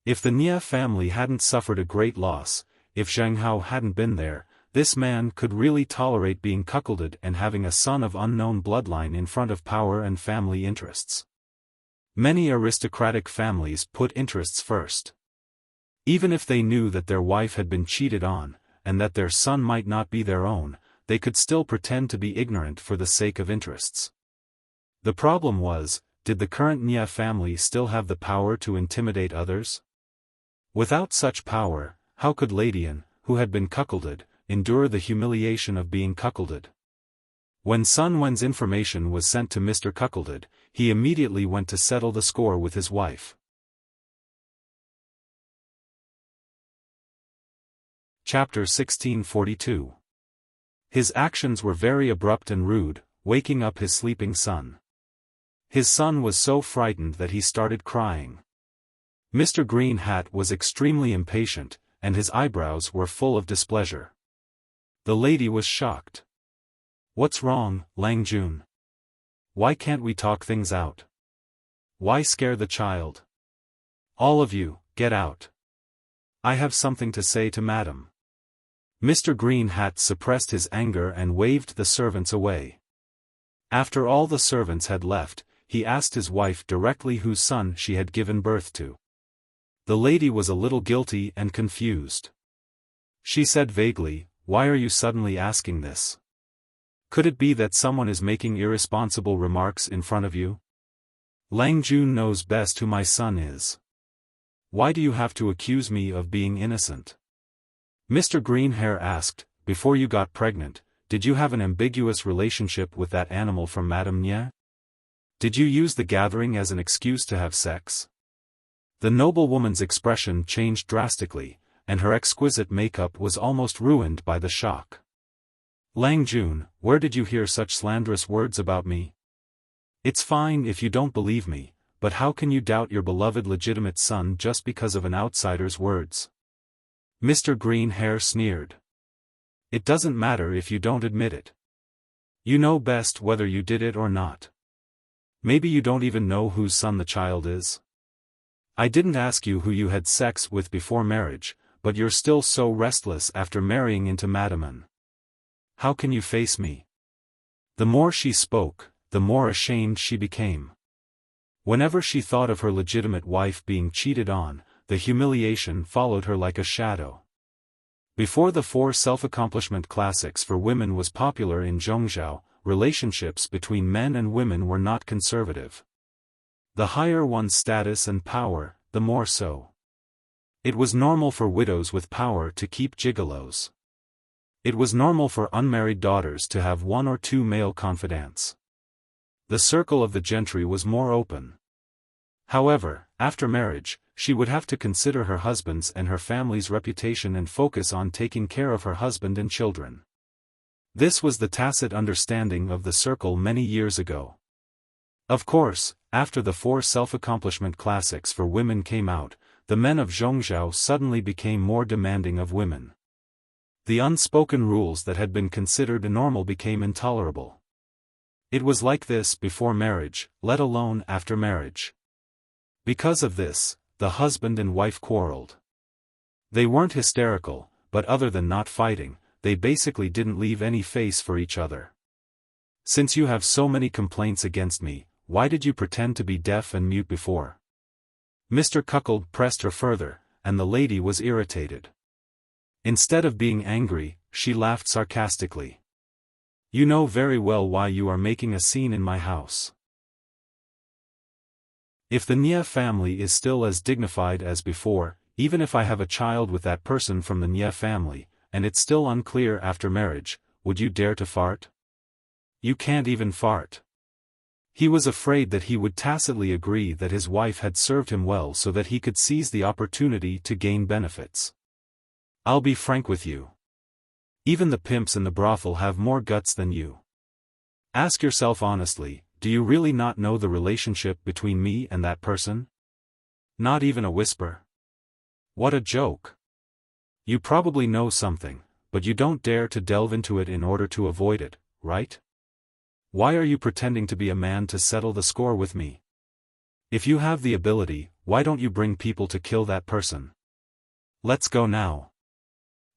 If the Nie family hadn't suffered a great loss, if Zheng Hao hadn't been there, this man could really tolerate being cuckolded and having a son of unknown bloodline in front of power and family interests. Many aristocratic families put interests first. Even if they knew that their wife had been cheated on, and that their son might not be their own, they could still pretend to be ignorant for the sake of interests. The problem was, did the current Nie family still have the power to intimidate others? Without such power, how could Lady An, who had been cuckolded, endure the humiliation of being cuckolded? When Sun Wen's information was sent to Mr. Cuckolded, he immediately went to settle the score with his wife. Chapter 1642. His actions were very abrupt and rude, waking up his sleeping son. His son was so frightened that he started crying. Mr. Green Hat was extremely impatient, and his eyebrows were full of displeasure. The lady was shocked. "What's wrong, Lang Jun? Why can't we talk things out? Why scare the child? All of you, get out. I have something to say to Madam." Mr. Green Hat suppressed his anger and waved the servants away. After all the servants had left, he asked his wife directly whose son she had given birth to. The lady was a little guilty and confused. She said vaguely, "Why are you suddenly asking this? Could it be that someone is making irresponsible remarks in front of you? Lang Jun knows best who my son is. Why do you have to accuse me of being innocent?" Mr. Greenhair asked, "Before you got pregnant, did you have an ambiguous relationship with that animal from Madame Nye? Did you use the gathering as an excuse to have sex?" The noblewoman's expression changed drastically, and her exquisite makeup was almost ruined by the shock. "Lang Jun, where did you hear such slanderous words about me? It's fine if you don't believe me, but how can you doubt your beloved legitimate son just because of an outsider's words?" Mr. Greenhair sneered. "It doesn't matter if you don't admit it. You know best whether you did it or not. Maybe you don't even know whose son the child is. I didn't ask you who you had sex with before marriage, but you're still so restless after marrying into Madame. How can you face me?" The more she spoke, the more ashamed she became. Whenever she thought of her legitimate wife being cheated on, the humiliation followed her like a shadow. Before the 4 self-accomplishment classics for women was popular in Zhongzhou, relationships between men and women were not conservative. The higher one's status and power, the more so. It was normal for widows with power to keep gigolos. It was normal for unmarried daughters to have 1 or 2 male confidants. The circle of the gentry was more open. However, after marriage, she would have to consider her husband's and her family's reputation and focus on taking care of her husband and children. This was the tacit understanding of the circle many years ago. Of course, after the 4 self-accomplishment classics for women came out, the men of Zhongzhou suddenly became more demanding of women. The unspoken rules that had been considered normal became intolerable. It was like this before marriage, let alone after marriage. Because of this, the husband and wife quarreled. They weren't hysterical, but other than not fighting, they basically didn't leave any face for each other. "Since you have so many complaints against me, why did you pretend to be deaf and mute before?" Mr. Cuckold pressed her further, and the lady was irritated. Instead of being angry, she laughed sarcastically. "You know very well why you are making a scene in my house. If the Nye family is still as dignified as before, even if I have a child with that person from the Nye family, and it's still unclear after marriage, would you dare to fart? You can't even fart." He was afraid that he would tacitly agree that his wife had served him well so that he could seize the opportunity to gain benefits. "I'll be frank with you. Even the pimps in the brothel have more guts than you. Ask yourself honestly, do you really not know the relationship between me and that person? Not even a whisper? What a joke. You probably know something, but you don't dare to delve into it in order to avoid it, right? Why are you pretending to be a man to settle the score with me? If you have the ability, why don't you bring people to kill that person? Let's go now."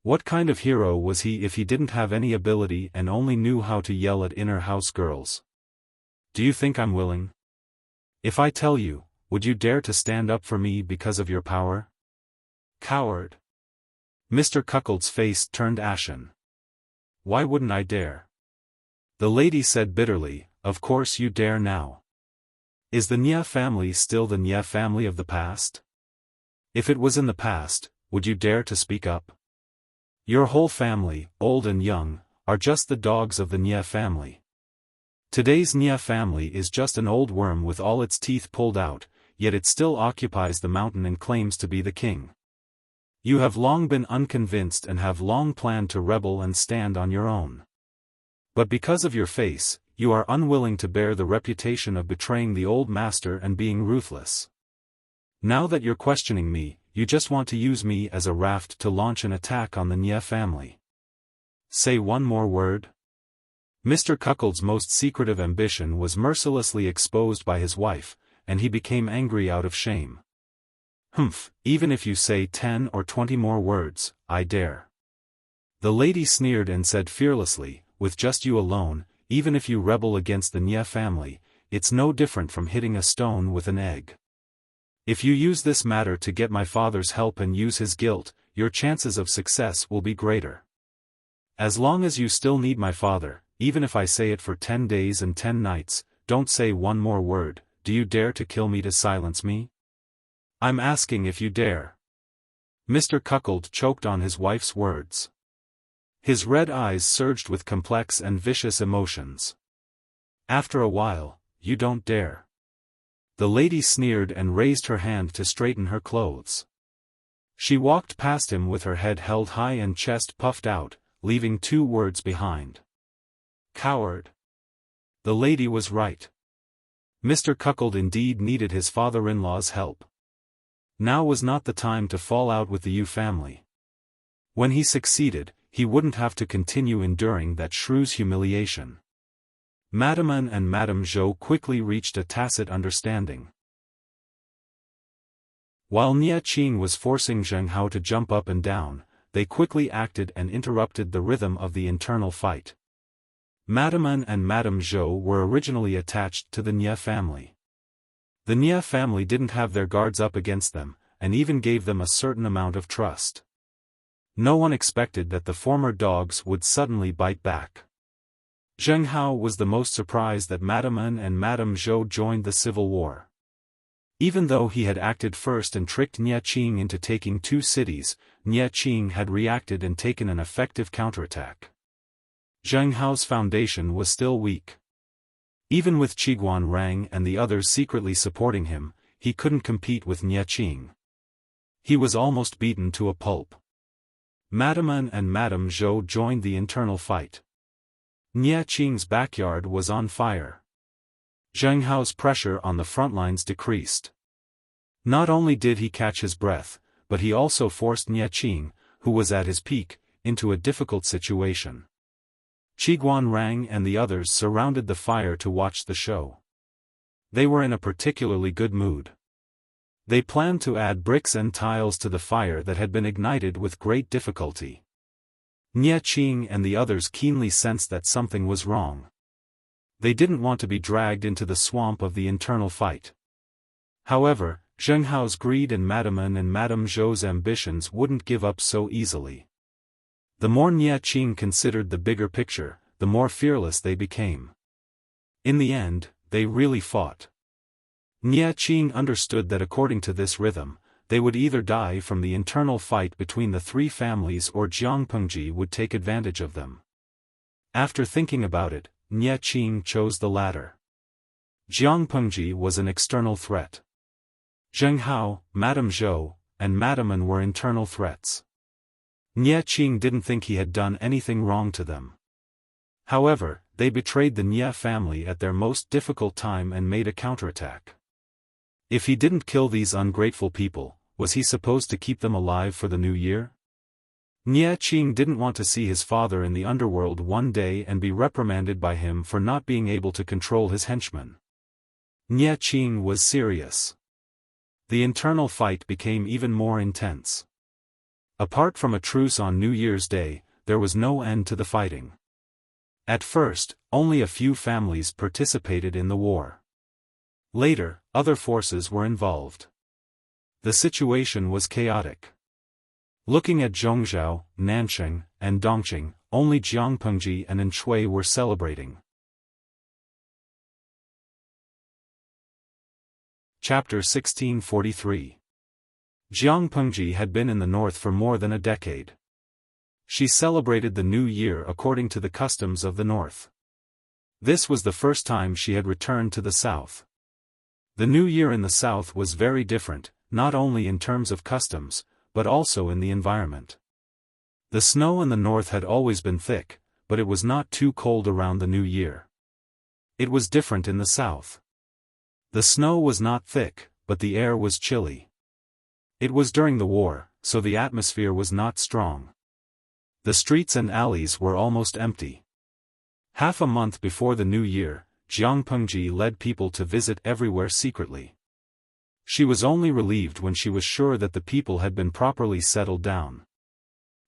What kind of hero was he if he didn't have any ability and only knew how to yell at inner house girls? "Do you think I'm willing? If I tell you, would you dare to stand up for me because of your power? Coward." Mr. Cuckold's face turned ashen. "Why wouldn't I dare?" The lady said bitterly, "Of course you dare now. Is the Nye family still the Nye family of the past? If it was in the past, would you dare to speak up? Your whole family, old and young, are just the dogs of the Nye family. Today's Nye family is just an old worm with all its teeth pulled out, yet it still occupies the mountain and claims to be the king. You have long been unconvinced and have long planned to rebel and stand on your own. But because of your face, you are unwilling to bear the reputation of betraying the old master and being ruthless. Now that you're questioning me, you just want to use me as a raft to launch an attack on the Nie family. Say one more word? Mr. Cuckold's most secretive ambition was mercilessly exposed by his wife, and he became angry out of shame. Humph, even if you say 10 or 20 more words, I dare. The lady sneered and said fearlessly, with just you alone, even if you rebel against the Nie family, it's no different from hitting a stone with an egg. If you use this matter to get my father's help and use his guilt, your chances of success will be greater. As long as you still need my father, even if I say it for 10 days and 10 nights, don't say one more word. Do you dare to kill me to silence me? I'm asking if you dare. Mr. Cuckold choked on his wife's words. His red eyes surged with complex and vicious emotions. After a while, you don't dare. The lady sneered and raised her hand to straighten her clothes. She walked past him with her head held high and chest puffed out, leaving 2 words behind. Coward. The lady was right. Mr. Cuckold indeed needed his father-in-law's help. Now was not the time to fall out with the Yu family. When he succeeded, he wouldn't have to continue enduring that shrew's humiliation. Madame An and Madame Zhou quickly reached a tacit understanding. While Nie Qing was forcing Zheng Hao to jump up and down, they quickly acted and interrupted the rhythm of the internal fight. Madame An and Madame Zhou were originally attached to the Nie family. The Nie family didn't have their guards up against them, and even gave them a certain amount of trust. No one expected that the former dogs would suddenly bite back. Zheng Hao was the most surprised that Madame An and Madame Zhou joined the civil war. Even though he had acted first and tricked Nie Qing into taking 2 cities, Nie Qing had reacted and taken an effective counterattack. Zheng Hao's foundation was still weak. Even with Qiguan Rang and the others secretly supporting him, he couldn't compete with Nie Qing. He was almost beaten to a pulp. Madame An and Madame Zhou joined the internal fight. Nie Qing's backyard was on fire. Zheng Hao's pressure on the front lines decreased. Not only did he catch his breath, but he also forced Nie Qing, who was at his peak, into a difficult situation. Qiguan Rang and the others surrounded the fire to watch the show. They were in a particularly good mood. They planned to add bricks and tiles to the fire that had been ignited with great difficulty. Nie Qing and the others keenly sensed that something was wrong. They didn't want to be dragged into the swamp of the internal fight. However, Zheng Hao's greed and Madame An and Madame Zhou's ambitions wouldn't give up so easily. The more Nie Qing considered the bigger picture, the more fearless they became. In the end, they really fought. Nie Qing understood that according to this rhythm, they would either die from the internal fight between the 3 families or Jiang Pengji would take advantage of them. After thinking about it, Nie Qing chose the latter. Jiang Pengji was an external threat. Zheng Hao, Madame Zhou, and Madame An were internal threats. Nie Qing didn't think he had done anything wrong to them. However, they betrayed the Nie family at their most difficult time and made a counterattack. If he didn't kill these ungrateful people, was he supposed to keep them alive for the new year? Nie Qing didn't want to see his father in the underworld one day and be reprimanded by him for not being able to control his henchmen. Nie Qing was serious. The internal fight became even more intense. Apart from a truce on New Year's Day, there was no end to the fighting. At first, only a few families participated in the war. Later, other forces were involved. The situation was chaotic. Looking at Zhongzhou, Nansheng, and Dongqing, only Jiang Pengji and Anshui were celebrating. Chapter 1643. Jiang Pengji had been in the north for more than a decade. She celebrated the new year according to the customs of the north. This was the first time she had returned to the south. The new year in the south was very different, not only in terms of customs, but also in the environment. The snow in the north had always been thick, but it was not too cold around the new year. It was different in the south. The snow was not thick, but the air was chilly. It was during the war, so the atmosphere was not strong. The streets and alleys were almost empty. Half a month before the new year, Jiang Pengji led people to visit everywhere secretly. She was only relieved when she was sure that the people had been properly settled down.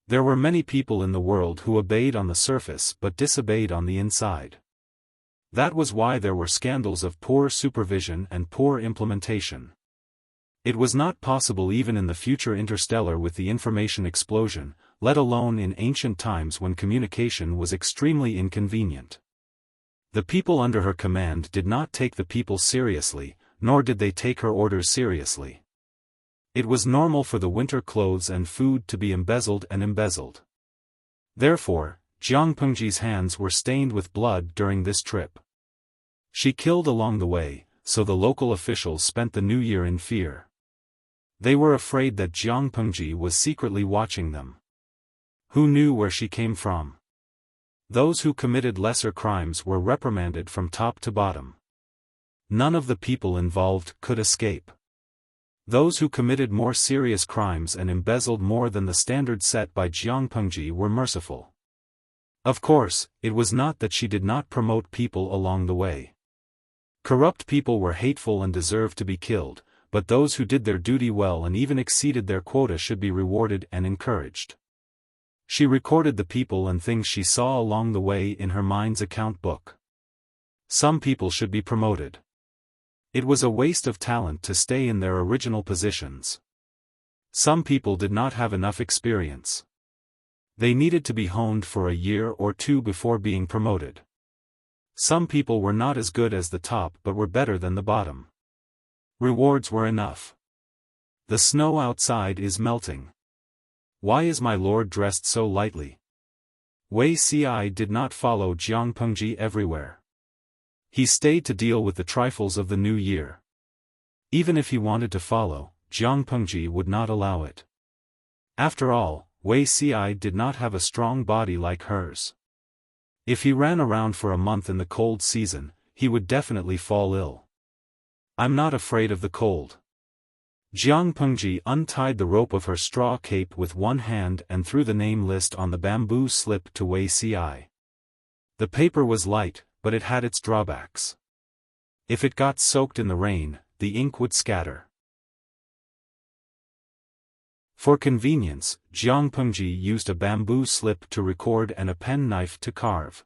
There were many people in the world who obeyed on the surface but disobeyed on the inside. That was why there were scandals of poor supervision and poor implementation. It was not possible even in the future interstellar with the information explosion, let alone in ancient times when communication was extremely inconvenient. The people under her command did not take the people seriously, nor did they take her orders seriously. It was normal for the winter clothes and food to be embezzled and embezzled. Therefore, Jiang Pengji's hands were stained with blood during this trip. She killed along the way, so the local officials spent the new year in fear. They were afraid that Jiang Pengji was secretly watching them. Who knew where she came from? Those who committed lesser crimes were reprimanded from top to bottom. None of the people involved could escape. Those who committed more serious crimes and embezzled more than the standard set by Jiang Pengji were merciful. Of course, it was not that she did not promote people along the way. Corrupt people were hateful and deserved to be killed, but those who did their duty well and even exceeded their quota should be rewarded and encouraged. She recorded the people and things she saw along the way in her mind's account book. Some people should be promoted. It was a waste of talent to stay in their original positions. Some people did not have enough experience. They needed to be honed for a year or two before being promoted. Some people were not as good as the top but were better than the bottom. Rewards were enough. The snow outside is melting. Why is my lord dressed so lightly? Wei Ci did not follow Jiang Pengji everywhere. He stayed to deal with the trifles of the new year. Even if he wanted to follow, Jiang Pengji would not allow it. After all, Wei Ci did not have a strong body like hers. If he ran around for a month in the cold season, he would definitely fall ill. I'm not afraid of the cold. Jiang Pengji untied the rope of her straw cape with one hand and threw the name list on the bamboo slip to Wei Ci. The paper was light, but it had its drawbacks. If it got soaked in the rain, the ink would scatter. For convenience, Jiang Pengji used a bamboo slip to record and a penknife to carve.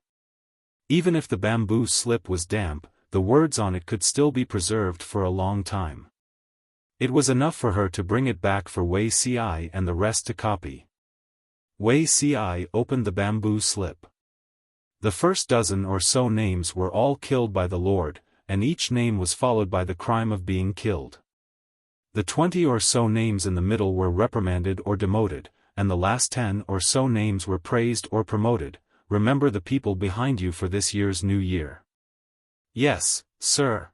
Even if the bamboo slip was damp, the words on it could still be preserved for a long time. It was enough for her to bring it back for Wei Ci and the rest to copy. Wei Ci opened the bamboo slip. The first dozen or so names were all killed by the Lord, and each name was followed by the crime of being killed. The 20 or so names in the middle were reprimanded or demoted, and the last 10 or so names were praised or promoted. Remember the people behind you for this year's new year. Yes, sir.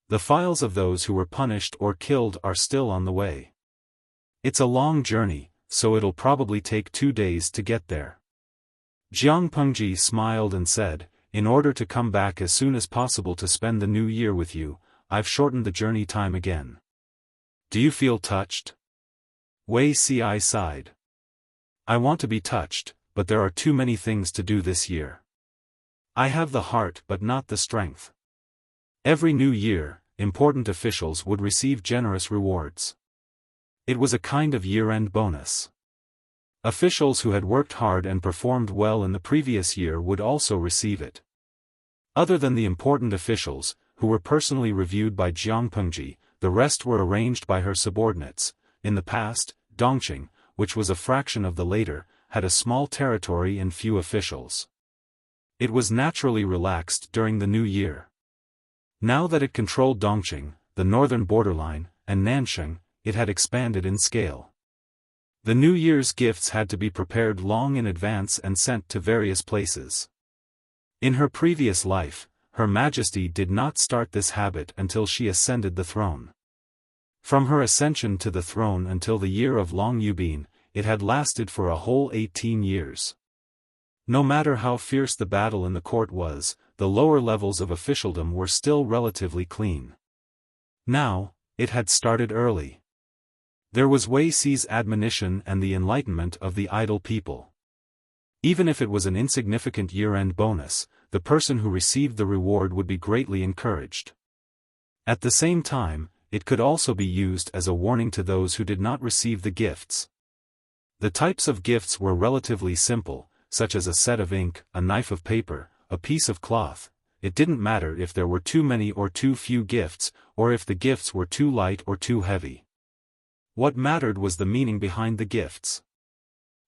The files of those who were punished or killed are still on the way. It's a long journey, so it'll probably take 2 days to get there. Jiang Pengji smiled and said, in order to come back as soon as possible to spend the new year with you, I've shortened the journey time again. Do you feel touched? Wei Ci sighed. I want to be touched, but there are too many things to do this year. I have the heart but not the strength. Every new year, important officials would receive generous rewards. It was a kind of year-end bonus. Officials who had worked hard and performed well in the previous year would also receive it. Other than the important officials, who were personally reviewed by Jiang Pengji, the rest were arranged by her subordinates. In the past, Dongqing, which was a fraction of the later, had a small territory and few officials. It was naturally relaxed during the new year. Now that it controlled Dongqing, the northern borderline, and Nansheng, it had expanded in scale. The New Year's gifts had to be prepared long in advance and sent to various places. In her previous life, Her Majesty did not start this habit until she ascended the throne. From her ascension to the throne until the year of Long Yubin, it had lasted for a whole 18 years. No matter how fierce the battle in the court was, the lower levels of officialdom were still relatively clean. Now, it had started early. There was Wei Xi's admonition and the enlightenment of the idle people. Even if it was an insignificant year-end bonus, the person who received the reward would be greatly encouraged. At the same time, it could also be used as a warning to those who did not receive the gifts. The types of gifts were relatively simple, such as a set of ink, a knife of paper, a piece of cloth. It didn't matter if there were too many or too few gifts, or if the gifts were too light or too heavy. What mattered was the meaning behind the gifts.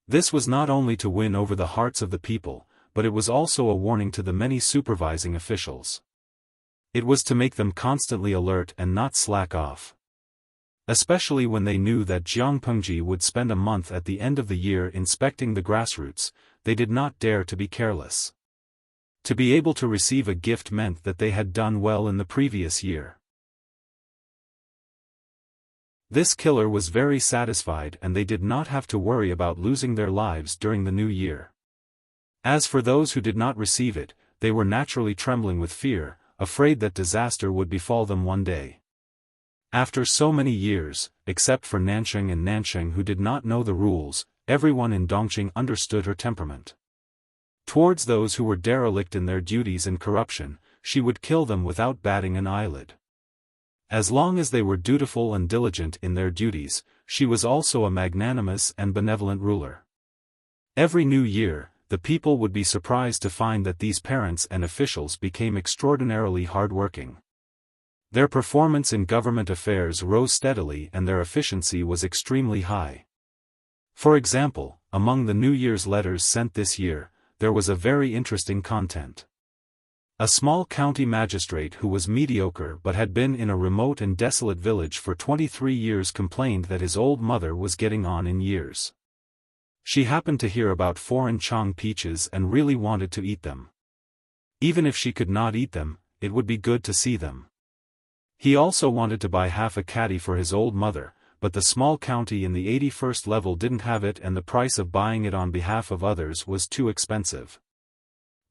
This was not only to win over the hearts of the people, but it was also a warning to the many supervising officials. It was to make them constantly alert and not slack off. Especially when they knew that Jiang Pengji would spend a month at the end of the year inspecting the grassroots, they did not dare to be careless. To be able to receive a gift meant that they had done well in the previous year. This killer was very satisfied and they did not have to worry about losing their lives during the new year. As for those who did not receive it, they were naturally trembling with fear, afraid that disaster would befall them one day. After so many years, except for Nansheng and Nansheng who did not know the rules, everyone in Dongqing understood her temperament. Towards those who were derelict in their duties and corruption, she would kill them without batting an eyelid. As long as they were dutiful and diligent in their duties, she was also a magnanimous and benevolent ruler. Every new year, the people would be surprised to find that these parents and officials became extraordinarily hard-working. Their performance in government affairs rose steadily and their efficiency was extremely high. For example, among the New Year's letters sent this year, there was a very interesting content. A small county magistrate who was mediocre but had been in a remote and desolate village for 23 years complained that his old mother was getting on in years. She happened to hear about foreign Chang peaches and really wanted to eat them. Even if she could not eat them, it would be good to see them. He also wanted to buy half a caddy for his old mother, but the small county in the 81st level didn't have it and the price of buying it on behalf of others was too expensive.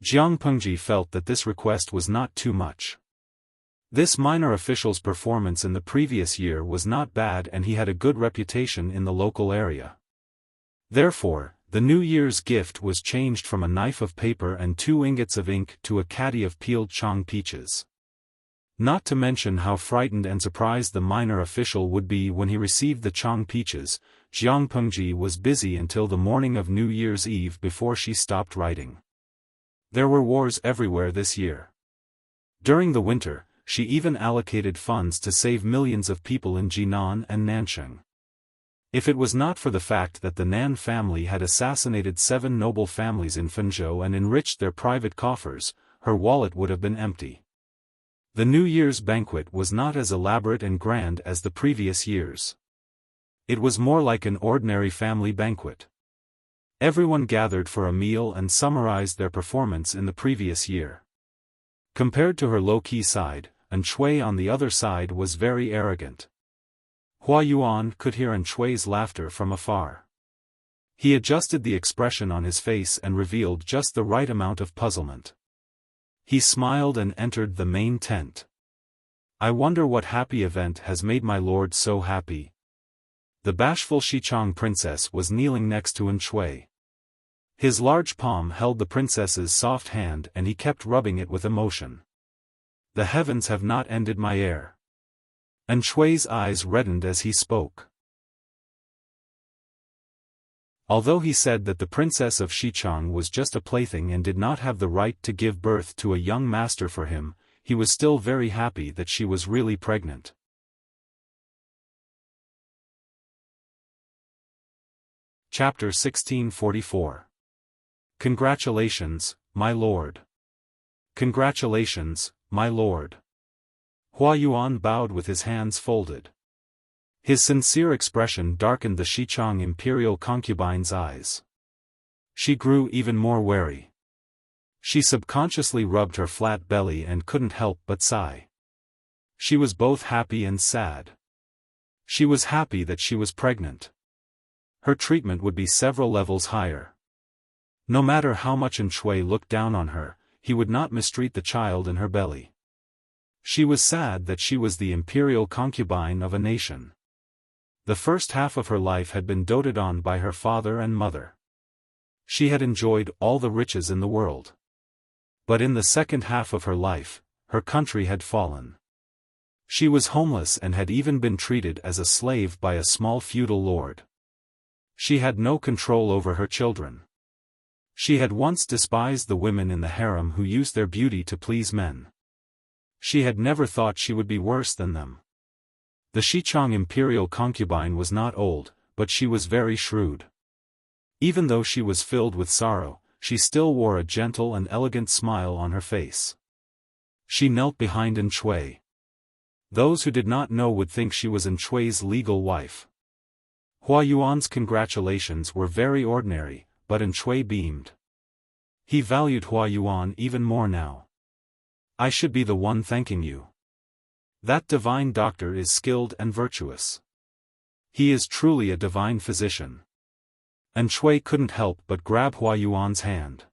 Jiang Pengji felt that this request was not too much. This minor official's performance in the previous year was not bad and he had a good reputation in the local area. Therefore, the New Year's gift was changed from a knife of paper and 2 ingots of ink to a caddy of peeled Chang peaches. Not to mention how frightened and surprised the minor official would be when he received the Chang peaches, Jiang Pengji was busy until the morning of New Year's Eve before she stopped writing. There were wars everywhere this year. During the winter, she even allocated funds to save millions of people in Jinan and Nansheng. If it was not for the fact that the Nan family had assassinated 7 noble families in Fenzhou and enriched their private coffers, her wallet would have been empty. The New Year's banquet was not as elaborate and grand as the previous years. It was more like an ordinary family banquet. Everyone gathered for a meal and summarized their performance in the previous year. Compared to her low-key side, An Shui on the other side was very arrogant. Hua Yuan could hear An Shui's laughter from afar. He adjusted the expression on his face and revealed just the right amount of puzzlement. He smiled and entered the main tent. I wonder what happy event has made my lord so happy. The bashful Xichang princess was kneeling next to An Shui. His large palm held the princess's soft hand and he kept rubbing it with emotion. The heavens have not ended my heir. An Shui's eyes reddened as he spoke. Although he said that the princess of Xichang was just a plaything and did not have the right to give birth to a young master for him, he was still very happy that she was really pregnant. Chapter 1644. Congratulations, my lord. Congratulations, my lord. Hua Yuan bowed with his hands folded. His sincere expression darkened the Xichang imperial concubine's eyes. She grew even more wary. She subconsciously rubbed her flat belly and couldn't help but sigh. She was both happy and sad. She was happy that she was pregnant. Her treatment would be several levels higher. No matter how much Shui looked down on her, he would not mistreat the child in her belly. She was sad that she was the imperial concubine of a nation. The first half of her life had been doted on by her father and mother. She had enjoyed all the riches in the world. But in the second half of her life, her country had fallen. She was homeless and had even been treated as a slave by a small feudal lord. She had no control over her children. She had once despised the women in the harem who used their beauty to please men. She had never thought she would be worse than them. The Xichang imperial concubine was not old, but she was very shrewd. Even though she was filled with sorrow, she still wore a gentle and elegant smile on her face. She knelt behind Shui. Those who did not know would think she was Shui's legal wife. Hua Yuan's congratulations were very ordinary, but Shui beamed. He valued Hua Yuan even more now. I should be the one thanking you. That divine doctor is skilled and virtuous. He is truly a divine physician. Shui couldn't help but grab Hua Yuan's hand.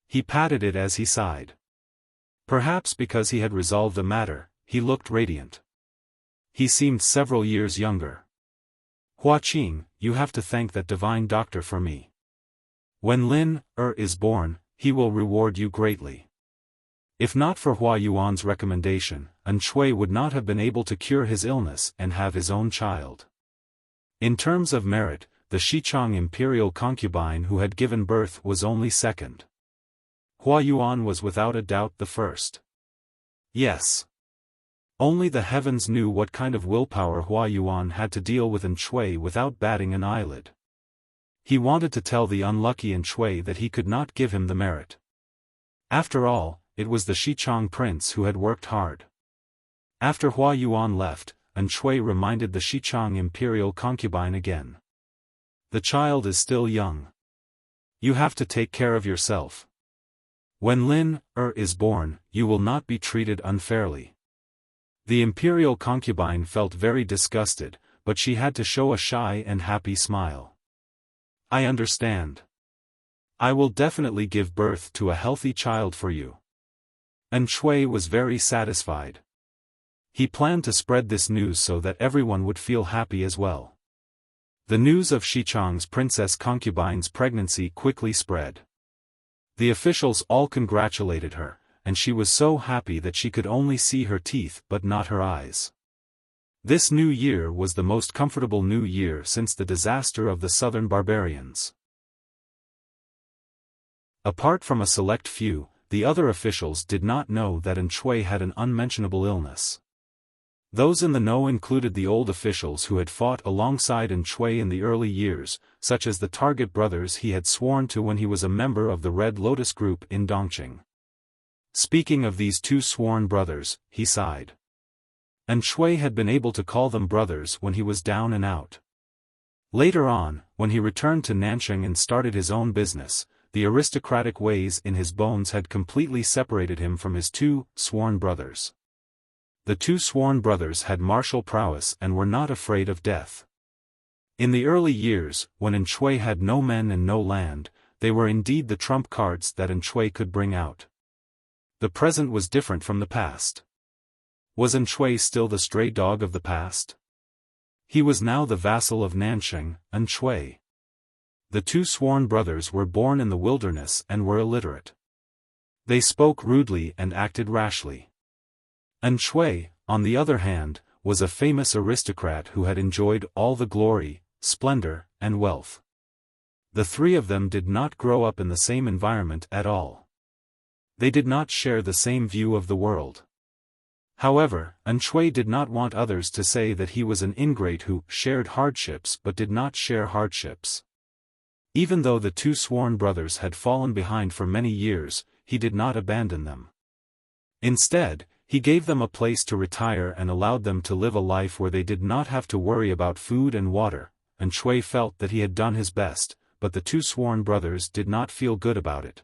He patted it as he sighed. Perhaps because he had resolved the matter, he looked radiant. He seemed several years younger. Hua Qing, you have to thank that divine doctor for me. When Lin is born, he will reward you greatly. If not for Hua Yuan's recommendation, Shui would not have been able to cure his illness and have his own child. In terms of merit, the Xichang imperial concubine who had given birth was only second. Hua Yuan was without a doubt the first. Yes. Only the heavens knew what kind of willpower Hua Yuan had to deal with Shui without batting an eyelid. He wanted to tell the unlucky Shui that he could not give him the merit. After all, it was the Xichang prince who had worked hard. After Hua Yuan left, Shui reminded the Xichang imperial concubine again. The child is still young. You have to take care of yourself. When Lin is born, you will not be treated unfairly. The imperial concubine felt very disgusted, but she had to show a shy and happy smile. I understand. I will definitely give birth to a healthy child for you. Shui was very satisfied. He planned to spread this news so that everyone would feel happy as well. The news of Xichang's princess concubine's pregnancy quickly spread. The officials all congratulated her, and she was so happy that she could only see her teeth but not her eyes. This new year was the most comfortable new year since the disaster of the southern barbarians. Apart from a select few, the other officials did not know that Shui had an unmentionable illness. Those in the know included the old officials who had fought alongside Shui in the early years, such as the Target brothers he had sworn to when he was a member of the Red Lotus group in Dongqing. Speaking of these two sworn brothers, he sighed. Shui had been able to call them brothers when he was down and out. Later on, when he returned to Nanjing and started his own business, the aristocratic ways in his bones had completely separated him from his two sworn brothers. The two sworn brothers had martial prowess and were not afraid of death. In the early years, when Shui had no men and no land, they were indeed the trump cards that Shui could bring out. The present was different from the past. Was Shui still the stray dog of the past? He was now the vassal of Nanjing, Shui. The two sworn brothers were born in the wilderness and were illiterate. They spoke rudely and acted rashly. Shui, on the other hand, was a famous aristocrat who had enjoyed all the glory, splendor, and wealth. The three of them did not grow up in the same environment at all. They did not share the same view of the world. However, Shui did not want others to say that he was an ingrate who shared hardships but did not share hardships. Even though the two sworn brothers had fallen behind for many years, he did not abandon them. Instead, he gave them a place to retire and allowed them to live a life where they did not have to worry about food and water. Shui felt that he had done his best, but the two sworn brothers did not feel good about it.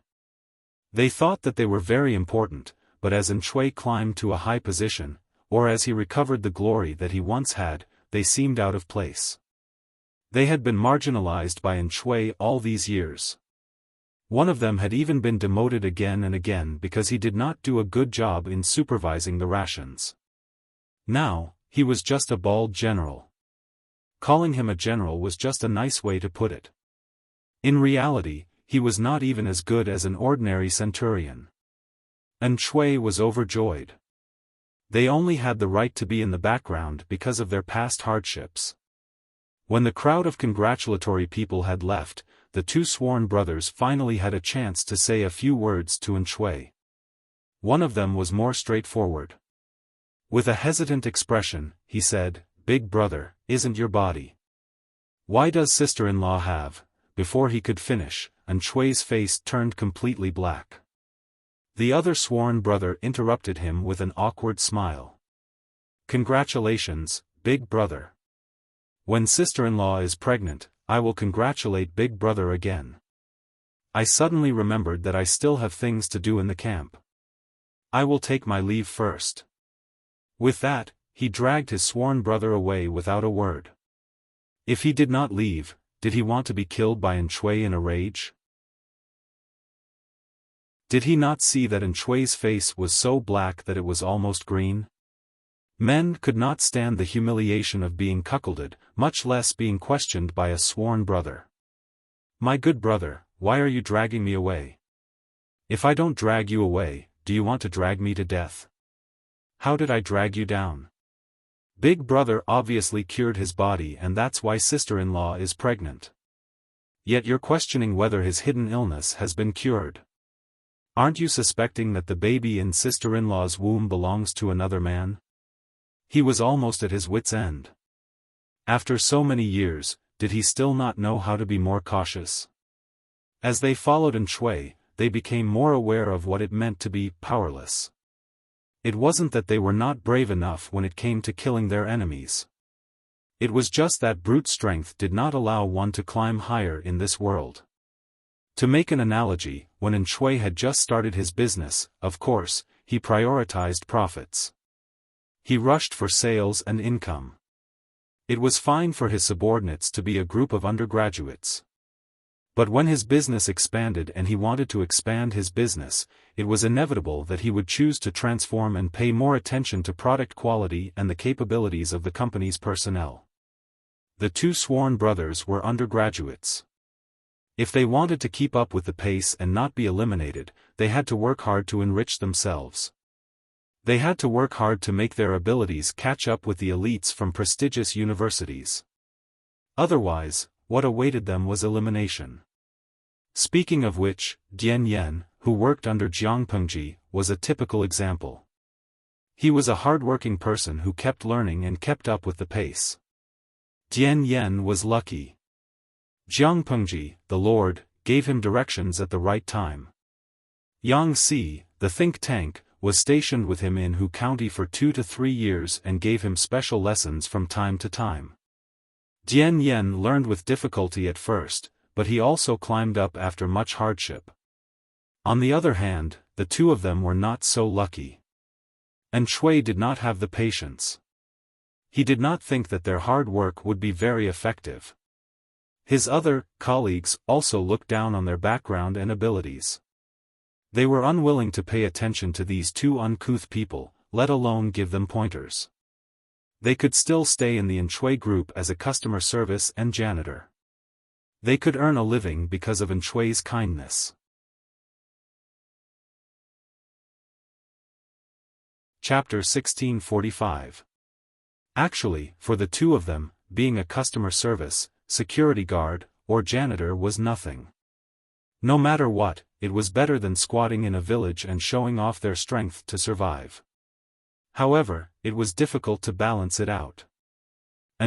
They thought that they were very important, but as Shui climbed to a high position, or as he recovered the glory that he once had, they seemed out of place. They had been marginalized by Shui all these years. One of them had even been demoted again and again because he did not do a good job in supervising the rations. Now, he was just a bald general. Calling him a general was just a nice way to put it. In reality, he was not even as good as an ordinary centurion. Shui was overjoyed. They only had the right to be in the background because of their past hardships. When the crowd of congratulatory people had left, the two sworn brothers finally had a chance to say a few words to Shui. One of them was more straightforward. With a hesitant expression, he said, "Big brother, isn't your body? Why does sister-in-law have?" Before he could finish, Shui's face turned completely black. The other sworn brother interrupted him with an awkward smile. "Congratulations, big brother. When sister-in-law is pregnant, I will congratulate big brother again. I suddenly remembered that I still have things to do in the camp. I will take my leave first." With that, he dragged his sworn brother away without a word. If he did not leave, did he want to be killed by Shui in a rage? Did he not see that Shui's face was so black that it was almost green? Men could not stand the humiliation of being cuckolded, much less being questioned by a sworn brother. "My good brother, why are you dragging me away? If I don't drag you away, do you want to drag me to death? How did I drag you down? Big brother obviously cured his body and that's why sister-in-law is pregnant. Yet you're questioning whether his hidden illness has been cured. Aren't you suspecting that the baby in sister-in-law's womb belongs to another man?" He was almost at his wit's end. After so many years, did he still not know how to be more cautious? As they followed Shui, they became more aware of what it meant to be powerless. It wasn't that they were not brave enough when it came to killing their enemies. It was just that brute strength did not allow one to climb higher in this world. To make an analogy, when Shui had just started his business, of course, he prioritized profits. He rushed for sales and income. It was fine for his subordinates to be a group of undergraduates. But when his business expanded and he wanted to expand his business, it was inevitable that he would choose to transform and pay more attention to product quality and the capabilities of the company's personnel. The two sworn brothers were undergraduates. If they wanted to keep up with the pace and not be eliminated, they had to work hard to enrich themselves. They had to work hard to make their abilities catch up with the elites from prestigious universities. Otherwise, what awaited them was elimination. Speaking of which, Dian Yan, who worked under Jiang Pengji, was a typical example. He was a hard-working person who kept learning and kept up with the pace. Dian Yan was lucky. Jiang Pengji, the Lord, gave him directions at the right time. Yang Si, the think tank, was stationed with him in Hu County for 2 to 3 years and gave him special lessons from time to time. Dian Yan learned with difficulty at first, but he also climbed up after much hardship. On the other hand, the two of them were not so lucky. Shui did not have the patience. He did not think that their hard work would be very effective. His other colleagues also looked down on their background and abilities. They were unwilling to pay attention to these two uncouth people, let alone give them pointers. They could still stay in the Shui group as a customer service and janitor. They could earn a living because of Shui's kindness. Chapter 1645. Actually, for the two of them, being a customer service, security guard, or janitor was nothing. No matter what, it was better than squatting in a village and showing off their strength to survive. However, it was difficult to balance it out.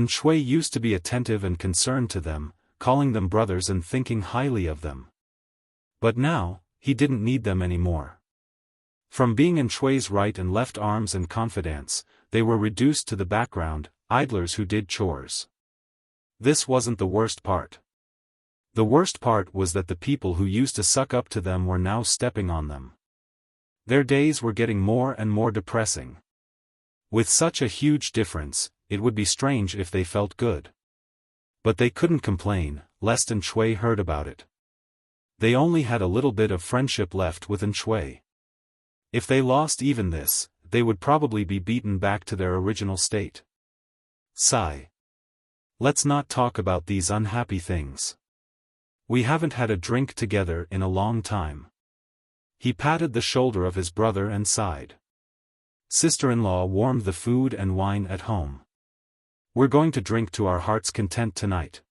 Shui used to be attentive and concerned to them, calling them brothers and thinking highly of them. But now, he didn't need them anymore. From being Shui's right and left arms and confidants, they were reduced to the background, idlers who did chores. This wasn't the worst part. The worst part was that the people who used to suck up to them were now stepping on them. Their days were getting more and more depressing. With such a huge difference, it would be strange if they felt good. But they couldn't complain, lest Shui heard about it. They only had a little bit of friendship left with Shui. If they lost even this, they would probably be beaten back to their original state. Sigh. Let's not talk about these unhappy things. We haven't had a drink together in a long time. He patted the shoulder of his brother and sighed. Sister-in-law warmed the food and wine at home. We're going to drink to our heart's content tonight.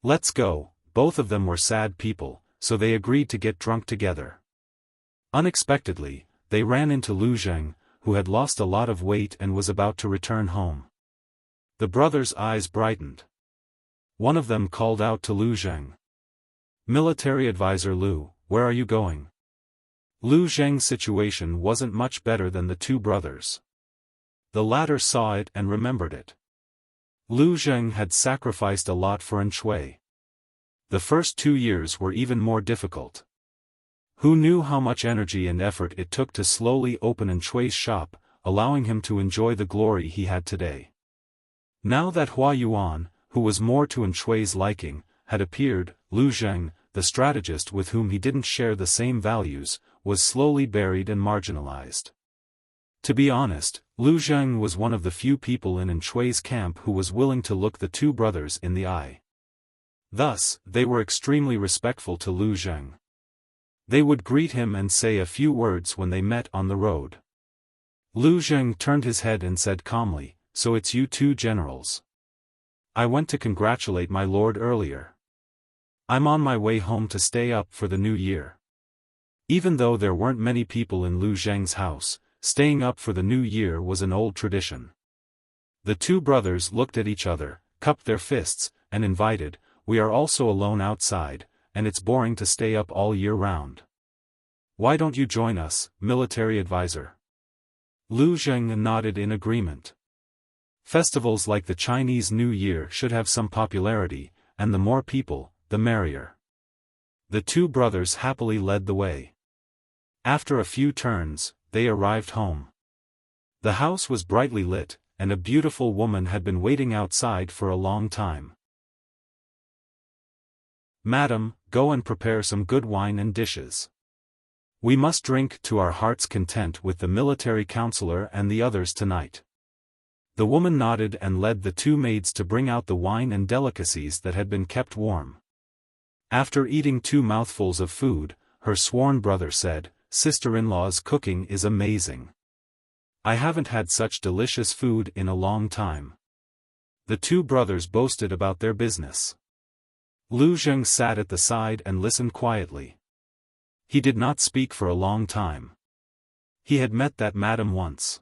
Let's go. Both of them were sad people, so they agreed to get drunk together. Unexpectedly, they ran into Lu Zheng, who had lost a lot of weight and was about to return home. The brothers' eyes brightened. One of them called out to Lu Zheng. Military advisor Lu, where are you going? Lu Zheng's situation wasn't much better than the two brothers. The latter saw it and remembered it. Lu Zheng had sacrificed a lot for Shui. The first 2 years were even more difficult. Who knew how much energy and effort it took to slowly open Shui's shop, allowing him to enjoy the glory he had today. Now that Hua Yuan, who was more to Shui's liking, had appeared, Lu Zheng, the strategist with whom he didn't share the same values, was slowly buried and marginalized. To be honest, Lu Zheng was one of the few people in Shui's camp who was willing to look the two brothers in the eye. Thus, they were extremely respectful to Lu Zheng. They would greet him and say a few words when they met on the road. Lu Zheng turned his head and said calmly, "So it's you two generals. I went to congratulate my lord earlier. I'm on my way home to stay up for the new year." Even though there weren't many people in Lu Zheng's house, staying up for the new year was an old tradition. The two brothers looked at each other, cupped their fists, and invited, "We are also alone outside, and it's boring to stay up all year round. Why don't you join us, military advisor?" Lu Zheng nodded in agreement. Festivals like the Chinese New Year should have some popularity, and the more people, the merrier. The two brothers happily led the way. After a few turns, they arrived home. The house was brightly lit, and a beautiful woman had been waiting outside for a long time. "Madam, go and prepare some good wine and dishes. We must drink to our heart's content with the military counselor and the others tonight." The woman nodded and led the two maids to bring out the wine and delicacies that had been kept warm. After eating 2 mouthfuls of food, her sworn brother said, "Sister-in-law's cooking is amazing. I haven't had such delicious food in a long time." The two brothers boasted about their business. Lu Zheng sat at the side and listened quietly. He did not speak for a long time. He had met that madam once.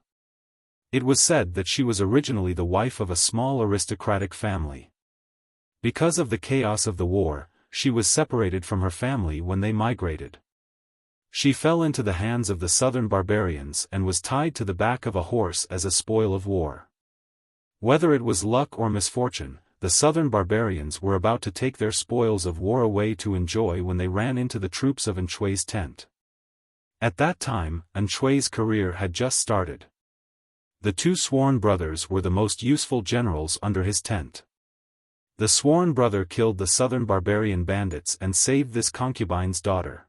It was said that she was originally the wife of a small aristocratic family. Because of the chaos of the war, she was separated from her family when they migrated. She fell into the hands of the southern barbarians and was tied to the back of a horse as a spoil of war. Whether it was luck or misfortune, the southern barbarians were about to take their spoils of war away to enjoy when they ran into the troops of Shui's tent. At that time, Shui's career had just started. The two sworn brothers were the most useful generals under his tent. The sworn brother killed the southern barbarian bandits and saved this concubine's daughter.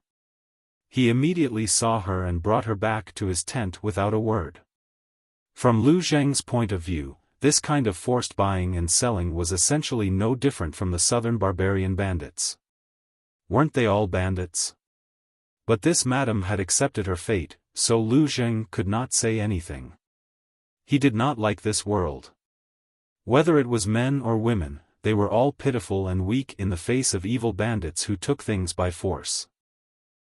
He immediately saw her and brought her back to his tent without a word. From Lu Zheng's point of view, this kind of forced buying and selling was essentially no different from the southern barbarian bandits. Weren't they all bandits? But this madam had accepted her fate, so Lu Zheng could not say anything. He did not like this world. Whether it was men or women, they were all pitiful and weak in the face of evil bandits who took things by force.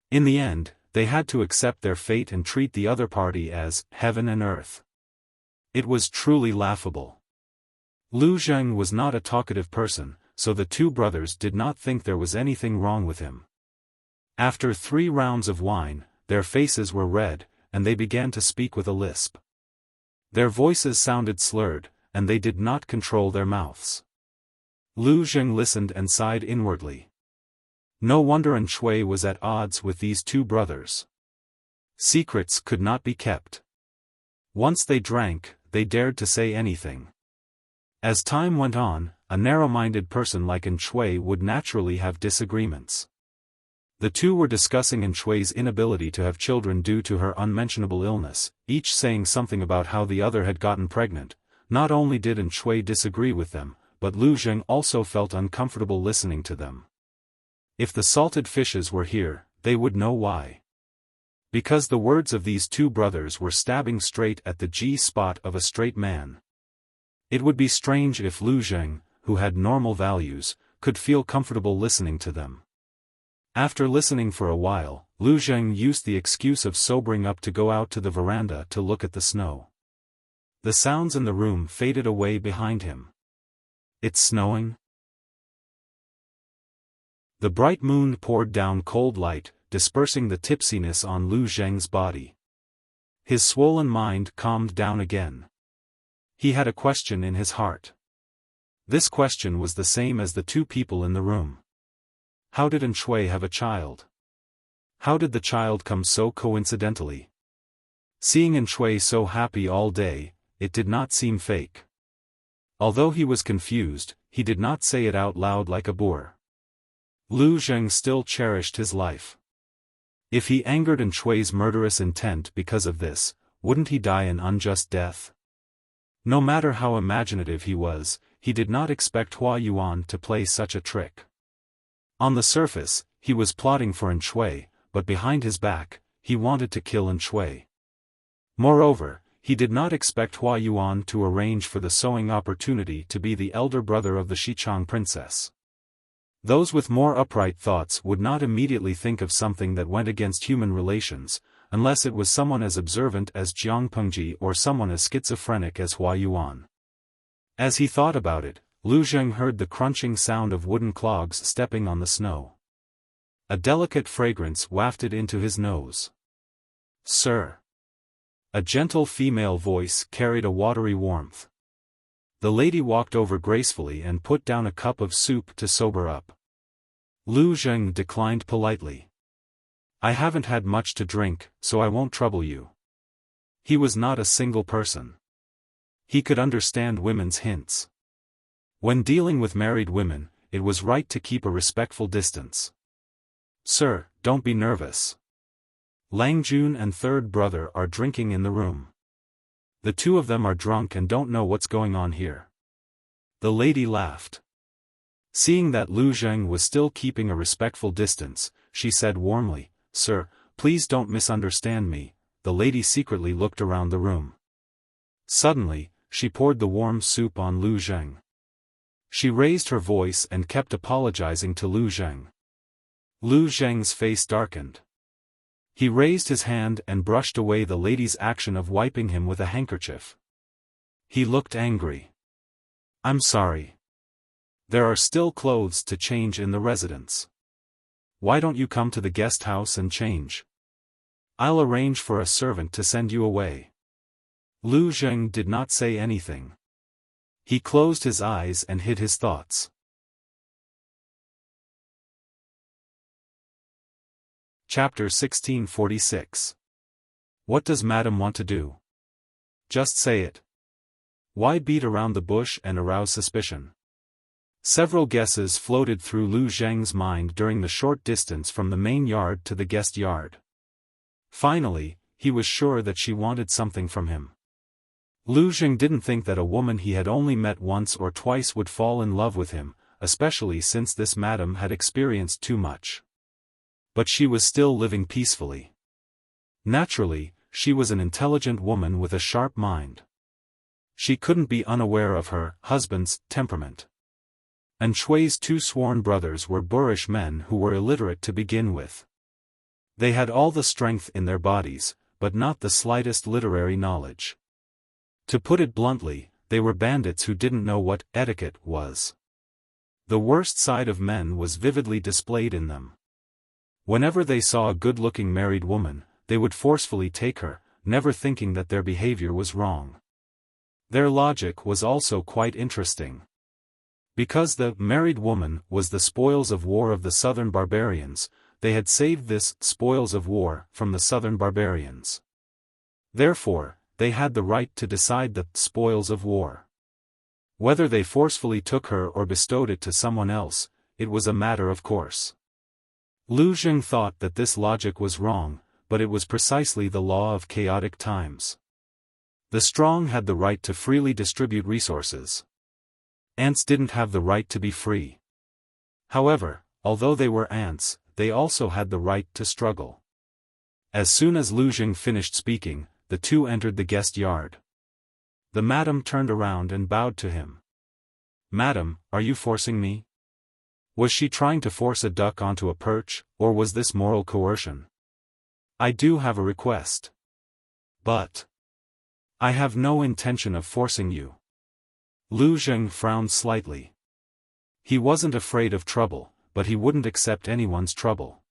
In the end, they had to accept their fate and treat the other party as heaven and earth. It was truly laughable. Lu Zheng was not a talkative person, so the two brothers did not think there was anything wrong with him. After 3 rounds of wine, their faces were red, and they began to speak with a lisp. Their voices sounded slurred, and they did not control their mouths. Lu Zheng listened and sighed inwardly. No wonder Shui was at odds with these two brothers. Secrets could not be kept. Once they drank, they dared to say anything. As time went on, a narrow-minded person like An Shui would naturally have disagreements. The two were discussing An Shui's inability to have children due to her unmentionable illness, each saying something about how the other had gotten pregnant. Not only did An Shui disagree with them, but Lu Zheng also felt uncomfortable listening to them. If the salted fishes were here, they would know why. Because the words of these two brothers were stabbing straight at the G-spot of a straight man. It would be strange if Lu Zheng, who had normal values, could feel comfortable listening to them. After listening for a while, Lu Zheng used the excuse of sobering up to go out to the veranda to look at the snow. The sounds in the room faded away behind him. It's snowing? The bright moon poured down cold light, dispersing the tipsiness on Lu Zheng's body. His swollen mind calmed down again. He had a question in his heart. This question was the same as the two people in the room. How did An Shui have a child? How did the child come so coincidentally? Seeing An Shui so happy all day, it did not seem fake. Although he was confused, he did not say it out loud like a boor. Lu Zheng still cherished his life. If he angered An Shui's murderous intent because of this, wouldn't he die an unjust death? No matter how imaginative he was, he did not expect Hua Yuan to play such a trick. On the surface, he was plotting for An Shui, but behind his back, he wanted to kill An Shui. Moreover, he did not expect Hua Yuan to arrange for the sewing opportunity to be the elder brother of the Xichang princess. Those with more upright thoughts would not immediately think of something that went against human relations, unless it was someone as observant as Jiang Pengji or someone as schizophrenic as Hua Yuan. As he thought about it, Lu Zheng heard the crunching sound of wooden clogs stepping on the snow. A delicate fragrance wafted into his nose. "Sir." A gentle female voice carried a watery warmth. The lady walked over gracefully and put down a cup of soup to sober up. Lu Zheng declined politely. "I haven't had much to drink, so I won't trouble you." He was not a single person. He could understand women's hints. When dealing with married women, it was right to keep a respectful distance. "Sir, don't be nervous. Lang Jun and third brother are drinking in the room. The two of them are drunk and don't know what's going on here." The lady laughed. Seeing that Lu Zheng was still keeping a respectful distance, she said warmly, "Sir, please don't misunderstand me." The lady secretly looked around the room. Suddenly, she poured the warm soup on Lu Zheng. She raised her voice and kept apologizing to Lu Zheng. Lu Zheng's face darkened. He raised his hand and brushed away the lady's action of wiping him with a handkerchief. He looked angry. "I'm sorry. There are still clothes to change in the residence. Why don't you come to the guest house and change? I'll arrange for a servant to send you away." Lu Zheng did not say anything. He closed his eyes and hid his thoughts. Chapter 1646. What does Madam want to do? Just say it. Why beat around the bush and arouse suspicion? Several guesses floated through Lu Zheng's mind during the short distance from the main yard to the guest yard. Finally, he was sure that she wanted something from him. Lu Zheng didn't think that a woman he had only met once or twice would fall in love with him, especially since this madam had experienced too much. But she was still living peacefully. Naturally, she was an intelligent woman with a sharp mind. She couldn't be unaware of her husband's temperament. An Shui's two sworn brothers were boorish men who were illiterate to begin with. They had all the strength in their bodies, but not the slightest literary knowledge. To put it bluntly, they were bandits who didn't know what etiquette was. The worst side of men was vividly displayed in them. Whenever they saw a good-looking married woman, they would forcefully take her, never thinking that their behavior was wrong. Their logic was also quite interesting. Because the married woman was the spoils of war of the southern barbarians, they had saved this spoils of war from the southern barbarians. Therefore, they had the right to decide the spoils of war. Whether they forcefully took her or bestowed it to someone else, it was a matter of course. Lu Xing thought that this logic was wrong, but it was precisely the law of chaotic times. The strong had the right to freely distribute resources. Ants didn't have the right to be free. However, although they were ants, they also had the right to struggle. As soon as Lu Xing finished speaking, the two entered the guest yard. The madam turned around and bowed to him. "Madam, are you forcing me?" Was she trying to force a duck onto a perch, or was this moral coercion? "I do have a request. But I have no intention of forcing you." Lu Xing frowned slightly. He wasn't afraid of trouble, but he wouldn't accept anyone's trouble.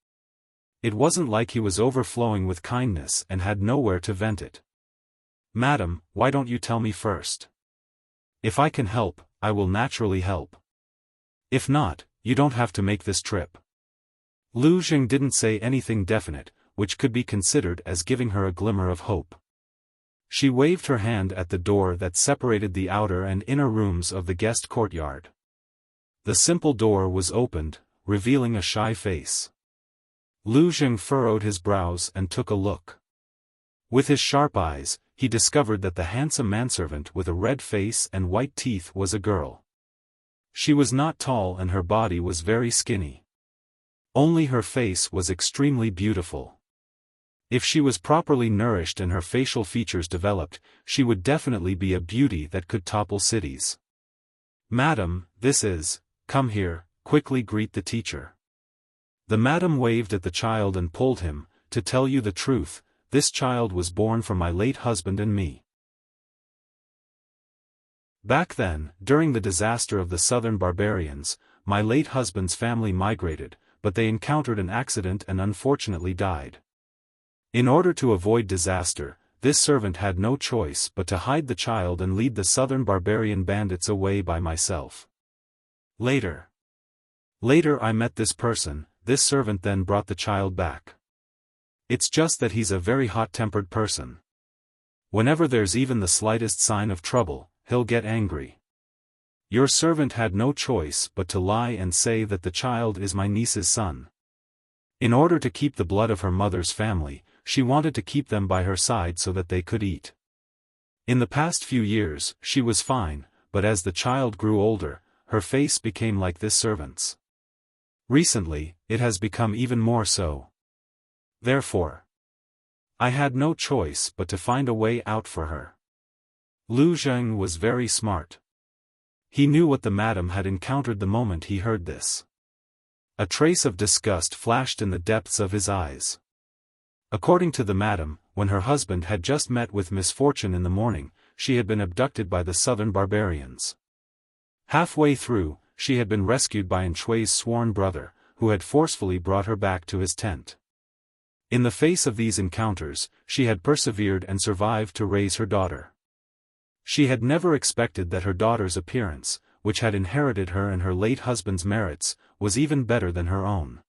It wasn't like he was overflowing with kindness and had nowhere to vent it. "Madam, why don't you tell me first? If I can help, I will naturally help. If not, you don't have to make this trip." Lu Xing didn't say anything definite, which could be considered as giving her a glimmer of hope. She waved her hand at the door that separated the outer and inner rooms of the guest courtyard. The simple door was opened, revealing a shy face. Lu Xing furrowed his brows and took a look. With his sharp eyes, he discovered that the handsome manservant with a red face and white teeth was a girl. She was not tall and her body was very skinny. Only her face was extremely beautiful. If she was properly nourished and her facial features developed, she would definitely be a beauty that could topple cities. "Madam, this is, come here, quickly greet the teacher." The madam waved at the child and pulled him. "To tell you the truth, this child was born from my late husband and me." Back then, during the disaster of the southern barbarians, my late husband's family migrated, but they encountered an accident and unfortunately died. In order to avoid disaster, this servant had no choice but to hide the child and lead the southern barbarian bandits away by myself. Later I met this person. This servant then brought the child back. It's just that he's a very hot-tempered person. Whenever there's even the slightest sign of trouble, he'll get angry. Your servant had no choice but to lie and say that the child is my niece's son. In order to keep the blood of her mother's family, she wanted to keep them by her side so that they could eat. In the past few years, she was fine, but as the child grew older, her face became like this servant's. Recently, it has become even more so. Therefore, I had no choice but to find a way out for her. Lu Xing was very smart. He knew what the madam had encountered the moment he heard this. A trace of disgust flashed in the depths of his eyes. According to the madam, when her husband had just met with misfortune in the morning, she had been abducted by the southern barbarians. Halfway through, she had been rescued by Shui's sworn brother, who had forcefully brought her back to his tent. In the face of these encounters, she had persevered and survived to raise her daughter. She had never expected that her daughter's appearance, which had inherited her and her late husband's merits, was even better than her own.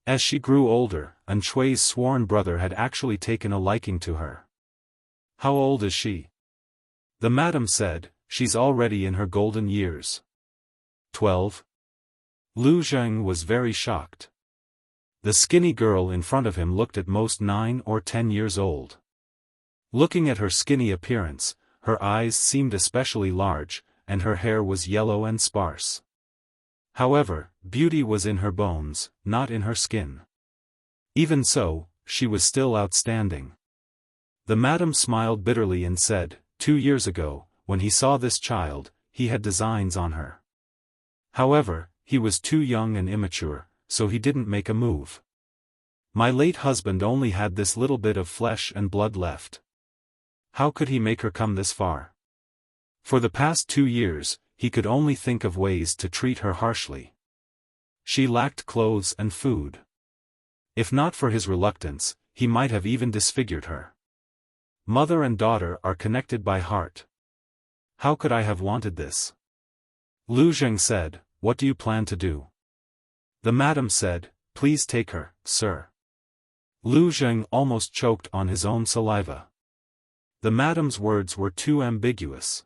As she grew older, Shui's sworn brother had actually taken a liking to her. "How old is she?" The madam said. "She's already in her golden years." 12. Lu Xing was very shocked. The skinny girl in front of him looked at most 9 or 10 years old. Looking at her skinny appearance, her eyes seemed especially large, and her hair was yellow and sparse. However, beauty was in her bones, not in her skin. Even so, she was still outstanding. The madam smiled bitterly and said, 2 years ago, when he saw this child, he had designs on her. However, he was too young and immature, so he didn't make a move. My late husband only had this little bit of flesh and blood left. How could he make her come this far? For the past 2 years, he could only think of ways to treat her harshly. She lacked clothes and food. If not for his reluctance, he might have even disfigured her. Mother and daughter are connected by heart. How could I have wanted this? Lu Xing said, "What do you plan to do?" The madam said, "Please take her, sir." Lu Xing almost choked on his own saliva. The madam's words were too ambiguous.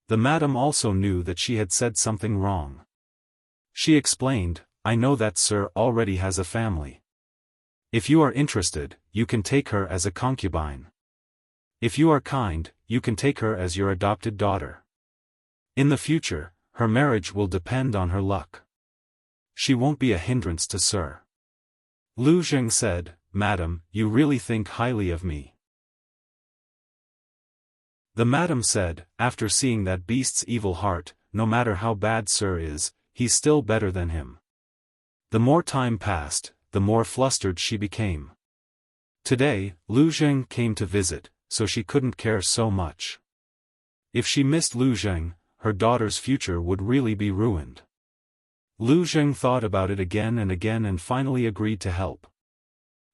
The madam also knew that she had said something wrong. She explained, "I know that sir already has a family. If you are interested, you can take her as a concubine. If you are kind, you can take her as your adopted daughter. In the future, her marriage will depend on her luck. She won't be a hindrance to sir." Lu Zheng said, "Madam, you really think highly of me." The madam said, "After seeing that beast's evil heart, no matter how bad sir is, he's still better than him." The more time passed, the more flustered she became. Today, Lu Zheng came to visit, so she couldn't care so much. If she missed Lu Zheng, her daughter's future would really be ruined. Lu Zheng thought about it again and finally agreed to help.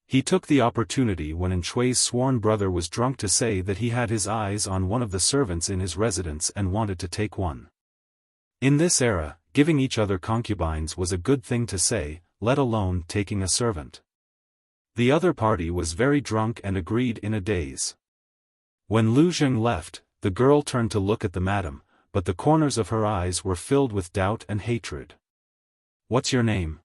He took the opportunity when Shui's sworn brother was drunk to say that he had his eyes on one of the servants in his residence and wanted to take one. In this era, giving each other concubines was a good thing to say, let alone taking a servant. The other party was very drunk and agreed in a daze. When Lu Zheng left, the girl turned to look at the madam, but the corners of her eyes were filled with doubt and hatred. "What's your name?"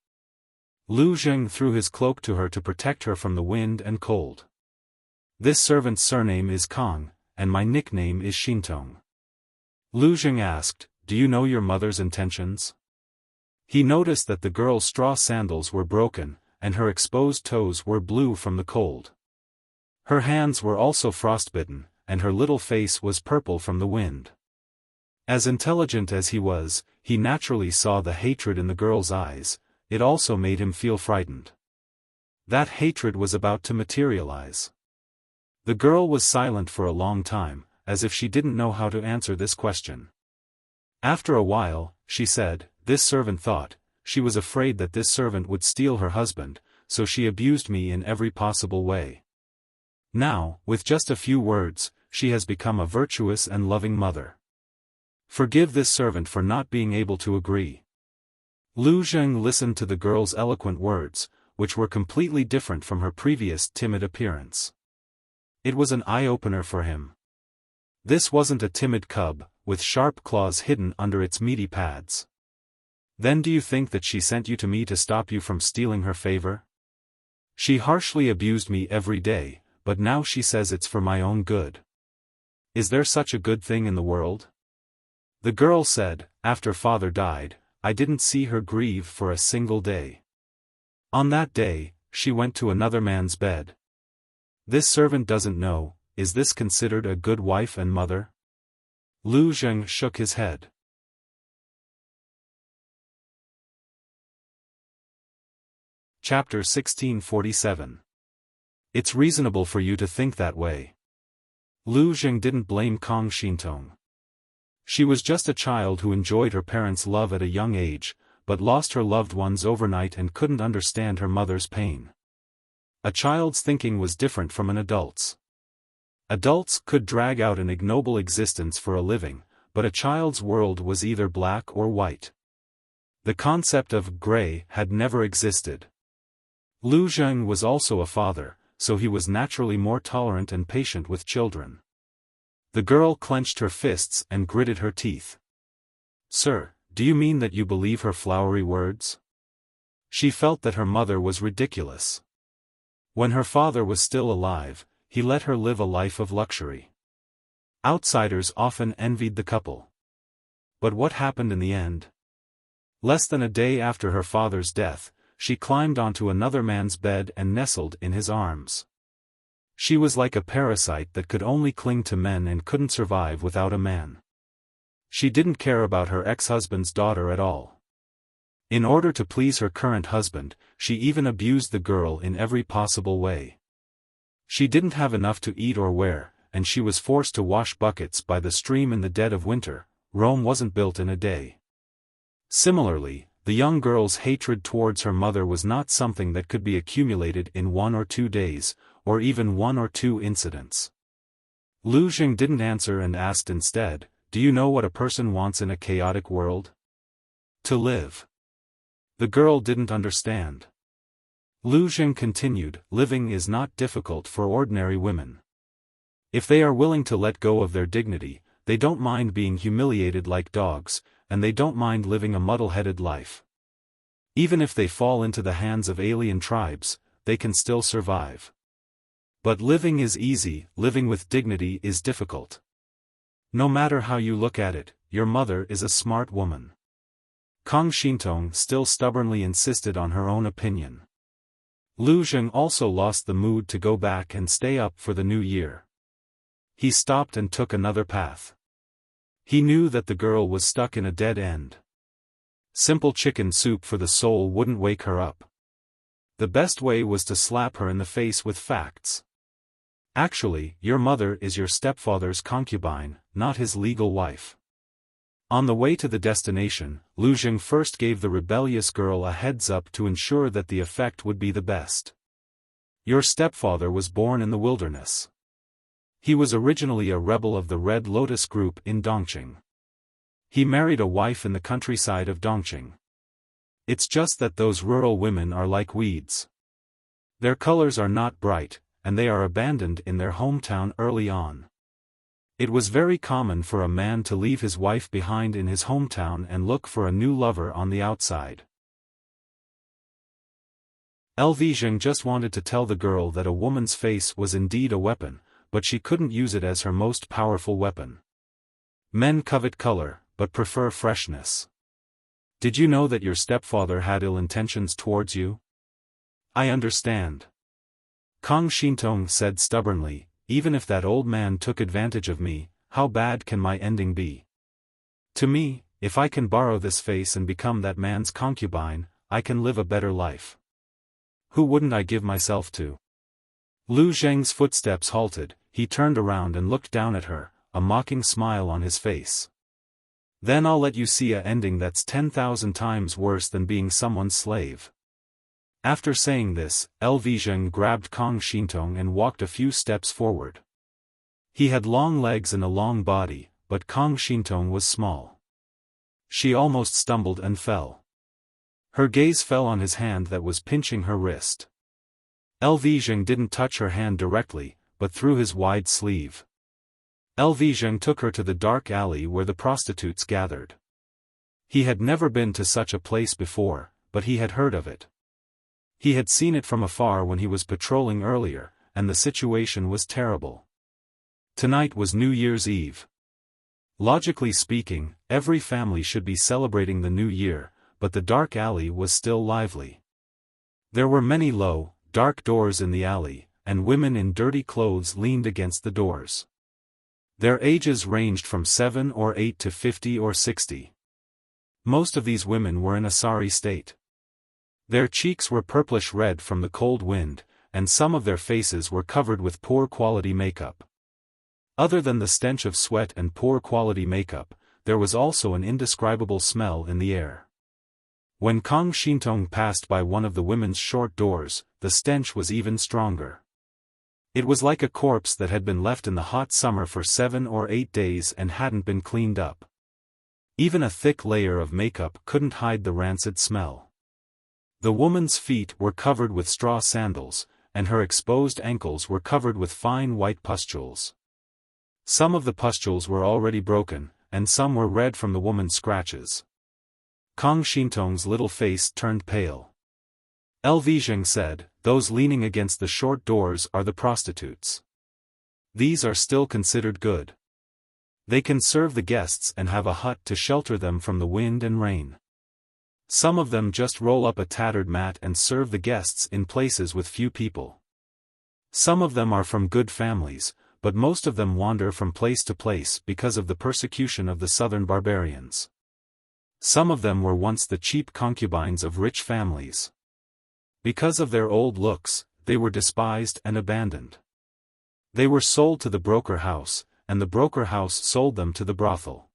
Lu Zheng threw his cloak to her to protect her from the wind and cold. "This servant's surname is Kong, and my nickname is Xintong." Lu Zheng asked, "Do you know your mother's intentions?" He noticed that the girl's straw sandals were broken, and her exposed toes were blue from the cold. Her hands were also frostbitten, and her little face was purple from the wind. As intelligent as he was, he naturally saw the hatred in the girl's eyes. It also made him feel frightened. That hatred was about to materialize. The girl was silent for a long time, as if she didn't know how to answer this question. After a while, she said, "This servant thought," she was afraid that this servant would steal her husband, so she abused me in every possible way. Now, with just a few words, she has become a virtuous and loving mother. Forgive this servant for not being able to agree." Lu Zheng listened to the girl's eloquent words, which were completely different from her previous timid appearance. It was an eye-opener for him. This wasn't a timid cub, with sharp claws hidden under its meaty pads. "Then do you think that she sent you to me to stop you from stealing her favor? She harshly abused me every day, but now she says it's for my own good. Is there such a good thing in the world?" The girl said, "After father died, I didn't see her grieve for a single day. On that day, she went to another man's bed. This servant doesn't know, is this considered a good wife and mother?" Lu Zheng shook his head. Chapter 1647. It's reasonable for you to think that way. Lu Zheng didn't blame Kong Xintong. She was just a child who enjoyed her parents' love at a young age, but lost her loved ones overnight and couldn't understand her mother's pain. A child's thinking was different from an adult's. Adults could drag out an ignoble existence for a living, but a child's world was either black or white. The concept of gray had never existed. Lu Zheng was also a father, so he was naturally more tolerant and patient with children. The girl clenched her fists and gritted her teeth. "Sir, do you mean that you believe her flowery words?" She felt that her mother was ridiculous. When her father was still alive, he let her live a life of luxury. Outsiders often envied the couple. But what happened in the end? Less than a day after her father's death, she climbed onto another man's bed and nestled in his arms. She was like a parasite that could only cling to men and couldn't survive without a man. She didn't care about her ex-husband's daughter at all. In order to please her current husband, she even abused the girl in every possible way. She didn't have enough to eat or wear, and she was forced to wash buckets by the stream in the dead of winter. Rome wasn't built in a day. Similarly, the young girl's hatred towards her mother was not something that could be accumulated in 1 or 2 days, or even 1 or 2 incidents. Lu Zheng didn't answer and asked instead, "Do you know what a person wants in a chaotic world?" "To live." The girl didn't understand. Lu Zheng continued, "Living is not difficult for ordinary women. If they are willing to let go of their dignity, they don't mind being humiliated like dogs, and they don't mind living a muddle-headed life. Even if they fall into the hands of alien tribes, they can still survive. But living is easy, living with dignity is difficult. No matter how you look at it, your mother is a smart woman. Kang Xintong still stubbornly insisted on her own opinion. Lu Zheng also lost the mood to go back and stay up for the new year. He stopped and took another path. He knew that the girl was stuck in a dead end. Simple chicken soup for the soul wouldn't wake her up. The best way was to slap her in the face with facts. Actually, your mother is your stepfather's concubine, not his legal wife. On the way to the destination, Lu Zheng first gave the rebellious girl a heads-up to ensure that the effect would be the best. Your stepfather was born in the wilderness. He was originally a rebel of the Red Lotus group in Dongqing. He married a wife in the countryside of Dongqing. It's just that those rural women are like weeds. Their colors are not bright, and they are abandoned in their hometown early on. It was very common for a man to leave his wife behind in his hometown and look for a new lover on the outside. Zheng just wanted to tell the girl that a woman's face was indeed a weapon, but she couldn't use it as her most powerful weapon. Men covet color, but prefer freshness. Did you know that your stepfather had ill intentions towards you? I understand. Kang Xintong said stubbornly, even if that old man took advantage of me, how bad can my ending be? To me, if I can borrow this face and become that man's concubine, I can live a better life. Who wouldn't I give myself to? Lu Zheng's footsteps halted, he turned around and looked down at her, a mocking smile on his face. Then I'll let you see a ending that's 10,000 times worse than being someone's slave. After saying this, Zheng grabbed Kang Xintong and walked a few steps forward. He had long legs and a long body, but Kang Xintong was small. She almost stumbled and fell. Her gaze fell on his hand that was pinching her wrist. Zheng didn't touch her hand directly, but through his wide sleeve. Zheng took her to the dark alley where the prostitutes gathered. He had never been to such a place before, but he had heard of it. He had seen it from afar when he was patrolling earlier, and the situation was terrible. Tonight was New Year's Eve. Logically speaking, every family should be celebrating the new year, but the dark alley was still lively. There were many low, dark doors in the alley, and women in dirty clothes leaned against the doors. Their ages ranged from 7 or 8 to 50 or 60. Most of these women were in a sorry state. Their cheeks were purplish-red from the cold wind, and some of their faces were covered with poor-quality makeup. Other than the stench of sweat and poor-quality makeup, there was also an indescribable smell in the air. When Kang Xintong passed by one of the women's short doors, the stench was even stronger. It was like a corpse that had been left in the hot summer for 7 or 8 days and hadn't been cleaned up. Even a thick layer of makeup couldn't hide the rancid smell. The woman's feet were covered with straw sandals, and her exposed ankles were covered with fine white pustules. Some of the pustules were already broken, and some were red from the woman's scratches. Kang Xintong's little face turned pale. Zheng said, "Those leaning against the short doors are the prostitutes. These are still considered good. They can serve the guests and have a hut to shelter them from the wind and rain. Some of them just roll up a tattered mat and serve the guests in places with few people. Some of them are from good families, but most of them wander from place to place because of the persecution of the southern barbarians. Some of them were once the cheap concubines of rich families. Because of their old looks, they were despised and abandoned. They were sold to the broker house, and the broker house sold them to the brothel.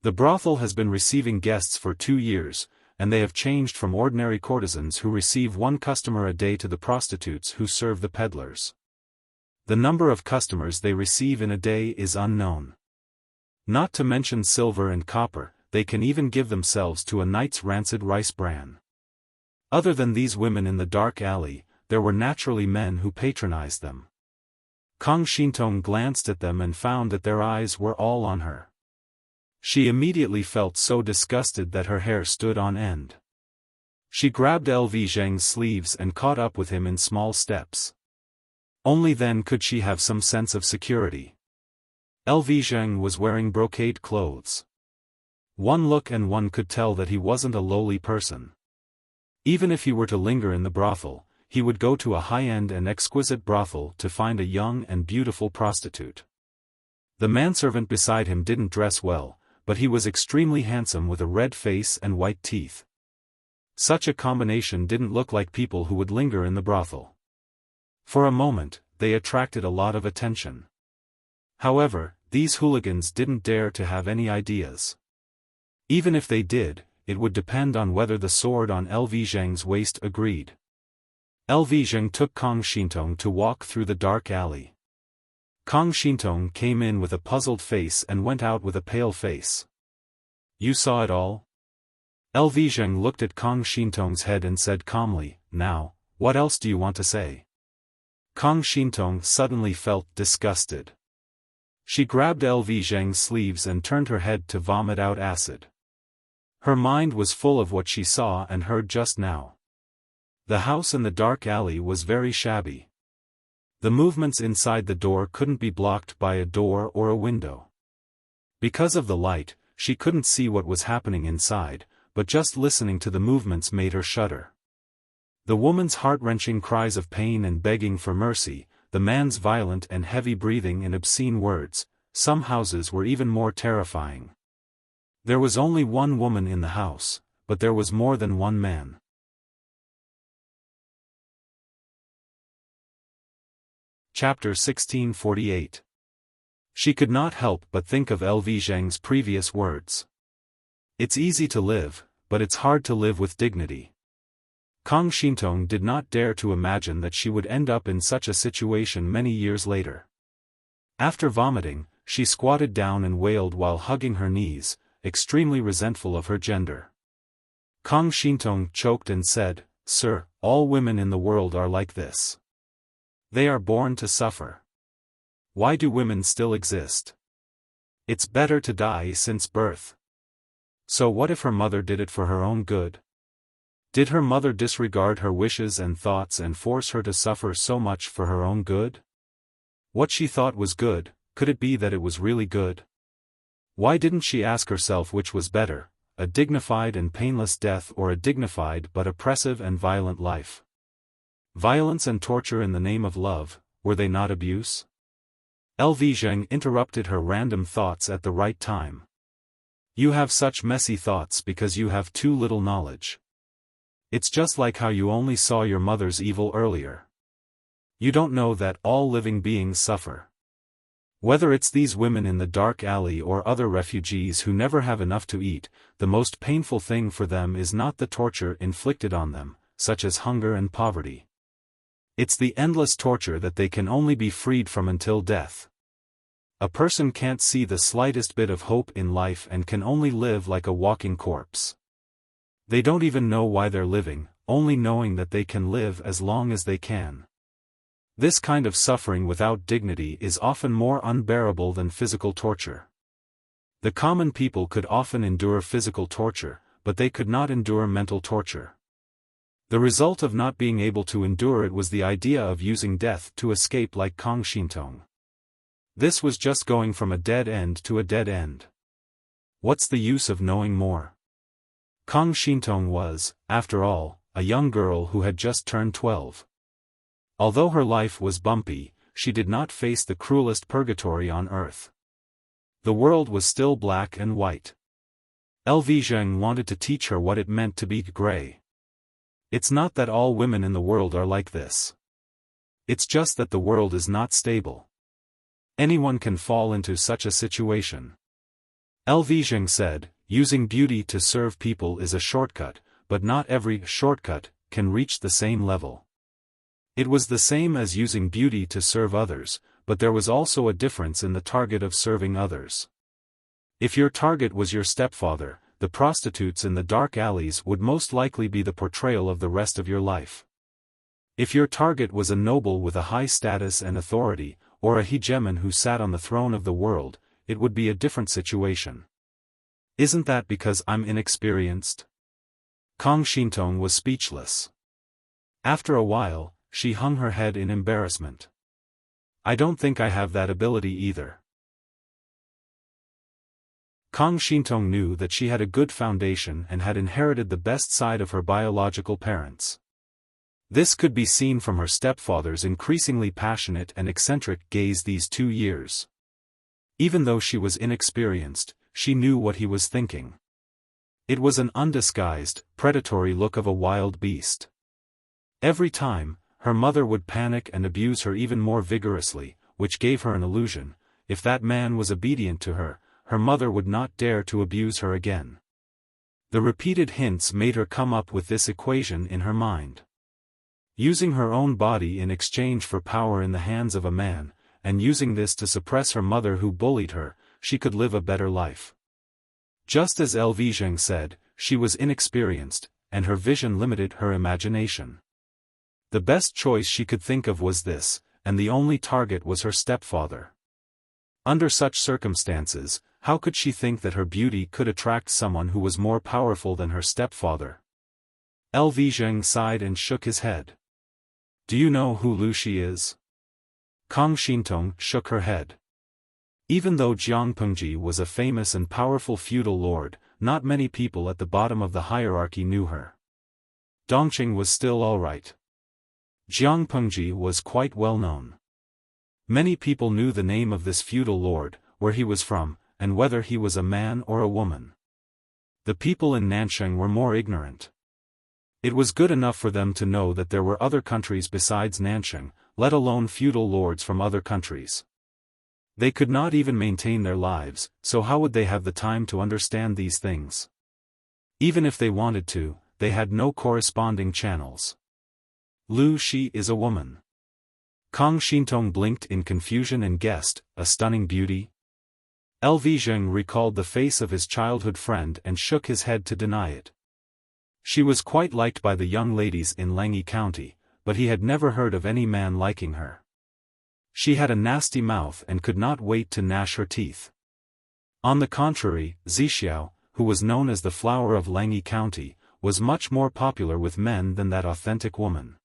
The brothel has been receiving guests for 2 years, and they have changed from ordinary courtesans who receive 1 customer a day to the prostitutes who serve the peddlers. The number of customers they receive in a day is unknown. Not to mention silver and copper, they can even give themselves to a night's rancid rice bran. Other than these women in the dark alley, there were naturally men who patronized them. Kang Shintong glanced at them and found that their eyes were all on her. She immediately felt so disgusted that her hair stood on end. She grabbed LV Zheng's sleeves and caught up with him in small steps. Only then could she have some sense of security. LV Zheng was wearing brocade clothes. One look and one could tell that he wasn't a lowly person. Even if he were to linger in the brothel, he would go to a high-end and exquisite brothel to find a young and beautiful prostitute. The manservant beside him didn't dress well, but he was extremely handsome with a red face and white teeth. Such a combination didn't look like people who would linger in the brothel. For a moment, they attracted a lot of attention. However, these hooligans didn't dare to have any ideas. Even if they did, it would depend on whether the sword on LV Zheng's waist agreed. LV Zheng took Kang Shintong to walk through the dark alley. Kang Shintong came in with a puzzled face and went out with a pale face. You saw it all? LV Zheng looked at Kang Shintong's head and said calmly, now, what else do you want to say? Kang Shintong suddenly felt disgusted. She grabbed LV Zheng's sleeves and turned her head to vomit out acid. Her mind was full of what she saw and heard just now. The house in the dark alley was very shabby. The movements inside the door couldn't be blocked by a door or a window. Because of the light, she couldn't see what was happening inside, but just listening to the movements made her shudder. The woman's heart-wrenching cries of pain and begging for mercy, the man's violent and heavy breathing and obscene words, some houses were even more terrifying. There was only one woman in the house, but there was more than one man. Chapter 1648. She could not help but think of LV Zheng's previous words. It's easy to live, but it's hard to live with dignity. Kang Shintong did not dare to imagine that she would end up in such a situation many years later. After vomiting, she squatted down and wailed while hugging her knees, extremely resentful of her gender. Kang Shintong choked and said, "Sir, all women in the world are like this. They are born to suffer. Why do women still exist? It's better to die since birth." So what if her mother did it for her own good? Did her mother disregard her wishes and thoughts and force her to suffer so much for her own good? What she thought was good, could it be that it was really good? Why didn't she ask herself which was better, a dignified and painless death or a dignified but oppressive and violent life? Violence and torture in the name of love, were they not abuse? LV Zheng interrupted her random thoughts at the right time. You have such messy thoughts because you have too little knowledge. It's just like how you only saw your mother's evil earlier. You don't know that all living beings suffer. Whether it's these women in the dark alley or other refugees who never have enough to eat, the most painful thing for them is not the torture inflicted on them, such as hunger and poverty. It's the endless torture that they can only be freed from until death. A person can't see the slightest bit of hope in life and can only live like a walking corpse. They don't even know why they're living, only knowing that they can live as long as they can. This kind of suffering without dignity is often more unbearable than physical torture. The common people could often endure physical torture, but they could not endure mental torture. The result of not being able to endure it was the idea of using death to escape like Kang Shintong. This was just going from a dead end to a dead end. What's the use of knowing more? Kang Shintong was, after all, a young girl who had just turned 12. Although her life was bumpy, she did not face the cruelest purgatory on earth. The world was still black and white. LV Zheng wanted to teach her what it meant to be gray. It's not that all women in the world are like this. It's just that the world is not stable. Anyone can fall into such a situation. LV Zheng said, using beauty to serve people is a shortcut, but not every shortcut can reach the same level. It was the same as using beauty to serve others, but there was also a difference in the target of serving others. If your target was your stepfather, the prostitutes in the dark alleys would most likely be the portrayal of the rest of your life. If your target was a noble with a high status and authority, or a hegemon who sat on the throne of the world, it would be a different situation. Isn't that because I'm inexperienced? Kang Shintong was speechless. After a while, she hung her head in embarrassment. I don't think I have that ability either. Kang Shintong knew that she had a good foundation and had inherited the best side of her biological parents. This could be seen from her stepfather's increasingly passionate and eccentric gaze these 2 years. Even though she was inexperienced, she knew what he was thinking. It was an undisguised, predatory look of a wild beast. Every time, her mother would panic and abuse her even more vigorously, which gave her an illusion: if that man was obedient to her, her mother would not dare to abuse her again. The repeated hints made her come up with this equation in her mind. Using her own body in exchange for power in the hands of a man, and using this to suppress her mother who bullied her, she could live a better life. Just as LV Zheng said, she was inexperienced, and her vision limited her imagination. The best choice she could think of was this, and the only target was her stepfather. Under such circumstances, how could she think that her beauty could attract someone who was more powerful than her stepfather? LV Zheng sighed and shook his head. Do you know who Lu Shi is? Kang Shintong shook her head. Even though Jiang Pengji was a famous and powerful feudal lord, not many people at the bottom of the hierarchy knew her. Dongqing was still alright. Jiang Pengji was quite well known. Many people knew the name of this feudal lord, where he was from, and whether he was a man or a woman. The people in Nansheng were more ignorant. It was good enough for them to know that there were other countries besides Nansheng, let alone feudal lords from other countries. They could not even maintain their lives, so how would they have the time to understand these things? Even if they wanted to, they had no corresponding channels. Lu Shi is a woman. Kang Shintong blinked in confusion and guessed, a stunning beauty? LV Zheng recalled the face of his childhood friend and shook his head to deny it. She was quite liked by the young ladies in Langyi County, but he had never heard of any man liking her. She had a nasty mouth and could not wait to gnash her teeth. On the contrary, Zixiao, who was known as the flower of Langyi County, was much more popular with men than that authentic woman.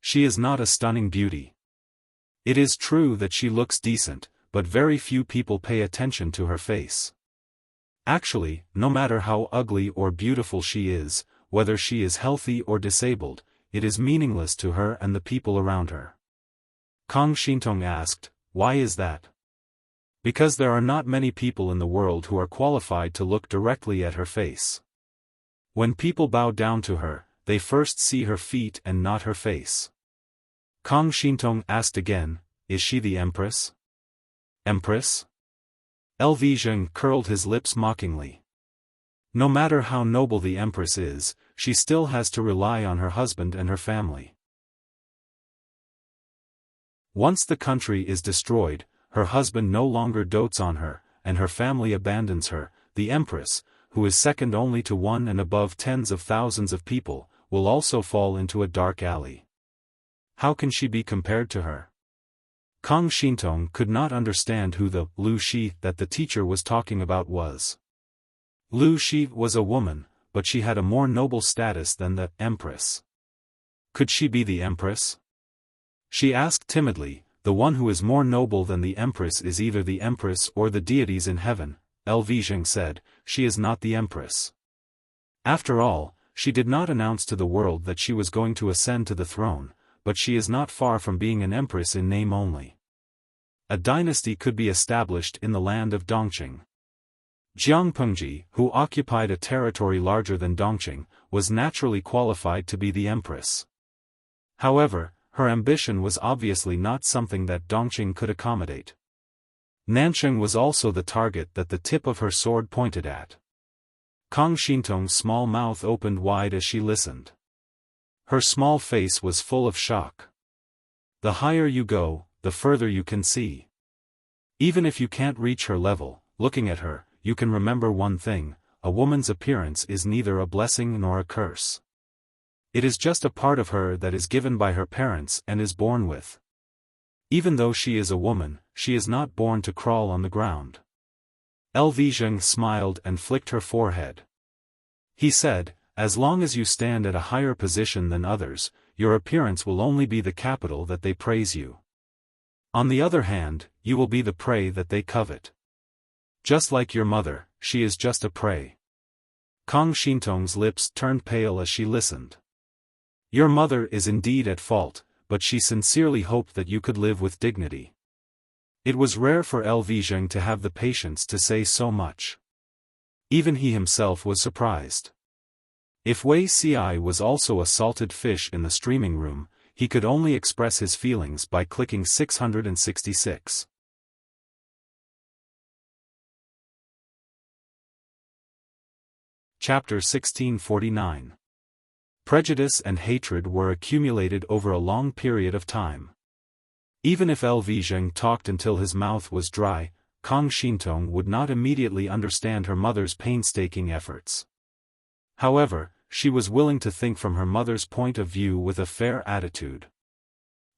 She is not a stunning beauty. It is true that she looks decent, but very few people pay attention to her face. Actually, no matter how ugly or beautiful she is, whether she is healthy or disabled, it is meaningless to her and the people around her. Kang Shintong asked, why is that? Because there are not many people in the world who are qualified to look directly at her face. When people bow down to her, they first see her feet and not her face. Kang Shintong asked again, is she the Empress? Empress? LV Zheng curled his lips mockingly. No matter how noble the Empress is, she still has to rely on her husband and her family. Once the country is destroyed, her husband no longer dotes on her, and her family abandons her. The Empress, who is second only to one and above tens of thousands of people, will also fall into a dark alley. How can she be compared to her? Kang Shintong could not understand who the Lu Shi that the teacher was talking about was. Lu Shi was a woman, but she had a more noble status than the Empress. Could she be the Empress? She asked timidly. The one who is more noble than the Empress is either the Empress or the deities in heaven. LV Zheng said, she is not the Empress. After all, she did not announce to the world that she was going to ascend to the throne, but she is not far from being an empress in name only. A dynasty could be established in the land of Dongqing. Jiang Pengji, who occupied a territory larger than Dongqing, was naturally qualified to be the empress. However, her ambition was obviously not something that Dongqing could accommodate. Nansheng was also the target that the tip of her sword pointed at. Kang Shintong's small mouth opened wide as she listened. Her small face was full of shock. The higher you go, the further you can see. Even if you can't reach her level, looking at her, you can remember one thing: a woman's appearance is neither a blessing nor a curse. It is just a part of her that is given by her parents and is born with. Even though she is a woman, she is not born to crawl on the ground. LV Zheng smiled and flicked her forehead. He said, as long as you stand at a higher position than others, your appearance will only be the capital that they praise you. On the other hand, you will be the prey that they covet. Just like your mother, she is just a prey. Kang Xintong's lips turned pale as she listened. Your mother is indeed at fault, but she sincerely hoped that you could live with dignity. It was rare for LV Zheng to have the patience to say so much. Even he himself was surprised. If Wei Ci was also a salted fish in the streaming room, he could only express his feelings by clicking 666. Chapter 1649. Prejudice and hatred were accumulated over a long period of time. Even if LV Zheng talked until his mouth was dry, Kang Xintong would not immediately understand her mother's painstaking efforts. However, she was willing to think from her mother's point of view with a fair attitude.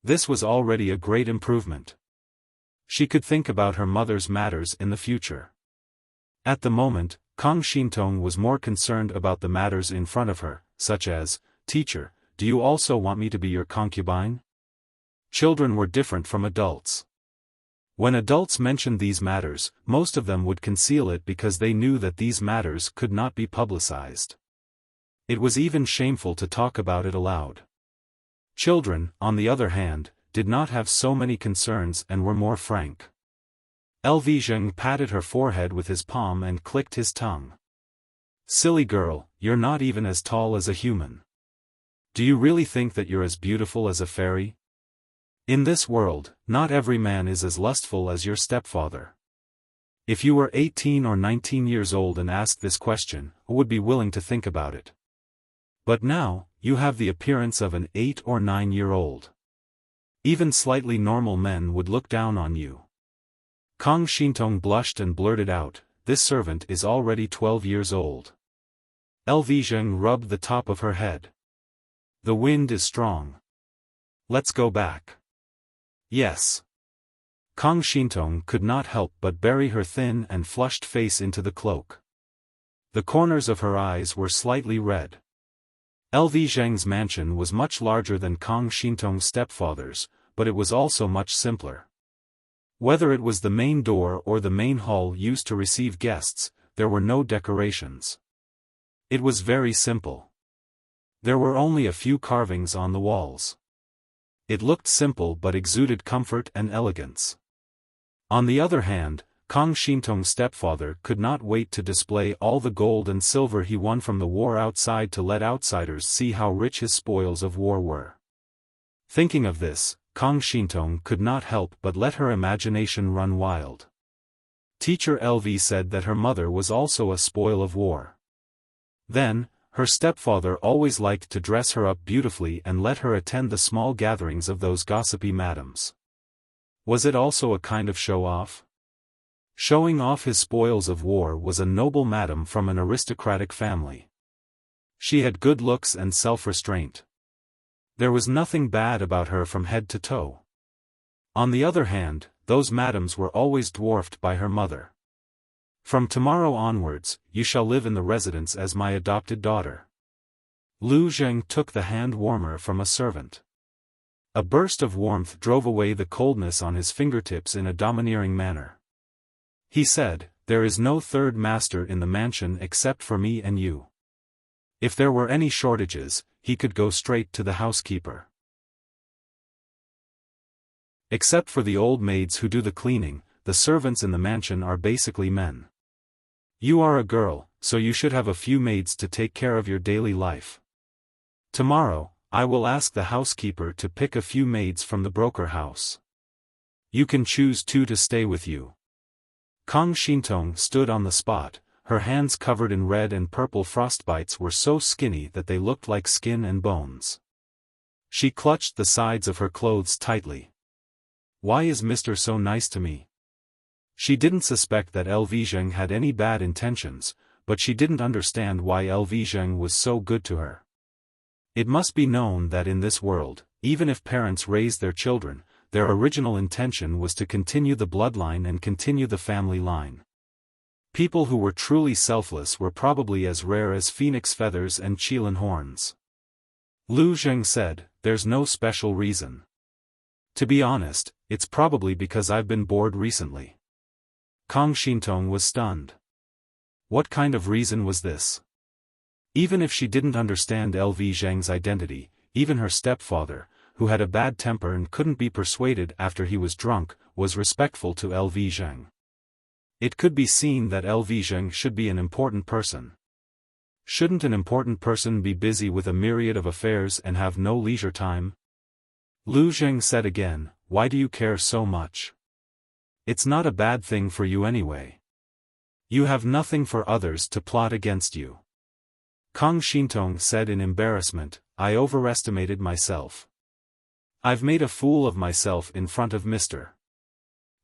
This was already a great improvement. She could think about her mother's matters in the future. At the moment, Kang Xintong was more concerned about the matters in front of her, such as, "Teacher, do you also want me to be your concubine?" Children were different from adults. When adults mentioned these matters, most of them would conceal it because they knew that these matters could not be publicized. It was even shameful to talk about it aloud. Children, on the other hand, did not have so many concerns and were more frank. LV Zheng patted her forehead with his palm and clicked his tongue. "Silly girl, you're not even as tall as a human. Do you really think that you're as beautiful as a fairy? In this world, not every man is as lustful as your stepfather. If you were 18 or 19 years old and asked this question, who would be willing to think about it? But now, you have the appearance of an 8 or 9-year-old. Even slightly normal men would look down on you." Kang Xintong blushed and blurted out, "This servant is already 12 years old." LV Zheng rubbed the top of her head. "The wind is strong. Let's go back." "Yes." Kang Xintong could not help but bury her thin and flushed face into the cloak. The corners of her eyes were slightly red. LV Zheng's mansion was much larger than Kang Xintong's stepfather's, but it was also much simpler. Whether it was the main door or the main hall used to receive guests, there were no decorations. It was very simple. There were only a few carvings on the walls. It looked simple but exuded comfort and elegance. On the other hand, Kang Xintong's stepfather could not wait to display all the gold and silver he won from the war outside to let outsiders see how rich his spoils of war were. Thinking of this, Kang Xintong could not help but let her imagination run wild. Teacher LV said that her mother was also a spoil of war. Then, her stepfather always liked to dress her up beautifully and let her attend the small gatherings of those gossipy madams. Was it also a kind of show-off? Showing off his spoils of war was a noble madam from an aristocratic family. She had good looks and self-restraint. There was nothing bad about her from head to toe. On the other hand, those madams were always dwarfed by her mother. "From tomorrow onwards, you shall live in the residence as my adopted daughter." Lu Zheng took the hand warmer from a servant. A burst of warmth drove away the coldness on his fingertips in a domineering manner. He said, "There is no third master in the mansion except for me and you. If there were any shortages, he could go straight to the housekeeper. Except for the old maids who do the cleaning, the servants in the mansion are basically men. You are a girl, so you should have a few maids to take care of your daily life. Tomorrow, I will ask the housekeeper to pick a few maids from the broker house. You can choose 2 to stay with you." Kang Xintong stood on the spot. Her hands covered in red and purple frostbites were so skinny that they looked like skin and bones. She clutched the sides of her clothes tightly. "Why is Mr. so nice to me?" She didn't suspect that LV Zheng had any bad intentions, but she didn't understand why LV Zheng was so good to her. It must be known that in this world, even if parents raise their children, their original intention was to continue the bloodline and continue the family line. People who were truly selfless were probably as rare as phoenix feathers and qilin horns. Lu Zheng said, "There's no special reason. To be honest, it's probably because I've been bored recently." Kang Xintong was stunned. What kind of reason was this? Even if she didn't understand LV Zheng's identity, even her stepfather, who had a bad temper and couldn't be persuaded after he was drunk, was respectful to LV Zheng. It could be seen that LV Zheng should be an important person. Shouldn't an important person be busy with a myriad of affairs and have no leisure time? Lu Zheng said again, "Why do you care so much? It's not a bad thing for you anyway. You have nothing for others to plot against you." Kang Xintong said in embarrassment, "I overestimated myself. I've made a fool of myself in front of Mr.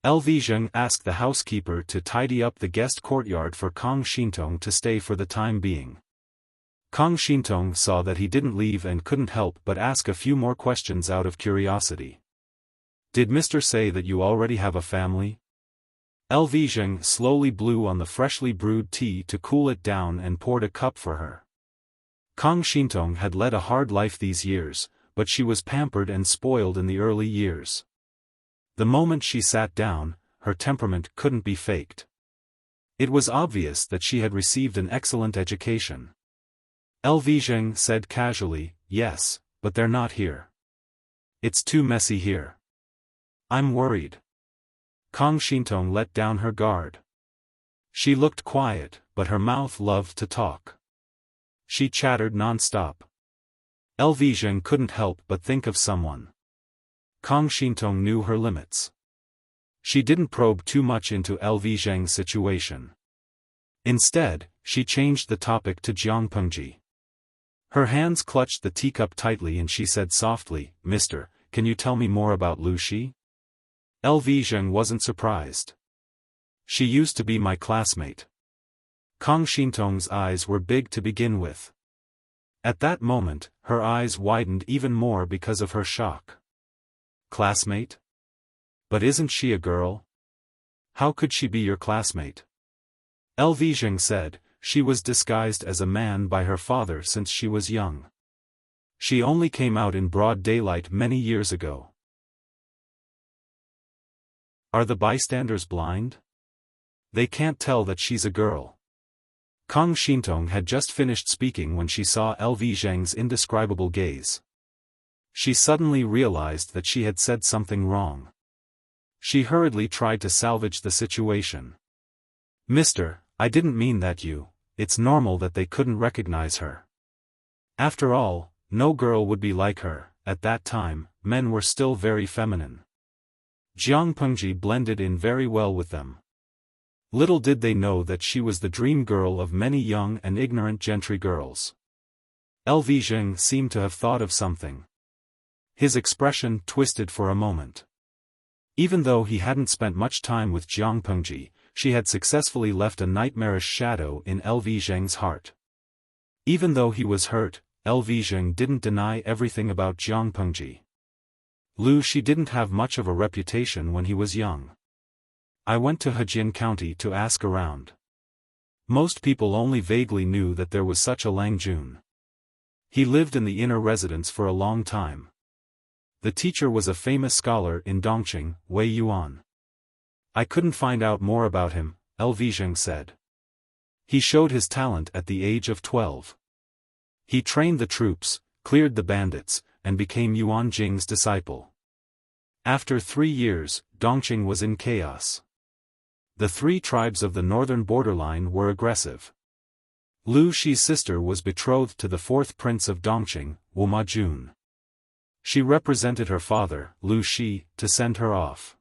LV Zheng asked the housekeeper to tidy up the guest courtyard for Kang Xintong to stay for the time being. Kang Xintong saw that he didn't leave and couldn't help but ask a few more questions out of curiosity. "Did Mr. say that you already have a family?" LV Zheng slowly blew on the freshly brewed tea to cool it down and poured a cup for her. Kang Xintong had led a hard life these years, but she was pampered and spoiled in the early years. The moment she sat down, her temperament couldn't be faked. It was obvious that she had received an excellent education. LV Zheng said casually, "Yes, but they're not here. It's too messy here. I'm worried." Kang Xintong let down her guard. She looked quiet, but her mouth loved to talk. She chattered non-stop. LV Zheng couldn't help but think of someone. Kang Xintong knew her limits. She didn't probe too much into LV Zheng's situation. Instead, she changed the topic to Jiang Pengji. Her hands clutched the teacup tightly and she said softly, "Mister, can you tell me more about Lu Xi?" LV Zheng wasn't surprised. "She used to be my classmate." Kang Xintong's eyes were big to begin with. At that moment, her eyes widened even more because of her shock. "Classmate? But isn't she a girl? How could she be your classmate?" LV Zheng said, "She was disguised as a man by her father since she was young. She only came out in broad daylight many years ago." Are the bystanders blind? They can't tell that she's a girl. Kang Xintong had just finished speaking when she saw LV Zheng's indescribable gaze. She suddenly realized that she had said something wrong. She hurriedly tried to salvage the situation. "Mister, I didn't mean that it's normal that they couldn't recognize her. After all, no girl would be like her. At that time, men were still very feminine." Jiang Pengji blended in very well with them. Little did they know that she was the dream girl of many young and ignorant gentry girls. LV Zheng seemed to have thought of something. His expression twisted for a moment. Even though he hadn't spent much time with Jiang Pengji, she had successfully left a nightmarish shadow in LV Zheng's heart. Even though he was hurt, LV Zheng didn't deny everything about Jiang Pengji. Lu Xi didn't have much of a reputation when he was young. "I went to Hejian County to ask around. Most people only vaguely knew that there was such a Lang Jun. He lived in the inner residence for a long time. The teacher was a famous scholar in Dongqing, Wei Yuan. I couldn't find out more about him," LV Zheng said. "He showed his talent at the age of 12. He trained the troops, cleared the bandits, and became Yuan Jing's disciple. After 3 years, Dongqing was in chaos. The 3 tribes of the northern borderline were aggressive. Lu Xi's sister was betrothed to the 4th prince of Dongqing, Wu Majun. She represented her father, Lu Xi, to send her off.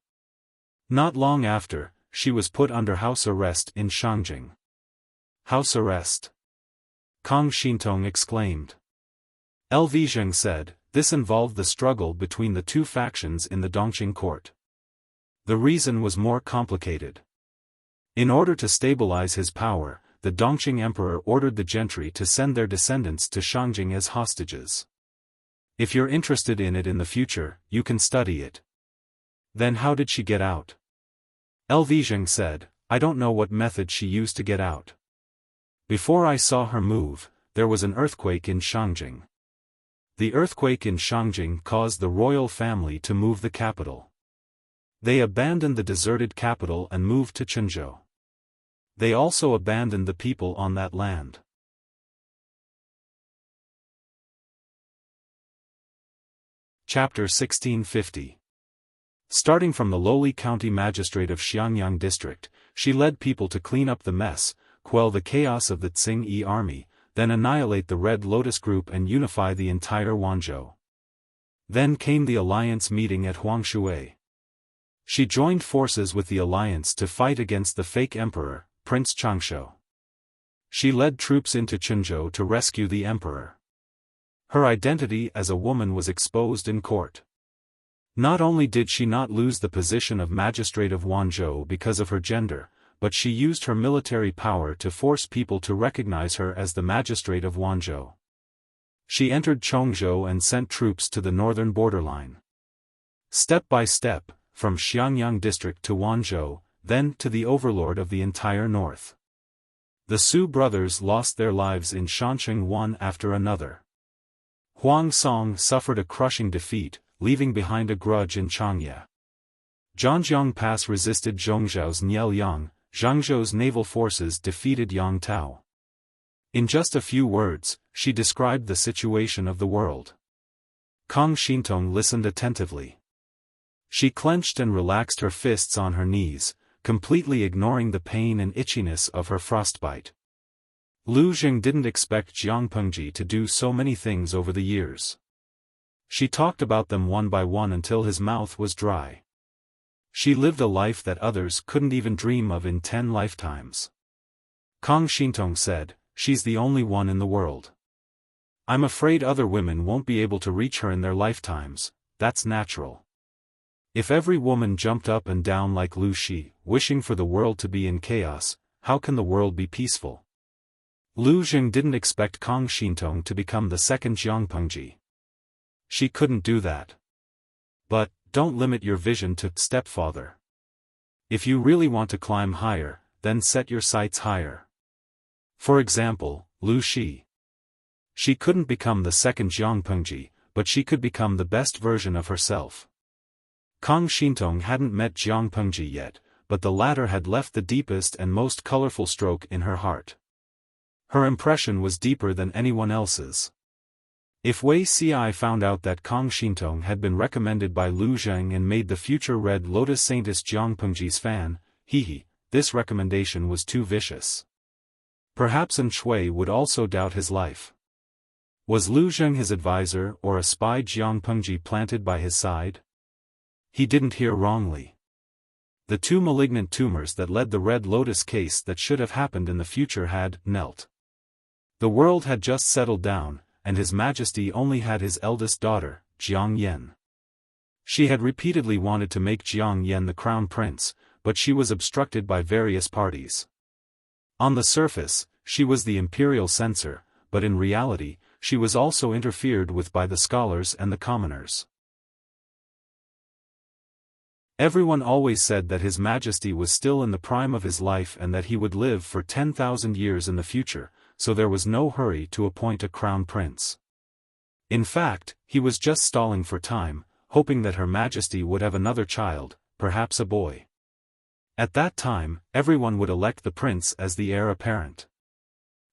Not long after, she was put under house arrest in Shangjing." "House arrest?" Kang Xintong exclaimed. LV Zheng said, "This involved the struggle between the 2 factions in the Dongqing court. The reason was more complicated. In order to stabilize his power, the Dongqing emperor ordered the gentry to send their descendants to Shangjing as hostages. If you're interested in it in the future, you can study it. Then how did she get out? Lvijing said, I don't know what method she used to get out. Before I saw her move, there was an earthquake in Shangjing. The earthquake in Shangjing caused the royal family to move the capital. They abandoned the deserted capital and moved to Chenzhou. They also abandoned the people on that land. Chapter 1650. Starting from the lowly county magistrate of Xiangyang district, she led people to clean up the mess, quell the chaos of the Tsing-Yi army, then annihilate the Red Lotus group and unify the entire Wanzhou. Then came the alliance meeting at Huangshui. She joined forces with the alliance to fight against the fake emperor, Prince Changshou. She led troops into Chenzhou to rescue the emperor. Her identity as a woman was exposed in court. Not only did she not lose the position of magistrate of Wanzhou because of her gender, but she used her military power to force people to recognize her as the magistrate of Wanzhou. She entered Chongzhou and sent troops to the northern borderline. Step by step, from Xiangyang district to Wanzhou, then to the overlord of the entire north. The Su brothers lost their lives in Shanxing one after another. Huang Song suffered a crushing defeat, leaving behind a grudge in Changye. Zhangjiang Pass resisted Zhongzhou's Nielyang, Zhangzhou's naval forces defeated Yang Tao. In just a few words, she described the situation of the world. Kang Xintong listened attentively. She clenched and relaxed her fists on her knees, completely ignoring the pain and itchiness of her frostbite. Lu Jing didn't expect Jiang Pengji to do so many things over the years. She talked about them one by one until his mouth was dry. She lived a life that others couldn't even dream of in 10 lifetimes. Kang Xintong said, she's the only one in the world. I'm afraid other women won't be able to reach her in their lifetimes, that's natural. If every woman jumped up and down like Lu Shi, wishing for the world to be in chaos, how can the world be peaceful? Lu Jing didn't expect Kang Xintong to become the second Jiang Pengji. She couldn't do that. But, don't limit your vision to stepfather. If you really want to climb higher, then set your sights higher. For example, Lu Shi. She couldn't become the second Jiang Pengji, but she could become the best version of herself. Kang Xintong hadn't met Jiang Pengji yet, but the latter had left the deepest and most colorful stroke in her heart. Her impression was deeper than anyone else's. If Wei Ci found out that Kang Xintong had been recommended by Lu Zheng and made the future Red Lotus Saintess Jiang Pengji's fan, this recommendation was too vicious. Perhaps An Shui would also doubt his life. Was Lu Zheng his advisor or a spy Jiang Pengji planted by his side? He didn't hear wrongly. The 2 malignant tumors that led the Red Lotus case that should have happened in the future had knelt. The world had just settled down, and His Majesty only had his eldest daughter, Jiang Yan. She had repeatedly wanted to make Jiang Yan the crown prince, but she was obstructed by various parties. On the surface, she was the imperial censor, but in reality, she was also interfered with by the scholars and the commoners. Everyone always said that His Majesty was still in the prime of his life and that he would live for 10,000 years in the future, so there was no hurry to appoint a crown prince. In fact, he was just stalling for time, hoping that Her Majesty would have another child, perhaps a boy. At that time, everyone would elect the prince as the heir apparent.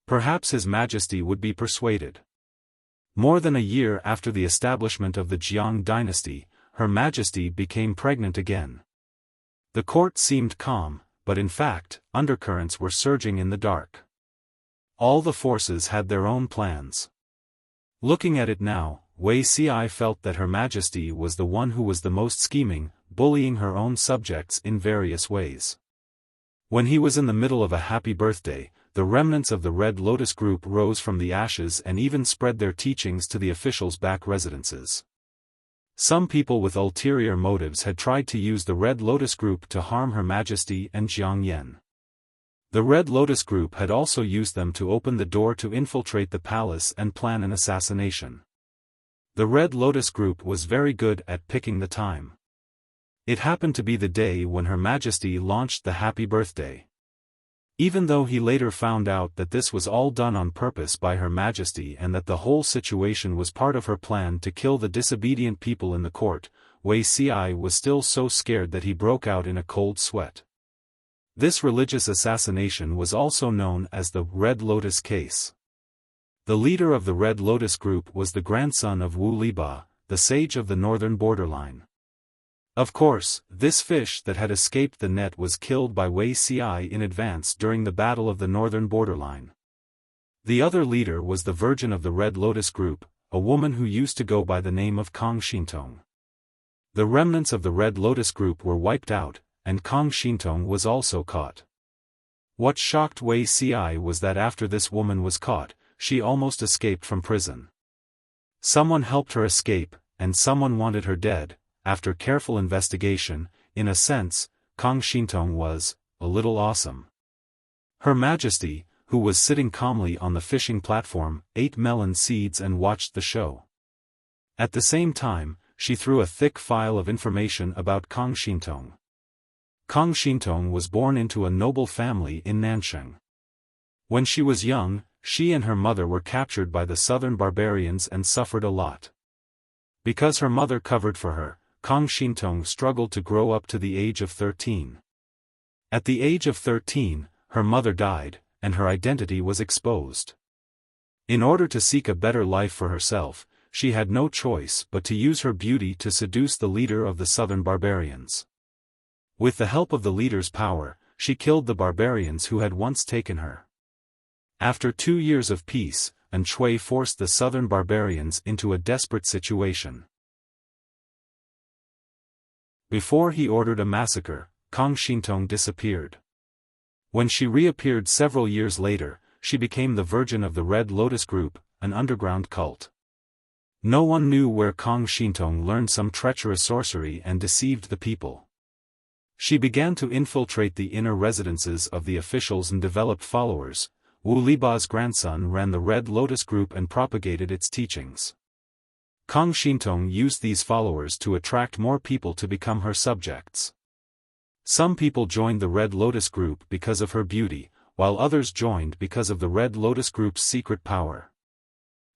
Perhaps His Majesty would be persuaded. More than a year after the establishment of the Jiang dynasty, Her Majesty became pregnant again. The court seemed calm, but in fact, undercurrents were surging in the dark. All the forces had their own plans. Looking at it now, Wei Ci felt that Her Majesty was the one who was the most scheming, bullying her own subjects in various ways. When he was in the middle of a happy birthday, the remnants of the Red Lotus group rose from the ashes and even spread their teachings to the officials' back residences. Some people with ulterior motives had tried to use the Red Lotus group to harm Her Majesty and Jiang Yan. The Red Lotus group had also used them to open the door to infiltrate the palace and plan an assassination. The Red Lotus group was very good at picking the time. It happened to be the day when Her Majesty launched the Happy Birthday. Even though he later found out that this was all done on purpose by Her Majesty and that the whole situation was part of her plan to kill the disobedient people in the court, Wuxia was still so scared that he broke out in a cold sweat. This religious assassination was also known as the Red Lotus case. The leader of the Red Lotus group was the grandson of Wu Liba, the sage of the northern borderline. Of course, this fish that had escaped the net was killed by Wuxia in advance during the Battle of the Northern Borderline. The other leader was the Virgin of the Red Lotus group, a woman who used to go by the name of Kong Shintong. The remnants of the Red Lotus group were wiped out, and Kong Shintong was also caught. What shocked Wuxia was that after this woman was caught, she almost escaped from prison. Someone helped her escape, and someone wanted her dead. After careful investigation, in a sense, Kong Shintong was a little awesome. Her Majesty, who was sitting calmly on the fishing platform, ate melon seeds and watched the show. At the same time, she threw a thick file of information about Kong Shintong. Kong Shintong was born into a noble family in Nansheng. When she was young, she and her mother were captured by the southern barbarians and suffered a lot. Because her mother covered for her, Kong Shintong struggled to grow up to the age of 13. At the age of 13, her mother died, and her identity was exposed. In order to seek a better life for herself, she had no choice but to use her beauty to seduce the leader of the southern barbarians. With the help of the leader's power, she killed the barbarians who had once taken her. After 2 years of peace, An Chui forced the southern barbarians into a desperate situation. Before he ordered a massacre, Kong Shintong disappeared. When she reappeared several years later, she became the Virgin of the Red Lotus group, an underground cult. No one knew where Kong Shintong learned some treacherous sorcery and deceived the people. She began to infiltrate the inner residences of the officials and developed followers. Wu Liba's grandson ran the Red Lotus group and propagated its teachings. Kong Shintong used these followers to attract more people to become her subjects. Some people joined the Red Lotus group because of her beauty, while others joined because of the Red Lotus group's secret power.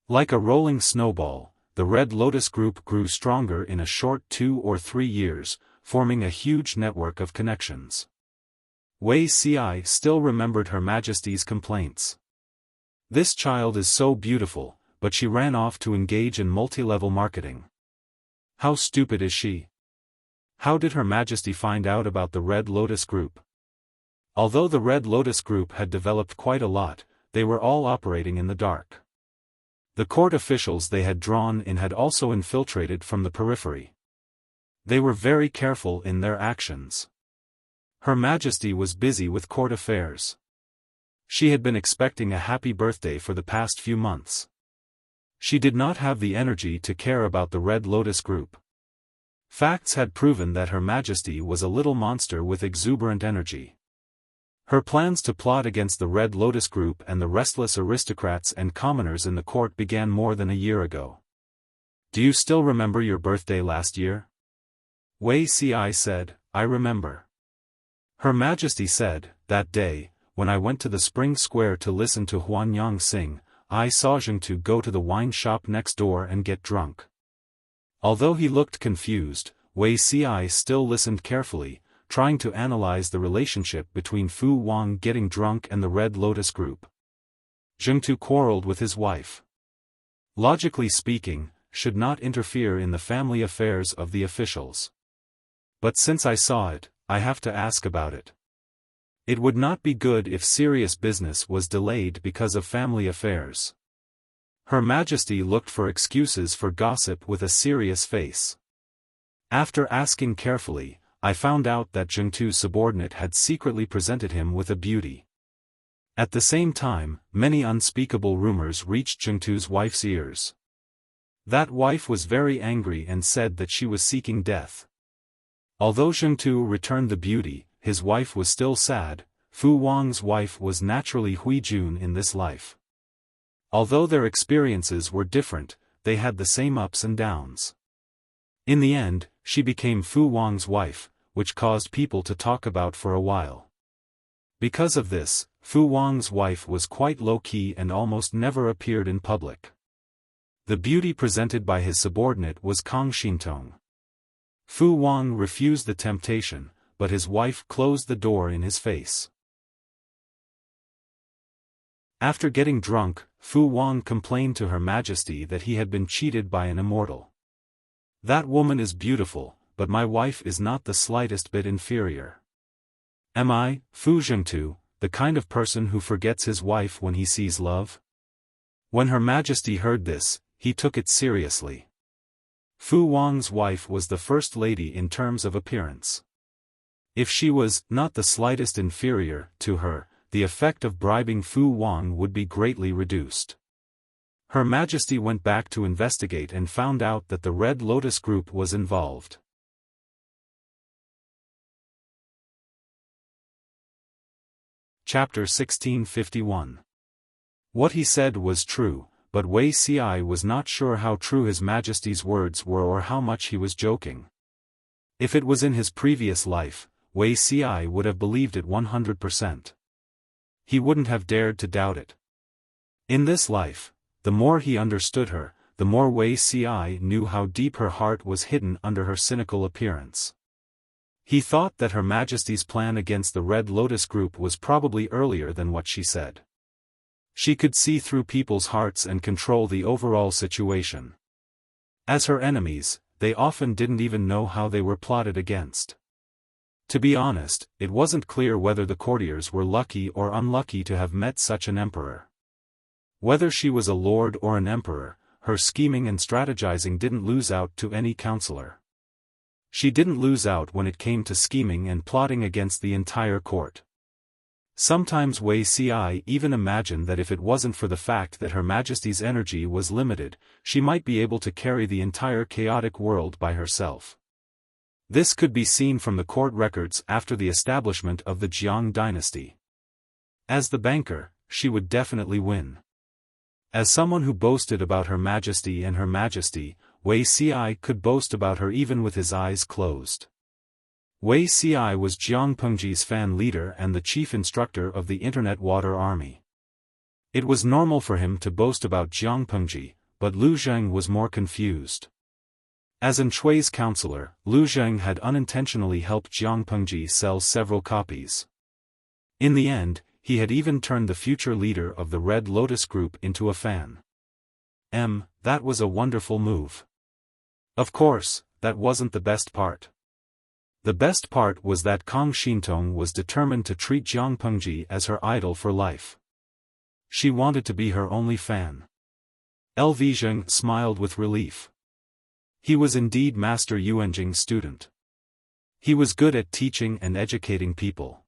Like a rolling snowball, the Red Lotus group grew stronger in a short 2 or 3 years, forming a huge network of connections. Wuxia still remembered Her Majesty's complaints. This child is so beautiful, but she ran off to engage in multi-level marketing. How stupid is she? How did Her Majesty find out about the Red Lotus group? Although the Red Lotus group had developed quite a lot, they were all operating in the dark. The court officials they had drawn in had also infiltrated from the periphery. They were very careful in their actions. Her Majesty was busy with court affairs. She had been expecting a happy birthday for the past few months. She did not have the energy to care about the Red Lotus group. Facts had proven that Her Majesty was a little monster with exuberant energy. Her plans to plot against the Red Lotus group and the restless aristocrats and commoners in the court began more than a year ago. "Do you still remember your birthday last year?" Wuxia said, "I remember." Her Majesty said, "That day, when I went to the spring square to listen to Huanyang sing, I saw Zhengtu go to the wine shop next door and get drunk." Although he looked confused, Wuxia still listened carefully, trying to analyze the relationship between Fu Wang getting drunk and the Red Lotus group. Zhengtu quarreled with his wife. Logically speaking, should not interfere in the family affairs of the officials. But since I saw it, I have to ask about it. It would not be good if serious business was delayed because of family affairs. Her Majesty looked for excuses for gossip with a serious face. After asking carefully, I found out that Zhengtu's subordinate had secretly presented him with a beauty. At the same time, many unspeakable rumors reached Zhengtu's wife's ears. That wife was very angry and said that she was seeking death. Although Zhengtu returned the beauty, his wife was still sad. Fu Wang's wife was naturally Hui Jun in this life. Although their experiences were different, they had the same ups and downs. In the end, she became Fu Wang's wife, which caused people to talk about for a while. Because of this, Fu Wang's wife was quite low-key and almost never appeared in public. The beauty presented by his subordinate was Kang Xintong. Fu Wang refused the temptation, but his wife closed the door in his face. After getting drunk, Fu Wang complained to Her Majesty that he had been cheated by an immortal. "That woman is beautiful, but my wife is not the slightest bit inferior. Am I, Fu Zhengtu, the kind of person who forgets his wife when he sees love?" When Her Majesty heard this, he took it seriously. Fu Wang's wife was the first lady in terms of appearance. If she was not the slightest inferior to her, the effect of bribing Fu Wang would be greatly reduced. Her Majesty went back to investigate and found out that the Red Lotus Group was involved. Chapter 1651. What he said was true, but Wei Ci was not sure how true His Majesty's words were or how much he was joking. If it was in his previous life, Wei Ci would have believed it 100%. He wouldn't have dared to doubt it. In this life, the more he understood her, the more Wei Ci knew how deep her heart was hidden under her cynical appearance. He thought that Her Majesty's plan against the Red Lotus Group was probably earlier than what she said. She could see through people's hearts and control the overall situation. As her enemies, they often didn't even know how they were plotted against. To be honest, it wasn't clear whether the courtiers were lucky or unlucky to have met such an emperor. Whether she was a lord or an emperor, her scheming and strategizing didn't lose out to any counselor. She didn't lose out when it came to scheming and plotting against the entire court. Sometimes Wei Ci even imagined that if it wasn't for the fact that Her Majesty's energy was limited, she might be able to carry the entire chaotic world by herself. This could be seen from the court records after the establishment of the Jiang dynasty. As the banker, she would definitely win. As someone who boasted about Her Majesty and Her Majesty, Wei Ci could boast about her even with his eyes closed. Wei Ci was Jiang Pengji's fan leader and the chief instructor of the Internet Water Army. It was normal for him to boast about Jiang Pengji, but Lu Zheng was more confused. As An Shui's counselor, Lu Zheng had unintentionally helped Jiang Pengji sell several copies. In the end, he had even turned the future leader of the Red Lotus Group into a fan. That was a wonderful move. Of course, that wasn't the best part. The best part was that Kang Xintong was determined to treat Jiang Pengji as her idol for life. She wanted to be her only fan. LV Zheng smiled with relief. He was indeed Master Yuanjing's student. He was good at teaching and educating people.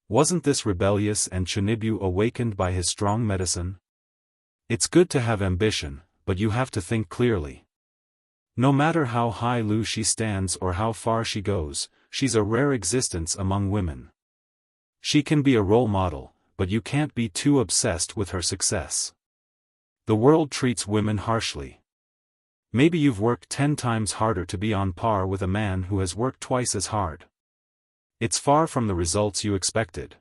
Wasn't this rebellious and Chunibu awakened by his strong medicine? It's good to have ambition, but you have to think clearly. No matter how high Lu she stands or how far she goes, she's a rare existence among women. She can be a role model, but you can't be too obsessed with her success. The world treats women harshly. Maybe you've worked 10 times harder to be on par with a man who has worked twice as hard. It's far from the results you expected.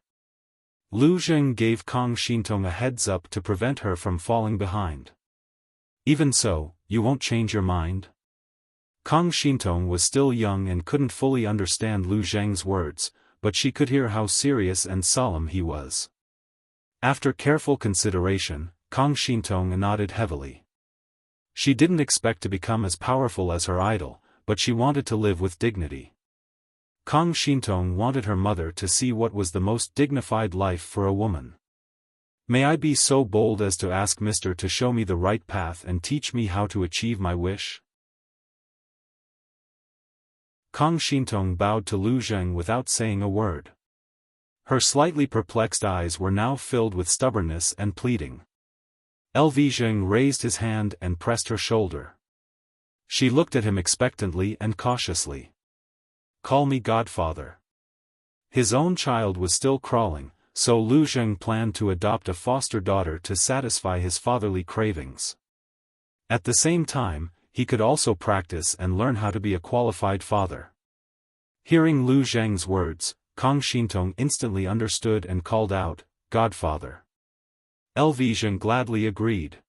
Lu Zheng gave Kang Xintong a heads up to prevent her from falling behind. Even so, you won't change your mind? Kang Xintong was still young and couldn't fully understand Lu Zheng's words, but she could hear how serious and solemn he was. After careful consideration, Kang Xintong nodded heavily. She didn't expect to become as powerful as her idol, but she wanted to live with dignity. Kang Xintong wanted her mother to see what was the most dignified life for a woman. May I be so bold as to ask Mr. to show me the right path and teach me how to achieve my wish? Kang Xintong bowed to Lu Zheng without saying a word. Her slightly perplexed eyes were now filled with stubbornness and pleading. LV Zheng raised his hand and pressed her shoulder. She looked at him expectantly and cautiously. Call me godfather. His own child was still crawling, so Lu Zheng planned to adopt a foster daughter to satisfy his fatherly cravings. At the same time, he could also practice and learn how to be a qualified father. Hearing Lu Zheng's words, Kang Shintong instantly understood and called out, "Godfather." LV Zheng gladly agreed.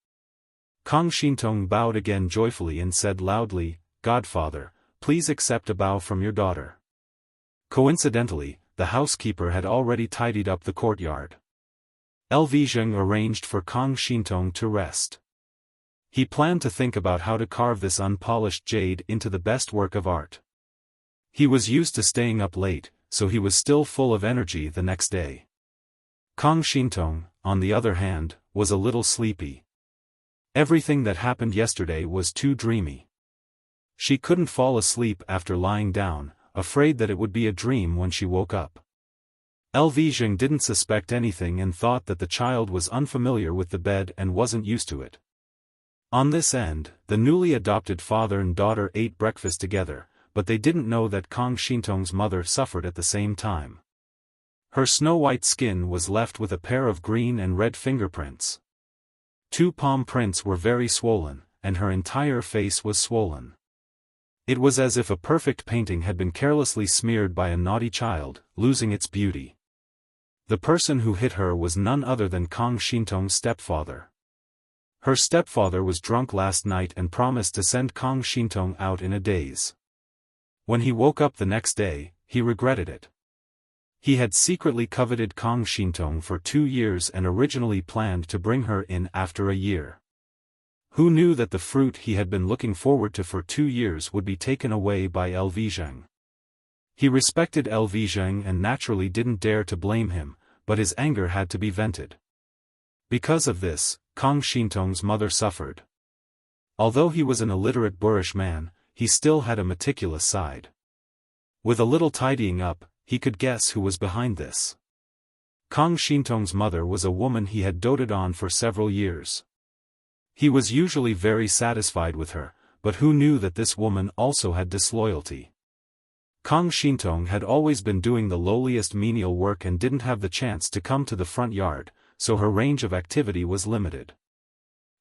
Kang Shintong bowed again joyfully and said loudly, "Godfather, please accept a bow from your daughter." Coincidentally, the housekeeper had already tidied up the courtyard. LV Zheng arranged for Kang Shintong to rest. He planned to think about how to carve this unpolished jade into the best work of art. He was used to staying up late, so he was still full of energy the next day. Kang Shintong, on the other hand, was a little sleepy. Everything that happened yesterday was too dreamy. She couldn't fall asleep after lying down, afraid that it would be a dream when she woke up. LV Zheng didn't suspect anything and thought that the child was unfamiliar with the bed and wasn't used to it. On this end, the newly adopted father and daughter ate breakfast together, but they didn't know that Kang Shintong's mother suffered at the same time. Her snow-white skin was left with a pair of green and red fingerprints. 2 palm prints were very swollen, and her entire face was swollen. It was as if a perfect painting had been carelessly smeared by a naughty child, losing its beauty. The person who hit her was none other than Kang Shintong's stepfather. Her stepfather was drunk last night and promised to send Kang Shintong out in a daze. When he woke up the next day, he regretted it. He had secretly coveted Kang Shintong for 2 years and originally planned to bring her in after a year. Who knew that the fruit he had been looking forward to for 2 years would be taken away by LV Zheng? He respected LV Zheng and naturally didn't dare to blame him, but his anger had to be vented. Because of this, Kang Shintong's mother suffered. Although he was an illiterate boorish man, he still had a meticulous side. With a little tidying up, he could guess who was behind this. Kang Shintong's mother was a woman he had doted on for several years. He was usually very satisfied with her, but who knew that this woman also had disloyalty? Kang Shintong had always been doing the lowliest menial work and didn't have the chance to come to the front yard, so her range of activity was limited.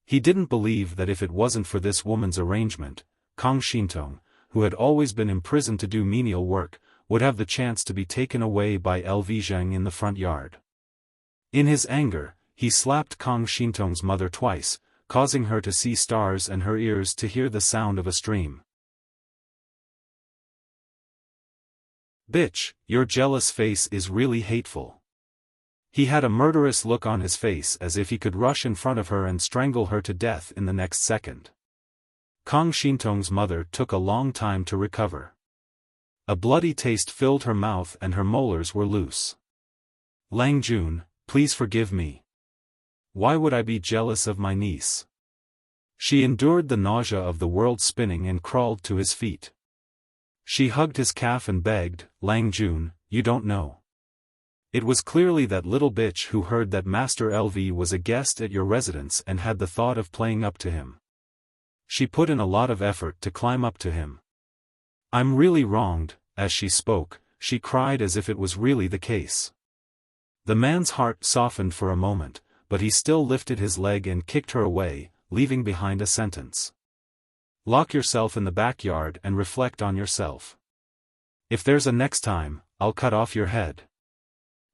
He didn't believe that if it wasn't for this woman's arrangement, Kang Shintong, who had always been imprisoned to do menial work, would have the chance to be taken away by LV Zheng in the front yard. In his anger, he slapped Kang Shintong's mother twice, causing her to see stars and her ears to hear the sound of a stream. "Bitch, your jealous face is really hateful." He had a murderous look on his face as if he could rush in front of her and strangle her to death in the next second. Kang Shintong's mother took a long time to recover. A bloody taste filled her mouth and her molars were loose. "Lang Jun, please forgive me. Why would I be jealous of my niece?" She endured the nausea of the world spinning and crawled to his feet. She hugged his calf and begged, "Lang Jun, you don't know. It was clearly that little bitch who heard that Master LV was a guest at your residence and had the thought of playing up to him. She put in a lot of effort to climb up to him. I'm really wronged." As she spoke, she cried as if it was really the case. The man's heart softened for a moment, but he still lifted his leg and kicked her away, leaving behind a sentence. "Lock yourself in the backyard and reflect on yourself. If there's a next time, I'll cut off your head."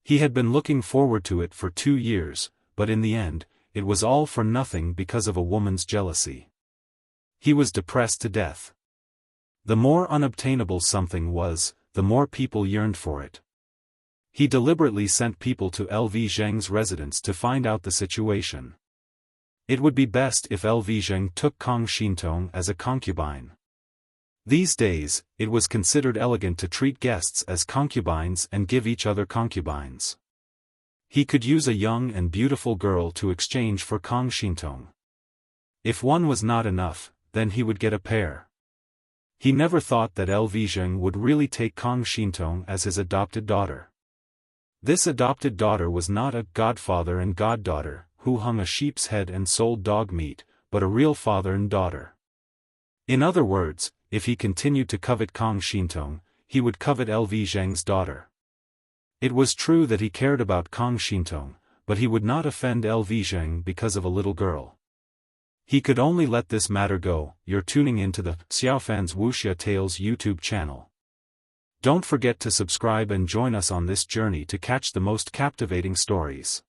He had been looking forward to it for 2 years, but in the end, it was all for nothing because of a woman's jealousy. He was depressed to death. The more unobtainable something was, the more people yearned for it. He deliberately sent people to LV Zheng's residence to find out the situation. It would be best if LV Zheng took Kang Shintong as a concubine. These days, it was considered elegant to treat guests as concubines and give each other concubines. He could use a young and beautiful girl to exchange for Kang Shintong. If one was not enough, then he would get a pair. He never thought that LV Zheng would really take Kang Shintong as his adopted daughter. This adopted daughter was not a godfather and goddaughter, who hung a sheep's head and sold dog meat, but a real father and daughter. In other words, if he continued to covet Kang Shintong, he would covet LV Zheng's daughter. It was true that he cared about Kang Shintong, but he would not offend LV Zheng because of a little girl. He could only let this matter go. You're tuning into the Xiaofan's Wuxia Tales YouTube channel. Don't forget to subscribe and join us on this journey to catch the most captivating stories.